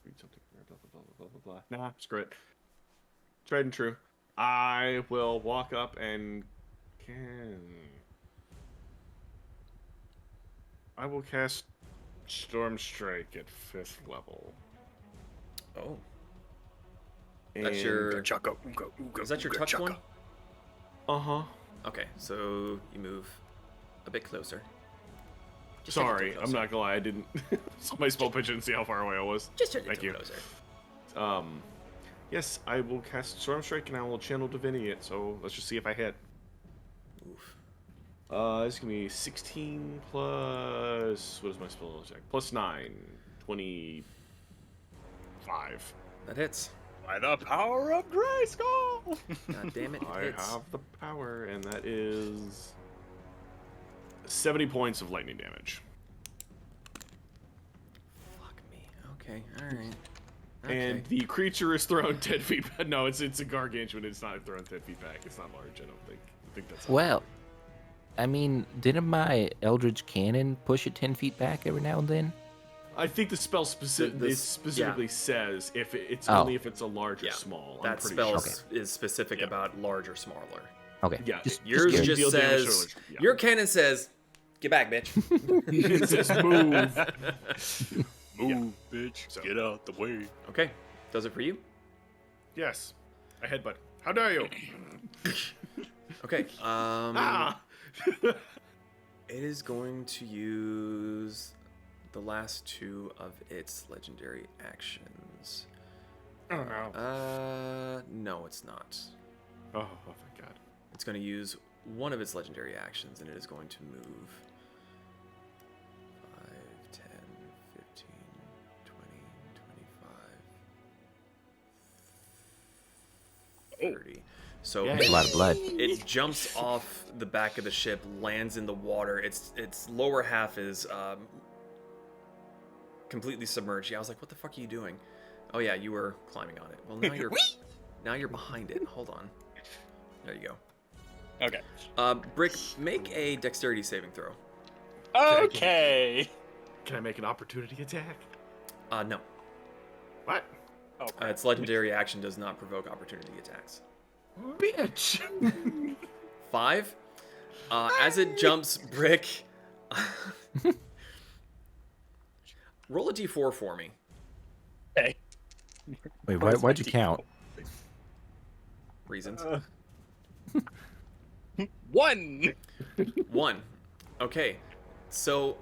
read something. Blah, blah, blah, blah, blah, blah. Nah, screw it. Tried and true. I will walk up and I will cast Storm Strike at 5th level. Oh. That's your... Is that your touch one? Uh-huh. Okay, so you move a bit closer. Just a Sorry, little I'm closer. not gonna lie, I didn't saw my spell pitch and see how far away I was. Just a little Thank you. closer. Yes, I will cast Storm Strike and I will channel Divinity it, so let's just see if I hit. Oof. It's gonna be 16 plus... What is my spell check? Plus 9. 25. That hits. By the power of Grayskull! God damn it, it I hits. have the power, and that is 70 points of lightning damage. Fuck me. Okay, alright. And the creature is thrown 10 feet back. No, it's a gargantuan. It's not thrown 10 feet back. It's not large, I don't think. I think that's... Well, I mean, didn't my Eldritch Cannon push it 10 feet back every now and then? I think the spell specifically says if it's only if it's a large or small. I'm That pretty spell sure. is specific about large or smaller. Okay. Yeah, Yours curious. just Deal damage says, or- yeah. your cannon says, get back, bitch. It says move. Move, bitch. So- Get out the way. Okay, does it for you? Yes. A headbutt. How dare you? Okay, Ah! it is going to use the last 2 of its legendary actions. Oh no. No, it's not. Oh, thank God. It's going to use one of its legendary actions, and it is going to move 5, 10, 15, 20, 25, 30. So Yeah. That's a lot of blood. it jumps off the back of the ship, lands in the water. Its lower half is completely submerged. Yeah, I was like, what the fuck are you doing? Oh yeah, you were climbing on it. Well, now you're behind it. Hold on. There you go. Okay. Brick, make a dexterity saving throw. Okay. Can I make an opportunity attack? No. What? Oh, Its legendary action does not provoke opportunity attacks. Bitch! 5. As it jumps, Brick, roll a d4 for me. okay. Wait, Where's why'd my you count? Reasons. 1. 1. Okay. So,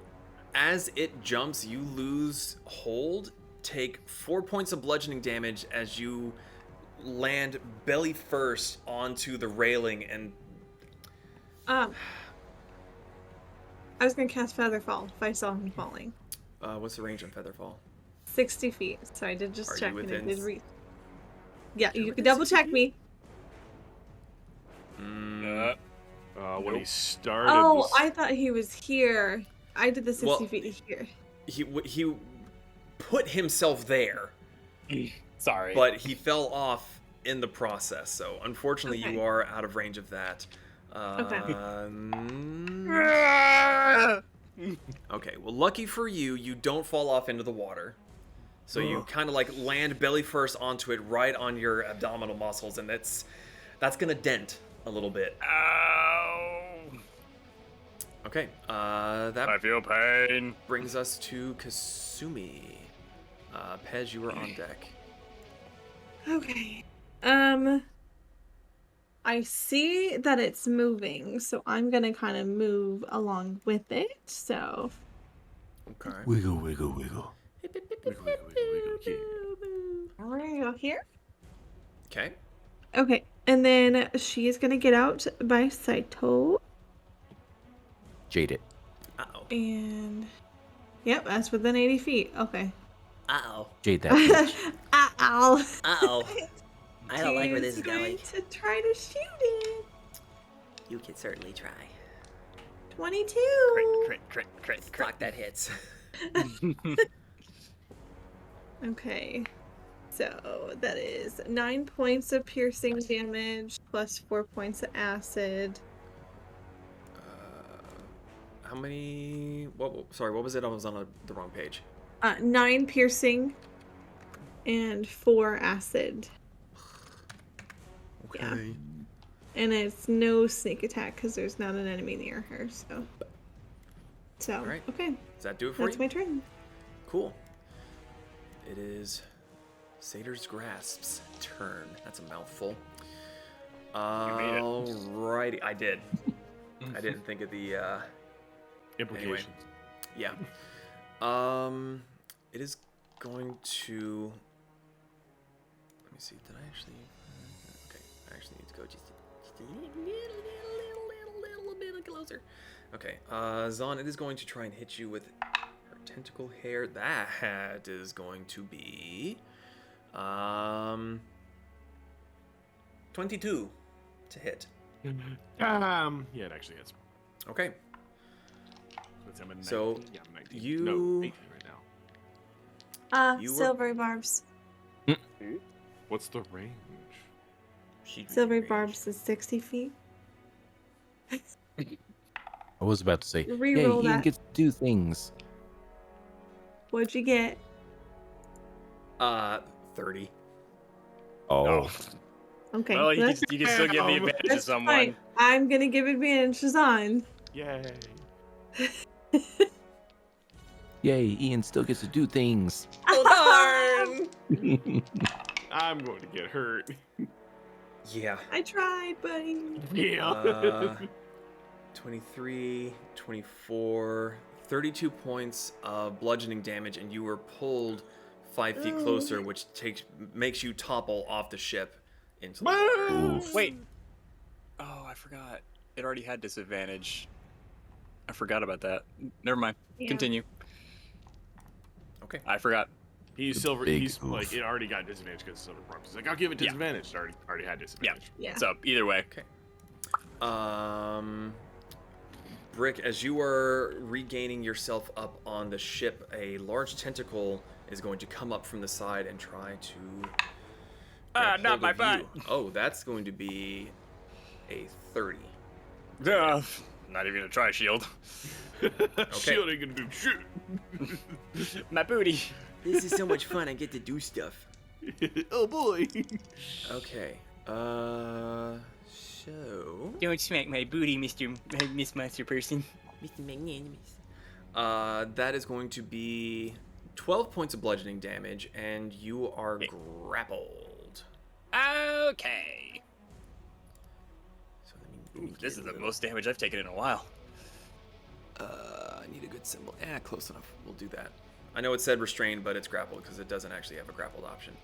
as it jumps, you lose hold. Take 4 points of bludgeoning damage as you land belly first onto the railing and I was gonna cast Featherfall if I saw him falling. what's the range on Featherfall? 60 feet. So I did just Are you check and it within did s- reach. Yeah, You're you can within double 60 check feet? me. When he Nope. started. Oh, this- I thought he was here. I did the 60 Well, feet here. He put himself there, Sorry. but he fell off in the process. So unfortunately, Okay. you are out of range of that. Okay. Well, lucky for you, you don't fall off into the water. So you kind of like land belly first onto it, right on your abdominal muscles, and that's gonna dent a little bit. Ow. Okay. I That feel pain. brings us to Kasumi. Pez, you are on deck. Okay. I see that it's moving, so I'm gonna kind of move along with it. So Okay. Wiggle, wiggle, wiggle. we're gonna go here. Okay. Okay, and then she's gonna get out by Saito, Jade it. Uh-oh. and yep, that's within 80 feet. Okay. Uh-oh. Jade that bitch. Ow. Uh-oh. I don't like where this is She's going. to try to shoot it. You can certainly try. 22. Crit. Fuck, that hits. Okay. So that is 9 points of piercing damage plus 4 points of acid. How many? Sorry, what was it? I was on the wrong page. 9 piercing and 4 acid. Okay. Yeah. And it's no sneak attack because there's not an enemy near her. So Alright. okay, Does that do it for that's you? my turn. Cool. It is Satyr's Grasp's turn. That's a mouthful. made it. Alrighty, I did. I didn't think of the Implications. yeah. It is going to. Let me see. Did I actually? Okay, I actually need to go just a little bit closer. Okay, Zon, it is going to try and hit you with her tentacle hair. That is going to be 22 to hit. Yeah, it actually hits. Okay. That's him at So, 19. Yeah, I'm 19. you- No, 18 right now. You were- Silvery barbs. What's the range? Silvery barbs is 60 feet. I was about to say, Reroll yeah, Ian that. gets to do things. What'd you get? 30. Oh. Okay. Well, you that's- can still give the advantage to that's someone. fine. I'm gonna give advantage to Zon. Yay. Yay, Ian still gets to do things. Oh I'm going to get hurt. Yeah. I tried, buddy. Yeah. 23, 24, 32 points of bludgeoning damage, and you were pulled 5 feet closer, which makes you topple off the ship into the water. Oof. Wait. Oh, I forgot. It already had disadvantage. I forgot about that. Never mind. Yeah. Continue. Okay. I forgot. He's silver. Big He's oof. like, it already got disadvantage because silver barbs. He's like, I'll give it Yeah. disadvantage. It already had disadvantage. Yeah. So either way. Brick, as you are regaining yourself up on the ship, a large tentacle is going to come up from the side and try to grab Not hold my of butt. you. Oh, that's going to be a 30. Not even gonna try shield. Shield ain't gonna do shit. My booty. This is so much fun. I get to do stuff. Oh boy. Okay. So. Don't smack my booty, Miss Monster Person. Mr. Magnanimous. That is going to be 12 points of bludgeoning damage, and you are grappled. Okay. So let me This get is the a- most damage I've taken in a while. I need a good symbol. Close enough. We'll do that. I know it said restrained, but it's grappled because it doesn't actually have a grappled option.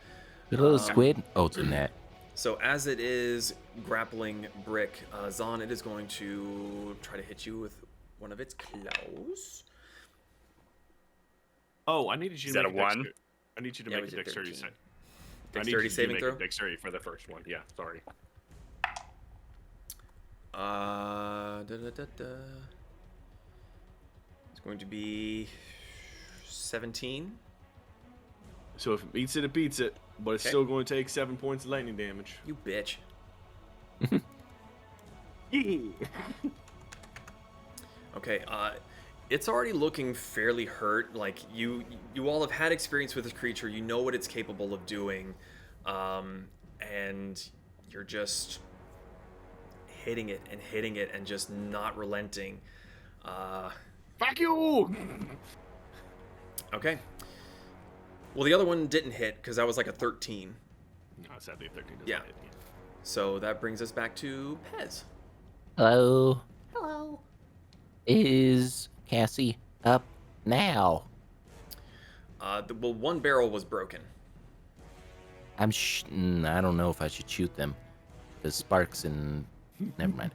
Good little squid. Oh, it's a net. So as it is grappling Brick, Zahn, it is going to try to hit you with one of its claws. Oh, I needed you Is to that make a one? I need you to Yeah, make we a did dexterity 13. save. Dexterity saving throw? Dexterity for the first one. Yeah, sorry. It's going to be 17. So if it beats it, it beats it. But it's Okay. still going to take 7 points of lightning damage. You bitch. Yeah. Okay, it's already looking fairly hurt. Like you all have had experience with this creature. You know what it's capable of doing, and you're just hitting it and just not relenting. Fuck you! Okay. Well, the other one didn't hit because that was like a 13. No, sadly, 13 does Yeah. not hit. So that brings us back to Pez. Hello. Hello. Is Cassie up now? Well, one barrel was broken. I don't know if I should shoot them. The sparks and never mind.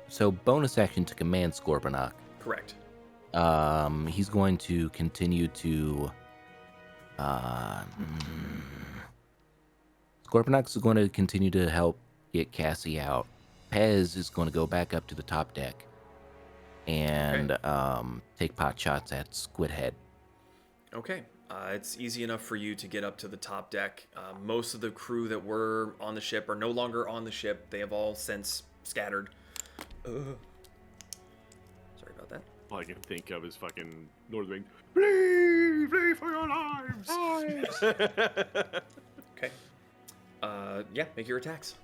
So bonus action to command Scorponok. Correct. He's going to continue to. Scorponok is going to continue to help get Cassie out. Pez is going to go back up to the top deck and take pot shots at Squid Head. Okay. It's easy enough for you to get up to the top deck. Most of the crew that were on the ship are no longer on the ship. They have all since scattered. Sorry about that. All I can think of is fucking Northern. Flee! Flee for your lives! Okay. Yeah, make your attacks.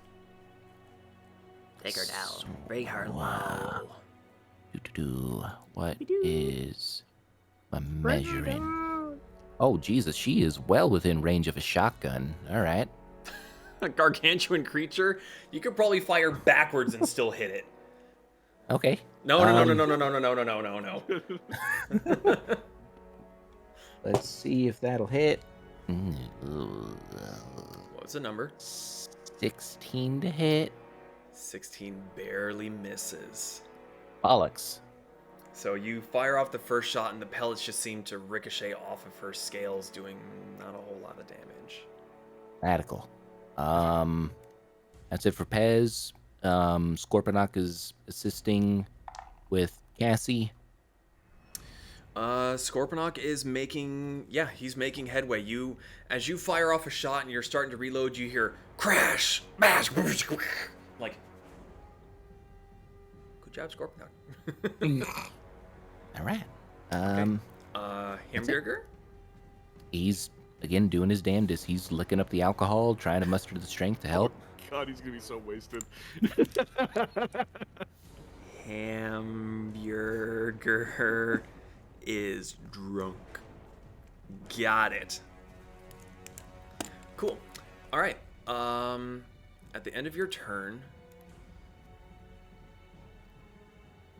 Take her down. Break her low. Wow. What is my measuring? Oh, Jesus, she is well within range of a shotgun. All right. A gargantuan creature, you could probably fire backwards and still hit it. Okay. No. Let's see if that'll hit. What's the number? 16 to hit. 16 barely misses. Bollocks. So you fire off the first shot, and the pellets just seem to ricochet off of her scales, doing not a whole lot of damage. Radical. That's it for Pez. Scorponok is assisting with Cassie. Scorponok is making, he's making headway. As you fire off a shot and you're starting to reload, you hear crash, smash, like, good job, Scorponok. All right. Hamburger? He's again doing his damnedest. He's licking up the alcohol, trying to muster the strength to help. God, he's gonna be so wasted. Hamburger is drunk. Got it. Cool. All right. At the end of your turn,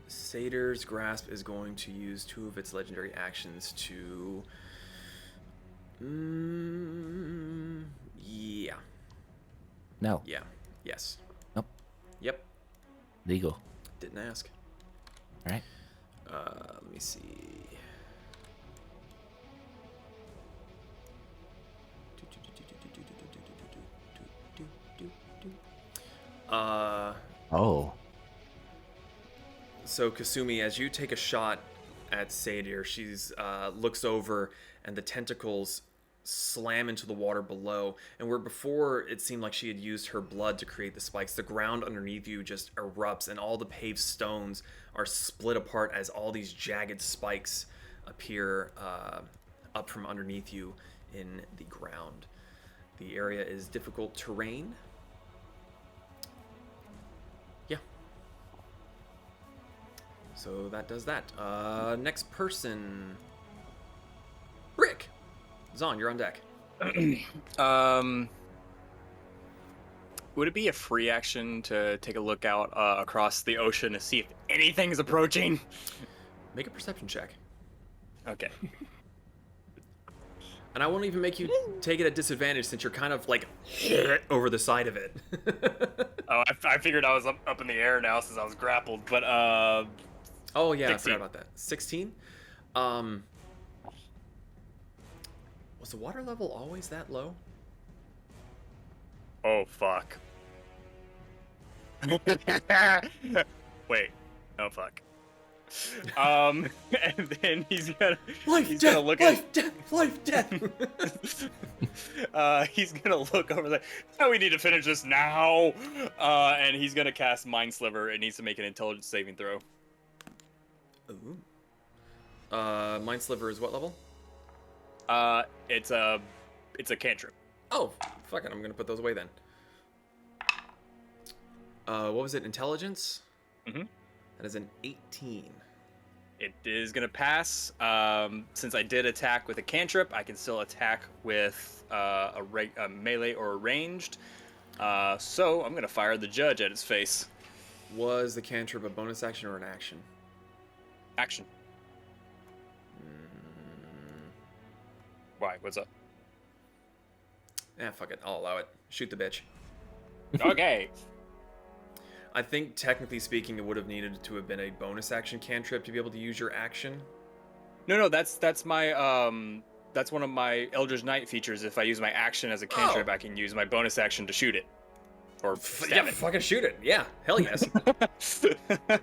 Satyr's Grasp is going to use 2 of its legendary actions to. Yeah. No. Yeah. Yes. Nope. Yep. Legal. Didn't ask. All right. Let me see. Oh. So Kasumi, as you take a shot at Satyr, she's looks over, and the tentacles slam into the water below. And where before it seemed like she had used her blood to create the spikes, the ground underneath you just erupts, and all the paved stones are split apart as all these jagged spikes appear up from underneath you in the ground. The area is difficult terrain. Yeah. So that does that. Next person. Rick. Zon, you're on deck. Would it be a free action to take a look out across the ocean to see if anything's approaching? Make a perception check. Okay. And I won't even make you take it at disadvantage since you're kind of like over the side of it. Oh, I figured I was up in the air now since I was grappled, but Oh yeah, 16. I forgot about that. 16. Was the water level always that low? Oh fuck. Wait. Oh fuck. And then he's gonna look at life, death. he's gonna look over like, oh, we need to finish this now. And he's gonna cast Mind Sliver. It needs to make an intelligence saving throw. Ooh. Mind Sliver is what level? It's a cantrip. Oh, fuck it. I'm gonna put those away then. What was it? Intelligence? Mm-hmm. That is an 18. It is gonna pass. Since I did attack with a cantrip, I can still attack with a melee or a ranged. So I'm gonna fire the judge at its face. Was the cantrip a bonus action or an action? Action. Why? What's up? Fuck it. I'll allow it. Shoot the bitch. Okay. I think, technically speaking, it would have needed to have been a bonus action cantrip to be able to use your action. No, that's my that's one of my Eldritch Knight features. If I use my action as a cantrip, I can use my bonus action to shoot it. Or stab it. Fucking shoot it. Yeah, hell yes.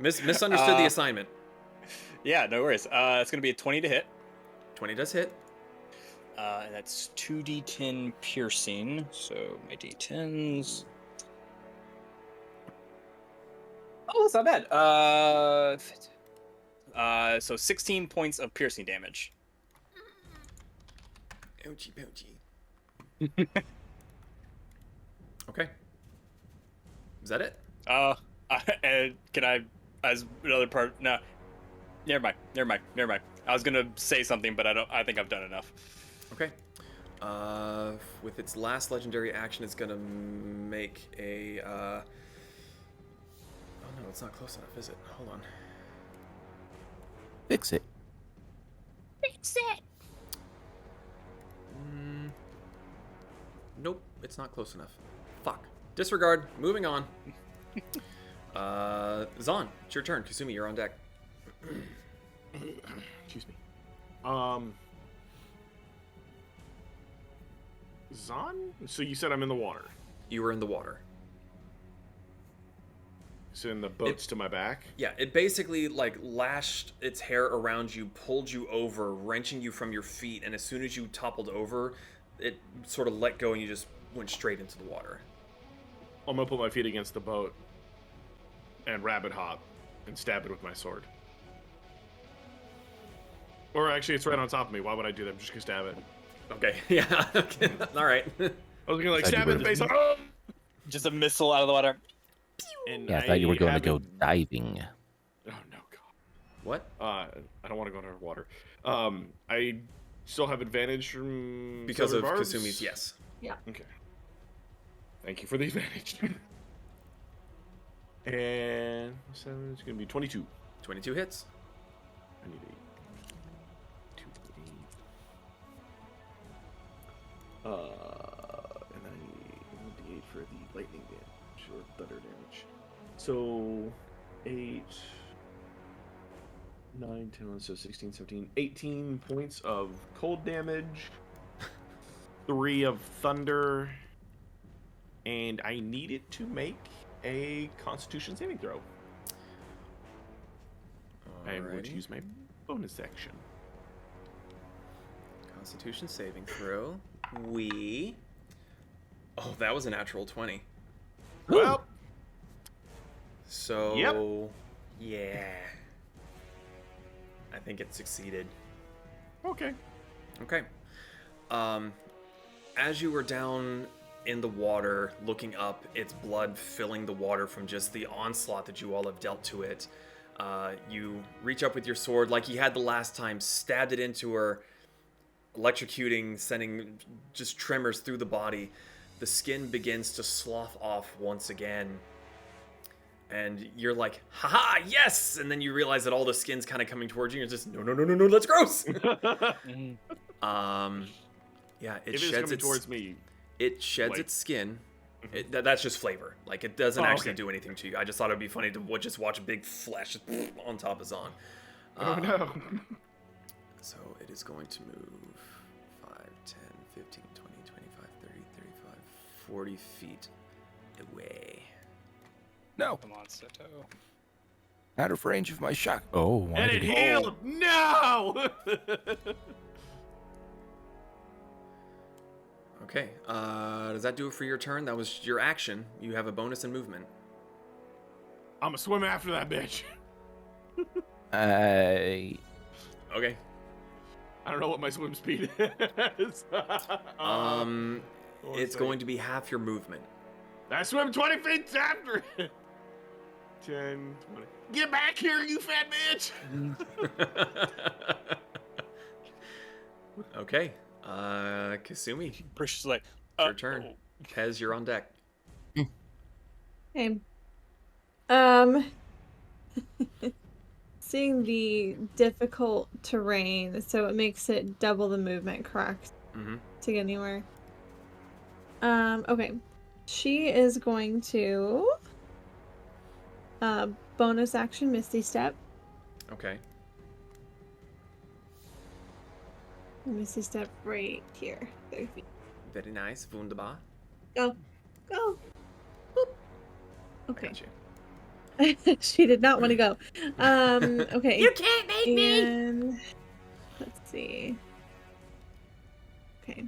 Misunderstood the assignment. Yeah, no worries. It's gonna be a 20 to hit. 20 does hit. And that's 2d10 piercing. So my d10s. Oh, that's not bad. So 16 points of piercing damage. Ouchie pouchie. Okay. Is that it? And can I, as another part? No. Never mind. I was gonna say something, but I think I've done enough. Okay. With its last legendary action, it's gonna make a. Oh no, it's not close enough, is it? Hold on. Fix it. Nope, it's not close enough. Fuck. Disregard. Moving on. Zon, it's your turn. Kasumi, you're on deck. Excuse me. Zon? So you said I'm in the water. You were in the water. So in the boats to my back? Yeah, it basically like lashed its hair around you, pulled you over, wrenching you from your feet, and as soon as you toppled over, it sort of let go and you just went straight into the water. I'm gonna put my feet against the boat and rabbit hop and stab it with my sword. Or actually, it's right on top of me. Why would I do that? I'm just gonna stab it. Okay, yeah, okay. All right. I was gonna like stab it in the face. Oh! Just a missile out of the water. And Yeah, I thought you were going to go haven't- diving. Oh no, God. What? I don't want to go underwater. I still have advantage from Because of Silver Barbs? Kasumi's, yes. Yeah. Okay. Thank you for the advantage. And 7 is gonna be 22. 22 hits. I need 8. 2, 8. And I need 1d8 for the lightning damage or thunder damage. So 8, 9, 10, 11, so 16, 17, 18 points of cold damage, 3 of thunder, and I need it to make a Constitution saving throw. I would Alrighty. use my bonus action. Constitution saving throw. Oh, that was a natural 20. Well, So, yeah. I think it succeeded. okay. Okay. As you were down in the water, looking up, its blood filling the water from just the onslaught that you all have dealt to it, you reach up with your sword like you had the last time, stabbed it into her, electrocuting, sending just tremors through the body. The skin begins to slough off once again. And you're like, haha, yes! And then you realize that all the skin's kind of coming towards you, and you're just, no, that's gross! Yeah, it If it's sheds coming its towards me, it sheds like- its skin. That's just flavor. Like, it doesn't actually okay. do anything to you. I just thought it'd be funny to just watch a big flesh on top of Zahn. oh no. So it is going to move 5, 10, 15, 20, 25, 30, 35, 40 feet away. No, Come on, Seto. out of range of my shot. Oh, why And did it it? healed. No. Okay, does that do it for your turn? That was your action. You have a bonus in movement. I'm gonna swim after that bitch. I Okay. I don't know what my swim speed is. It's going to be half your movement. I swim 20 feet after it. 10, 20. Get back here, you fat bitch! Okay, Kasumi, Brish is like, your turn. Pez, you're on deck. Okay. Seeing the difficult terrain, so it makes it double the movement, correct? Mm-hmm. To get anywhere. Okay. She is going to bonus action Misty Step. Okay. Misty Step right here. 30 feet. Very nice. Wunderbar. Go. Go. Boop. I Okay. got you. She did not want to go. Okay. You can't make me! And let's see. Okay.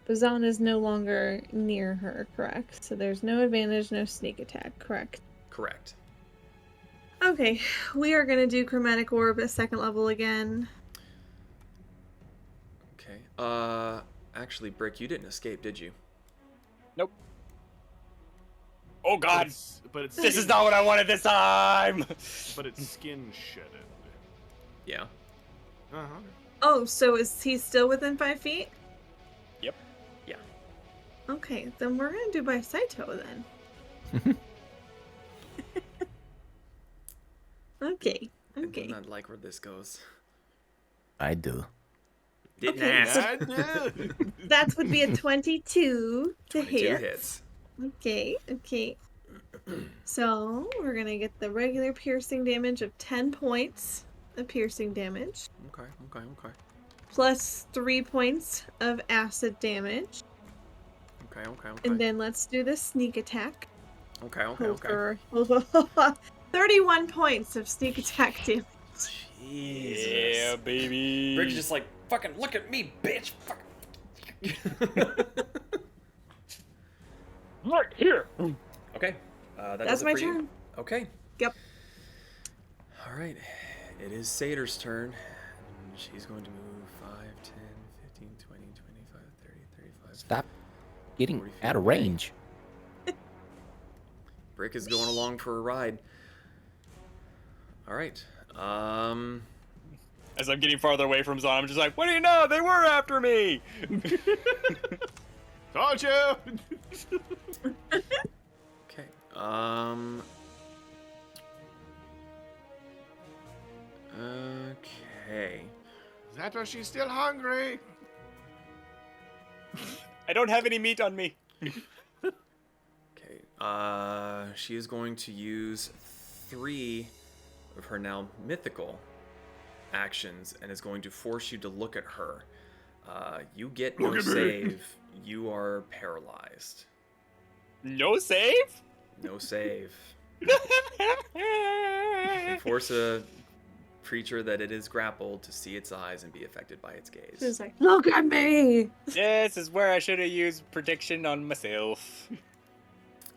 Bazan is no longer near her, correct? So there's no advantage, no sneak attack, correct? Correct. Okay, we are gonna do chromatic orb at second level again. Okay. Actually, Brick, you didn't escape, did you? nope. Oh God, But it's this is not what I wanted this time. But it's skin shedded. Yeah. Uh-huh. Oh, so is he still within 5 feet? Yep. Yeah. Okay, then we're gonna do by Saito then. Okay. I do Okay. not like where this goes. I do. Didn't Okay, ask. I know. That would be a 22 to 22 hit. hits. Okay, okay. So we're gonna get the regular piercing damage of 10 points of piercing damage, Okay. plus 3 points of acid damage, Okay. and then let's do the sneak attack. Okay. Over 31 points of sneak attack damage. Jesus. Yeah, baby. Brick's just like, fucking look at me, bitch. Fuck. Right here. Okay. That That's does it my for you. turn. Okay. Yep. All right. It is Sator's turn. She's going to move 5, 10, 15, 20, 25, 30, 35. Stop getting 40 feet out of away. range. Brick is going along for a ride. All right. As I'm getting farther away from Zon, I'm just like, what do you know? They were after me. Told you! Okay. Okay. Is that why she's still hungry? I don't have any meat on me. Okay. She is going to use 3 of her now mythical actions and is going to force you to look at her. You get no Look at me. save. You are paralyzed. No save? No save. Force a creature that it is grappled to see its eyes and be affected by its gaze. She's like, look at me! This is where I should have used prediction on myself.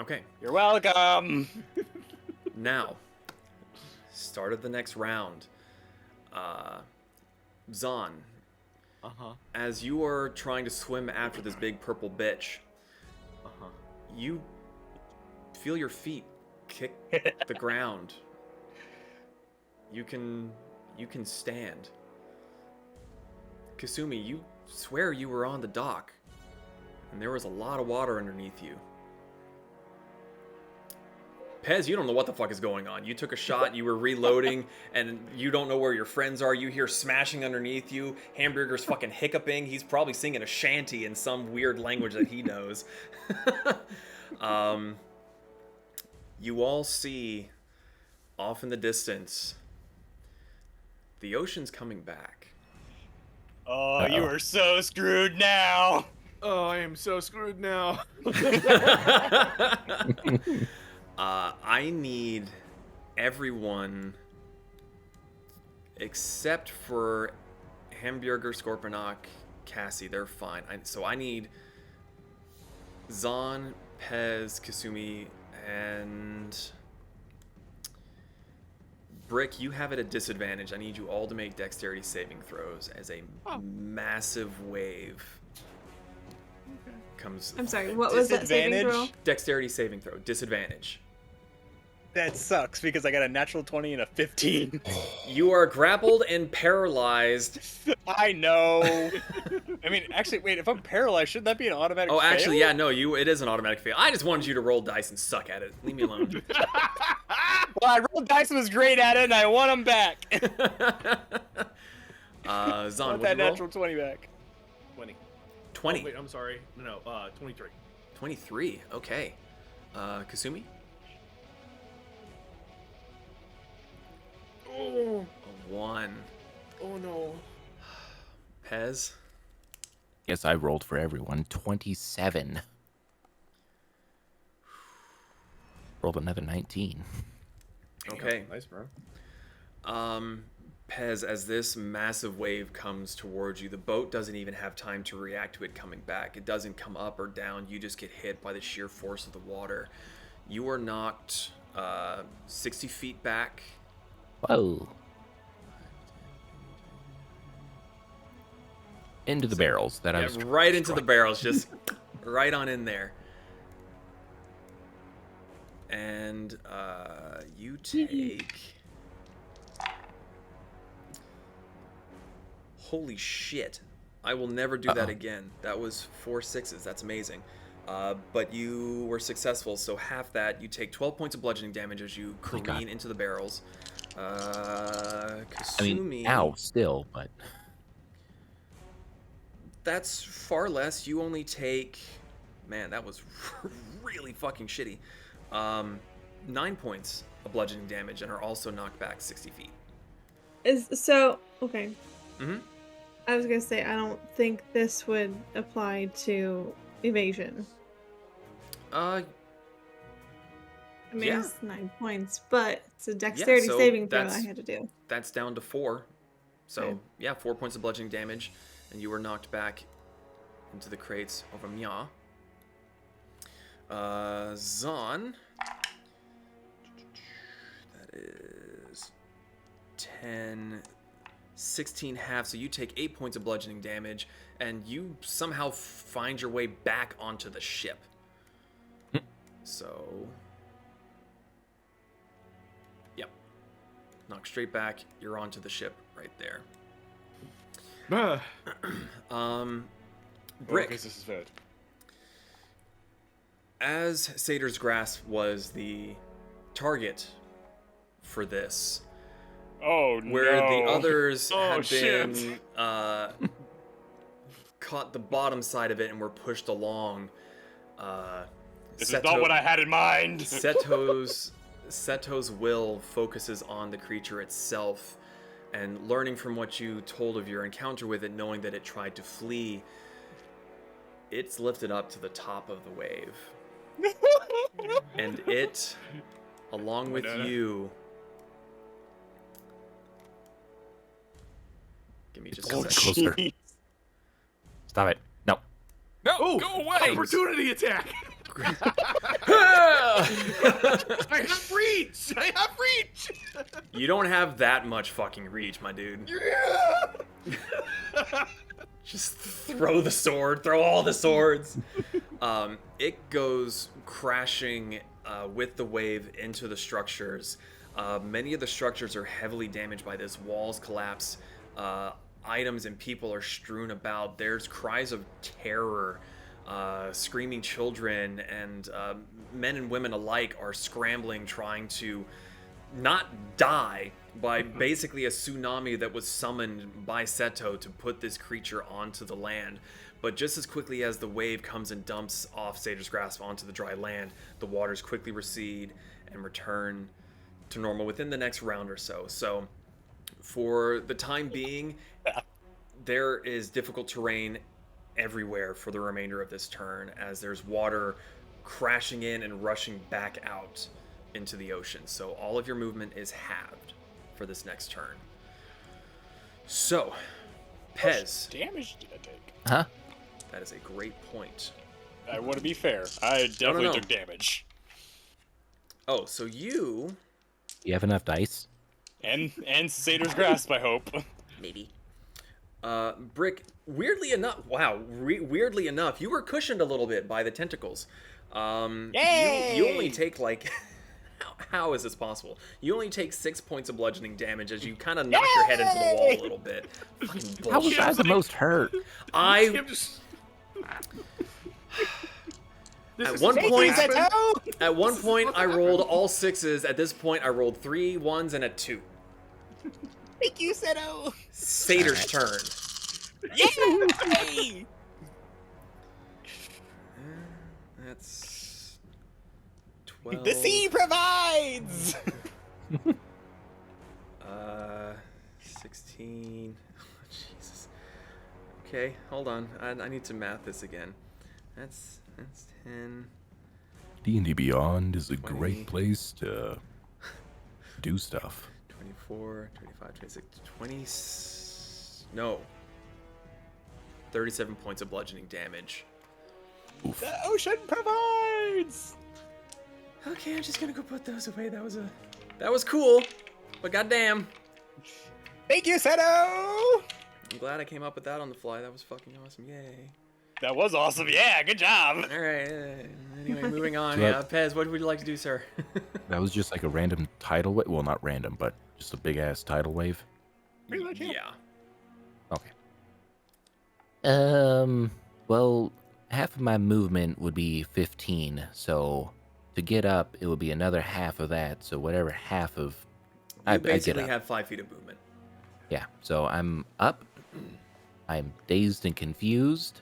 Okay, You're welcome. now, start of the next round. Zahn, as you are trying to swim after this big purple bitch, you feel your feet kick the ground. You can stand. Kasumi, you swear you were on the dock, and there was a lot of water underneath you. Pez, you don't know what the fuck is going on. You took a shot, you were reloading, and you don't know where your friends are. You hear smashing underneath you. Hamburger's fucking hiccuping. He's probably singing a shanty in some weird language that he knows. You all see, off in the distance, the ocean's coming back. Oh, you are so screwed now. Oh, I am so screwed now. I need everyone except for Hamburger, Scorponok, Cassie. They're fine. So I need Zahn, Pez, Kasumi, and Brick. You have it at disadvantage. I need you all to make dexterity saving throws as a massive wave comes. I'm sorry, what was that saving throw? Disadvantage? Dexterity saving throw. Disadvantage. That sucks because I got a natural 20 and a 15. You are grappled and paralyzed. I know. I mean, actually, wait, if I'm paralyzed, shouldn't that be an automatic Oh, fail? actually, yeah, no, it is an automatic fail. I just wanted you to roll dice and suck at it. Leave me alone. Well, I rolled dice and was great at it, and I won them back. Zahn, I what'd want you that roll? natural 20 back. 20. 20. Oh, wait, I'm sorry. No, 23. 23, okay. Kasumi? Oh, A 1. oh no. Pez? Yes, I rolled for everyone. 27. Rolled another 19. Okay. Nice, bro. Pez, as this massive wave comes towards you, the boat doesn't even have time to react to it coming back. It doesn't come up or down. You just get hit by the sheer force of the water. You are knocked 60 feet back. Whoa. Into the barrels that I Yeah, was right into the barrels, just right on in there. And you take... Holy shit. I will never do that again. That was 4 6s. That's amazing. But you were successful, so half that. You take 12 points of bludgeoning damage as you careen into the barrels. Kasumi... I mean, ow, still, but... That's far less. You only take... Man, that was really fucking shitty. 9 points of bludgeoning damage and are also knocked back 60 feet. Okay. Mm-hmm. I was gonna say, I don't think this would apply to evasion. Uh, I mean, Yeah. it's 9 points, but it's a dexterity so saving throw I that's- had to do. that's down to 4. So, Okay. yeah, 4 points of bludgeoning damage, and you were knocked back into the crates over Mia. Zahn. That is 10, 16 half, so you take 8 points of bludgeoning damage, and you somehow find your way back onto the ship. So, yep. Knock straight back, you're onto the ship right there. Brick. Okay, this is bad. As Sator's Grasp was the target for this, Oh, where no. the others Oh, had been shit. caught the bottom side of it and were pushed along. This is not what I had in mind. Seto's will focuses on the creature itself, and learning from what you told of your encounter with it, knowing that it tried to flee, it's lifted up to the top of the wave. And it, along with you, Give me just a Oh, second. Closer. jeez. Stop it. No. No, go away. Opportunity attack! I have reach! I have reach! You don't have that much fucking reach, my dude. Just throw the sword, throw all the swords. It goes crashing with the wave into the structures. Many of the structures are heavily damaged by this. Walls collapse. Items and people are strewn about. There's cries of terror. Screaming children and men and women alike are scrambling, trying to not die by basically a tsunami that was summoned by Seto to put this creature onto the land. But just as quickly as the wave comes and dumps off Sator's grasp onto the dry land, the waters quickly recede and return to normal within the next round or so. So, for the time being, there is difficult terrain everywhere for the remainder of this turn, as there's water crashing in and rushing back out into the ocean. So all of your movement is halved for this next turn. So, Pez, Damage did I take? Huh? that is a great point. I want to be fair. I definitely no. took damage. Oh, so you... You have enough dice? And Sator's grasp, I hope. Maybe. Brick, weirdly enough, weirdly enough, you were cushioned a little bit by the tentacles. Yay! You only take like... How is this possible? You only take 6 points of bludgeoning damage as you kind of knock your head into the wall a little bit. Fucking How was bullshit. I the most hurt? At one point, I rolled all 6s. At this point, I rolled 3 1s and a 2. Thank you, Seto. Sator's turn. Yay! That's 12. The sea provides. 16. Oh, Jesus. Okay, hold on. I need to math this again. That's 10. D&D Beyond is a 20. great place to do stuff. 24, 25, 26, 20. No. 37 points of bludgeoning damage. Oof. The ocean provides. Okay, I'm just gonna go put those away. That was cool, but goddamn, Thank you, Seto. I'm glad I came up with that on the fly. That was fucking awesome. Yay. That was awesome. Yeah, good job. All right. Anyway, moving on. So Yeah, that- Pez, what would you like to do, sir? That was just like a random tidal wave. Well, not random, but just a big ass tidal wave. Pretty much, yeah. Okay. Well, half of my movement would be 15, so to get up, it would be another half of that. So whatever half of You I get basically up. have 5 feet of movement. Yeah, so I'm up. I'm dazed and confused.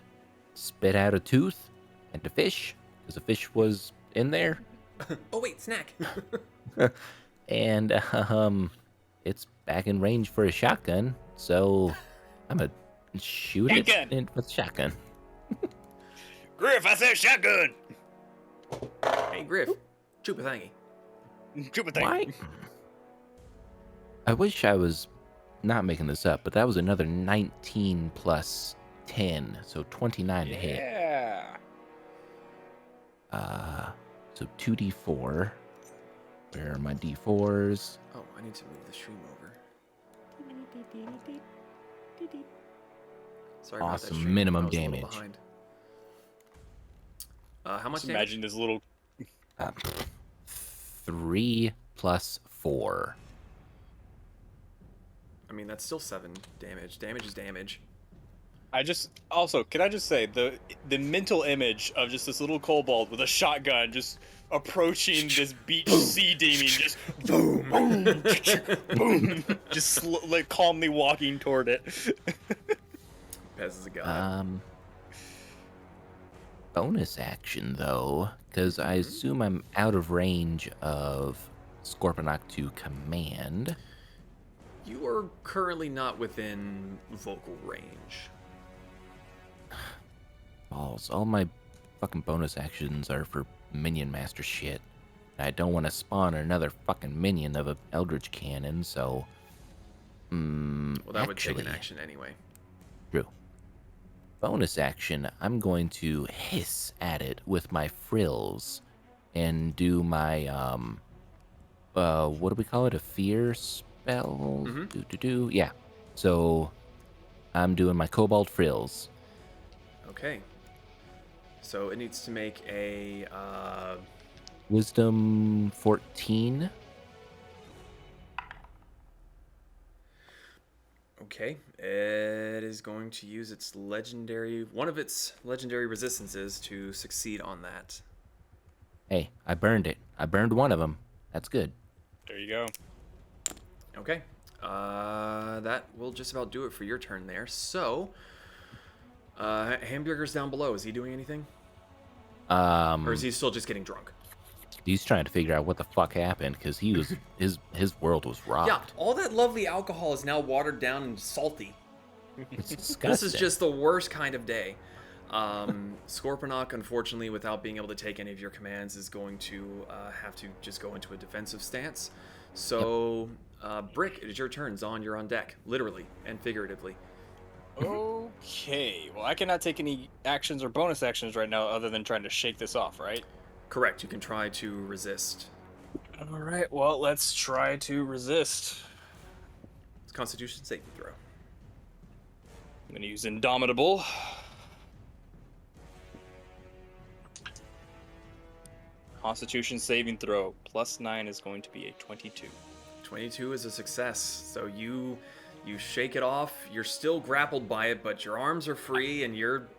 Spit out a tooth and a fish, because a fish was in there. Oh wait, snack. And it's back in range for a shotgun, so I'm gonna shoot Shotgun. it with shotgun. Griff, I said shotgun. Hey Griff, Chupatangi. Chupa thing. Why? I wish I was not making this up, but that was another 19 plus 10, so 29 to hit. Yeah. So 2d4. Where are my d4s? Oh, I need to move the stream over. Sorry about that, Awesome, stream. minimum I was a little damage. behind. How much Just damage? imagine this little. 3 plus 4. I mean, that's still 7 damage. Damage is damage. Can I just say the mental image of just this little kobold with a shotgun just approaching this beach sea demon, just boom, boom, boom, just like calmly walking toward it. Pez is a god. Bonus action though, because I assume I'm out of range of Scorponok to command. You are currently not within vocal range. Balls. All my fucking bonus actions are for minion master shit. I don't want to spawn another fucking minion of a Eldritch Cannon, so Well, that would take an actually, action anyway. True. Bonus action, I'm going to hiss at it with my frills and do my, what do we call it? A fear spell? Yeah. So I'm doing my cobalt frills. Okay. So it needs to make a Wisdom 14. okay. It is going to use its one of its legendary resistances to succeed on that. Hey, I burned it. I burned one of them. That's good. There you go. Okay. That will just about do it for your turn there. So, Hamburger's down below. Is he doing anything? Or is he still just getting drunk? He's trying to figure out what the fuck happened because he was his world was rocked. Yeah, all that lovely alcohol is now watered down and salty. It's disgusting. This is just the worst kind of day. Scorponok, unfortunately, without being able to take any of your commands, is going to have to just go into a defensive stance. So, Brick, it is your turn. Zon, you're on deck, literally and figuratively. Okay. Well, I cannot take any actions or bonus actions right now other than trying to shake this off, right? Correct. You can try to resist. All right. Well, let's try to resist. It's Constitution saving throw. I'm going to use Indomitable. Constitution saving throw. +9 is going to be a 22. 22 is a success. So you shake it off. You're still grappled by it, but your arms are free, and you're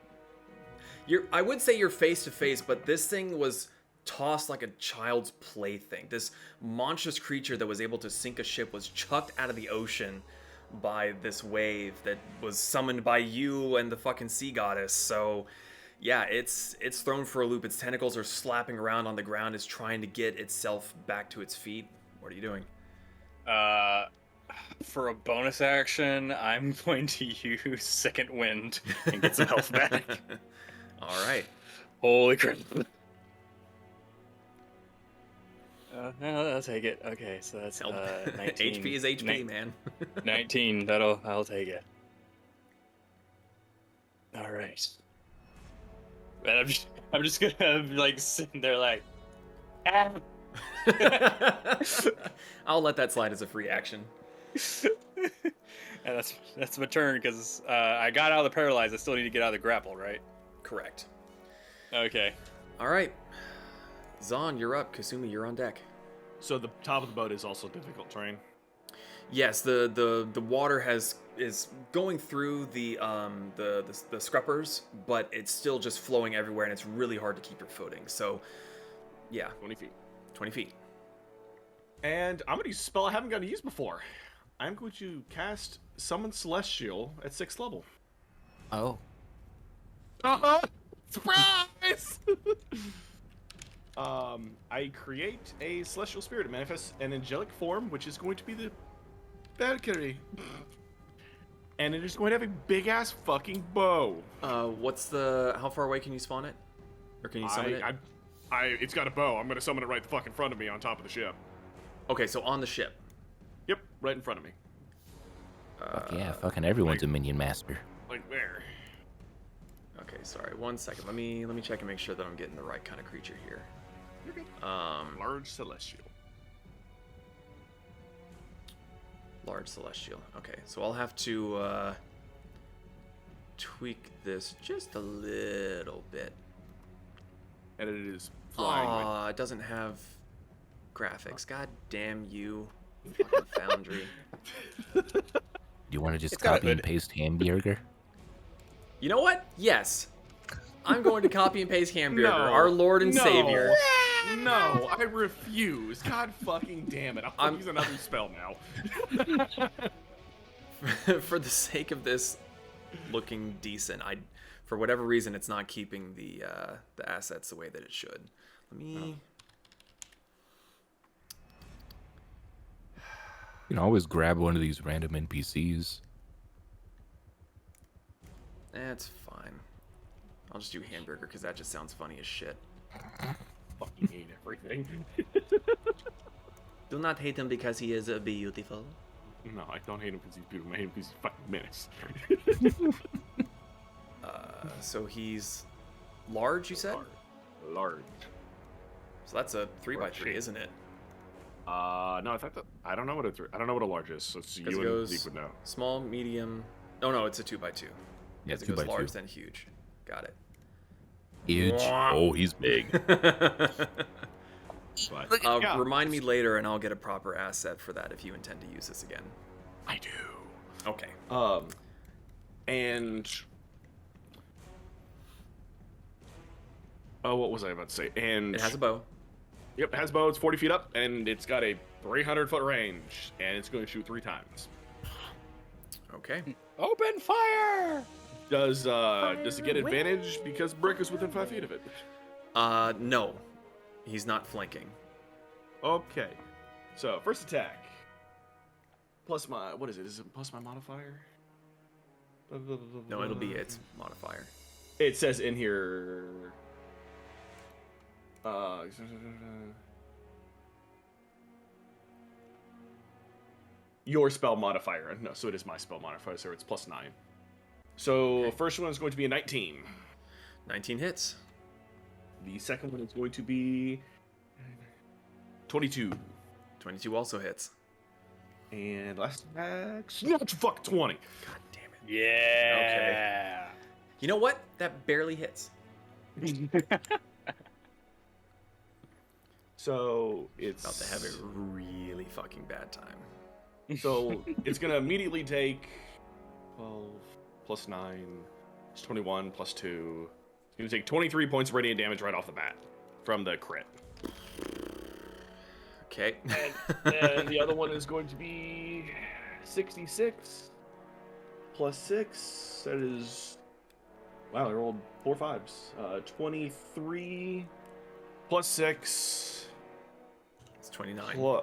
I would say you're face to face, but this thing was tossed like a child's plaything. This monstrous creature that was able to sink a ship was chucked out of the ocean by this wave that was summoned by you and the fucking sea goddess. So yeah, it's thrown for a loop. Its tentacles are slapping around on the ground. It's trying to get itself back to its feet. What are you doing? For a bonus action, I'm going to use Second Wind and get some health back. All right. Holy crap. I'll take it. Okay, so that's 19. HP is HP, man. 19. I'll take it. All right. And I'm just gonna like sitting there like, ah. I'll let that slide as a free action. And that's my turn because I got out of the paralyzed. I still need to get out of the grapple, right? Correct. Okay. All right. Zon, you're up. Kasumi, you're on deck. So the top of the boat is also difficult terrain. Yes, the water is going through the scruppers, but it's still just flowing everywhere, and it's really hard to keep your footing. So, yeah, 20 feet. 20 feet. And I'm going to use a spell I haven't gotten to use before. I'm going to cast Summon Celestial at 6th level. Oh. Surprise! I create a celestial spirit. It manifests an angelic form, which is going to be the Valkyrie. And it is going to have a big-ass fucking bow. How far away can you spawn it? Or can you summon it? It's got a bow. I'm going to summon it right the fuck in front of me on top of the ship. Okay, so on the ship. Yep, right in front of me. Fuck yeah, fucking everyone's a minion master. Like there. Okay, sorry. 1 second. Let me check and make sure that I'm getting the right kind of creature here. You're good. Large celestial. Okay, so I'll have to tweak this just a little bit. And it is flying. It doesn't have graphics. God damn you, fucking Foundry. Do you want to just It's got a copy and hood. paste hamburger? You know what? Yes. I'm going to copy and paste Hamburger, No. our Lord and No. Savior. No, I refuse. God fucking damn it. I'll use another spell now. For the sake of this looking decent, for whatever reason, it's not keeping the assets the way that it should. Let me... You can always grab one of these random NPCs. That's fine. I'll just do Hamburger because that just sounds funny as shit. Fucking hate everything. Do not hate him because he is beautiful. No, I don't hate him because he's beautiful. I hate him because he's fucking menace. So he's large, you said? Large. So that's a 3x3, isn't it? No, I don't know what I don't know what a large is. So it's you and Zeke would know. Small, medium. Oh no, it's a 2x2. Yeah, It goes 2x2. large, then huge. Got it. Huge. Oh, he's big. But, yeah. Remind me later, and I'll get a proper asset for that if you intend to use this again. I do. Okay. And oh, what was I about to say? And It has a bow. Yep, it has bow. It's 40 feet up, and it's got a 300-foot range, and it's going to shoot 3 times. Okay. Open fire! Does it get advantage because Brick is within 5 feet of it? No. He's not flanking. Okay. So, first attack. Plus my, what is it? Is it plus my modifier? No, it'll be its modifier. It says in here. Your spell modifier. No, so it is my spell modifier, so it's plus 9. So, first one is going to be a 19. 19 hits. The second one is going to be 22. 22 also hits. And last attack, snatch, fuck, 20. God damn it. Yeah. You know what? That barely hits. So it's About to have a really fucking bad time. So it's gonna immediately take 12 plus 9, it's 21 plus 2. It's gonna take 23 points of radiant damage right off the bat from the crit. Okay. And the other one is going to be 66 plus 6. That is, wow, I rolled 4 5s. 23 plus 6. It's 29.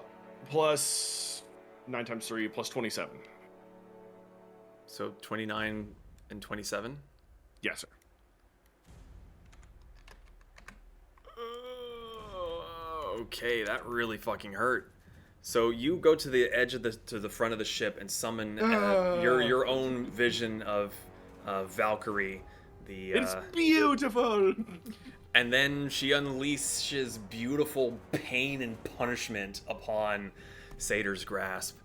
Plus 9 times 3 plus 27. So 29 and 27? Yes, sir. Okay, that really fucking hurt. So you go to the edge of the front of the ship and summon your own vision of Valkyrie. It's beautiful. And then she unleashes beautiful pain and punishment upon Sator's grasp,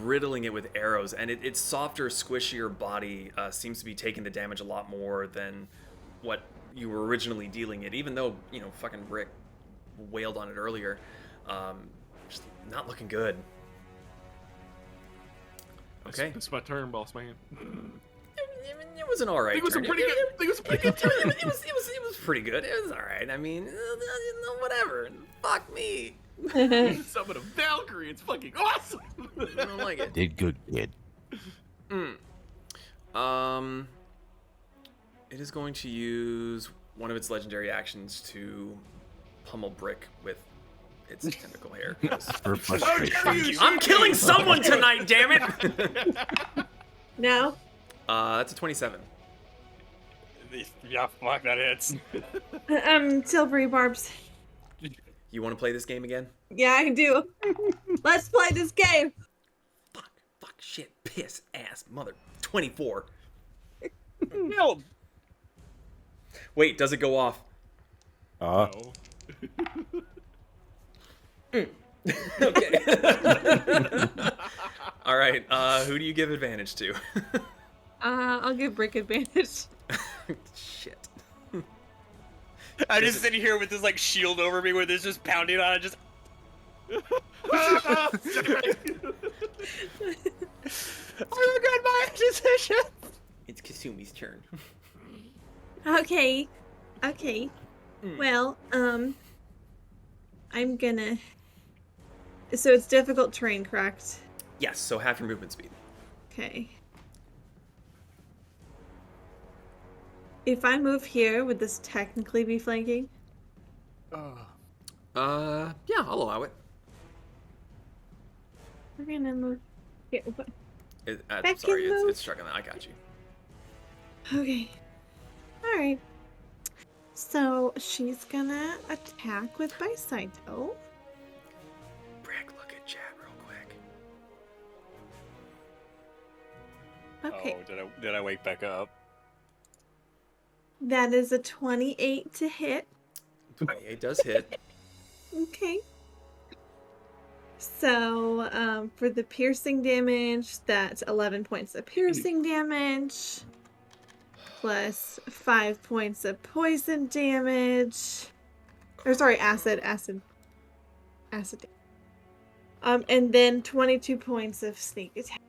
riddling it with arrows. And its softer, squishier body seems to be taking the damage a lot more than what you were originally dealing it. Even though, fucking Rick wailed on it earlier. Just not looking good. Okay. It's my turn, boss man. It was an alright. It was a turn. pretty good. It was a pretty good turn. It was pretty good. It was alright. I mean, whatever. Fuck me. Summon a Valkyrie. It's fucking awesome. I don't like it. Did good, kid. It is going to use one of its legendary actions to pummel Brick with its tentacle hair. For frustration. I'm killing someone tonight, damn it! No. That's a 27. Yeah, fuck, that hits. Silvery barbs. You want to play this game again? Yeah, I do. Let's play this game. Fuck, shit, piss, ass, mother. 24. No. Wait, does it go off? Okay. All right. Who do you give advantage to? I'll give Brick advantage. Shit. I'm just sitting here with this like shield over me, where there's just pounding on it, just. I regret my decision. It's Kasumi's turn. Okay. Well, I'm gonna. So it's difficult terrain, correct? Yes. So half your movement speed. Okay. If I move here, would this technically be flanking? Yeah, I'll allow it. We're gonna move here. Back Sorry, in mode. it's struggling. I got you. Okay. Alright. So she's gonna attack with Bicyto. Brick, look at chat real quick. Okay. Oh, did I wake back up? That is a 28 to hit. 28 does hit. Okay. So, for the piercing damage, that's 11 points of piercing damage, plus 5 points of poison damage. Or sorry, acid. And then 22 points of sneak attack.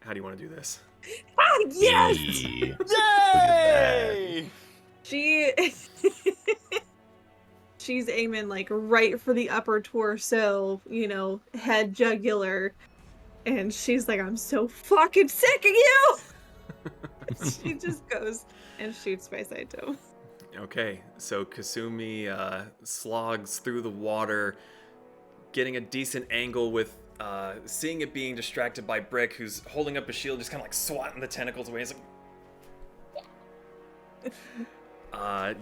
How do you want to do this? Ah, yes! Hey, look at Yay! She she's aiming like right for the upper torso, head jugular, and she's like, I'm so fucking sick of you. She just goes and shoots by Saito. Okay, so Kasumi slogs through the water, getting a decent angle with seeing it being distracted by Brick, who's holding up a shield, just kind of like swatting the tentacles away. He's like,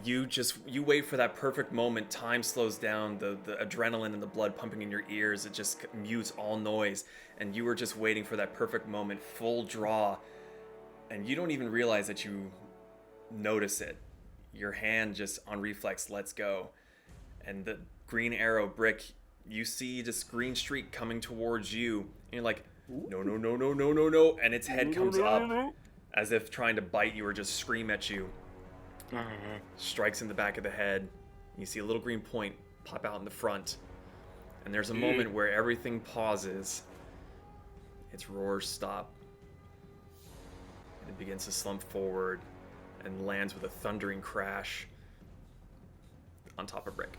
you wait for that perfect moment. Time slows down. The adrenaline and the blood pumping in your ears, it just mutes all noise, and you were just waiting for that perfect moment, full draw, and you don't even realize that you notice it. Your hand just on reflex lets go, and the green arrow, Brick, you see this green streak coming towards you, and you're like, no, no, no, no, no, no, no, and its head comes up as if trying to bite you or just scream at you. Strikes in the back of the head. You see a little green point pop out in the front, and there's a moment where everything pauses. Its roars stop, and it begins to slump forward and lands with a thundering crash on top of Brick.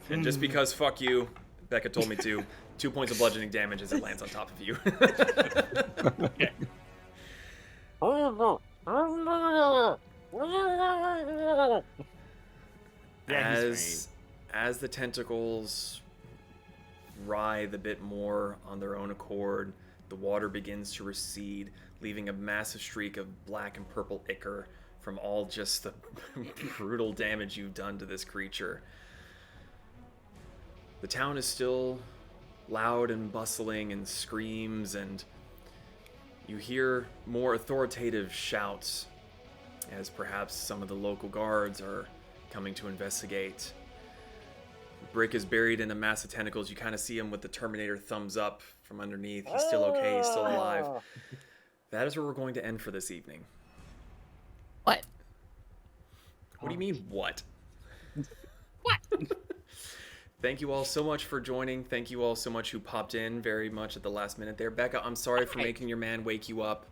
And just because fuck you, Becca told me to, 2 points of bludgeoning damage as it lands on top of you. Okay. As the tentacles writhe a bit more on their own accord, the water begins to recede, leaving a massive streak of black and purple ichor from all just the brutal damage you've done to this creature. The town is still loud and bustling and screams, and you hear more authoritative shouts as perhaps some of the local guards are coming to investigate. Brick is buried in a mass of tentacles. You kind of see him with the Terminator thumbs up from underneath. He's still okay. He's still alive. That is where we're going to end for this evening. What? What do you mean, what? Thank you all so much for joining. Thank you all so much who popped in very much at the last minute there. Becca, I'm sorry for making your man wake you up.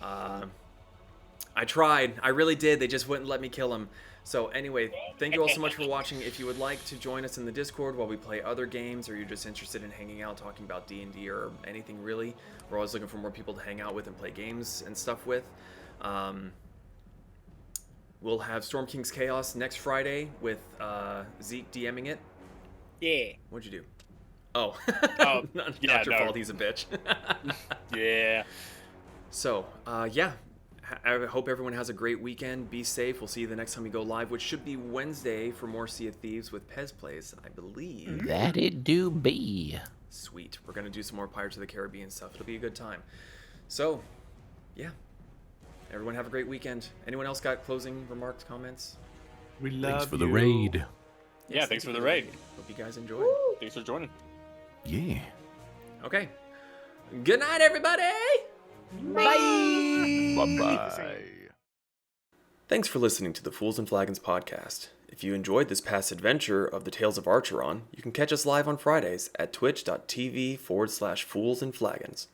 I tried. I really did. They just wouldn't let me kill him. So anyway, thank you all so much for watching. If you would like to join us in the Discord while we play other games, or you're just interested in hanging out, talking about D&D or anything really, we're always looking for more people to hang out with and play games and stuff with. We'll have Storm King's Chaos next Friday with Zeke DMing it. Yeah. What'd you do? Oh, Oh, not yeah, your no. fault. He's a bitch. Yeah. So, yeah. I hope everyone has a great weekend. Be safe. We'll see you the next time we go live, which should be Wednesday for more Sea of Thieves with Pez Plays, I believe. That it do be. Sweet. We're going to do some more Pirates of the Caribbean stuff. It'll be a good time. So, yeah. Everyone have a great weekend. Anyone else got closing remarks, comments? We love Thanks for the you. raid. Yeah, thanks for the raid. Hope you guys enjoyed. Thanks for joining. Yeah. Okay. Good night, everybody! Bye-bye. Thanks for listening to the Fools and Flagons podcast. If you enjoyed this past adventure of the Tales of Archeron, you can catch us live on Fridays at twitch.tv/Fools and Flagons.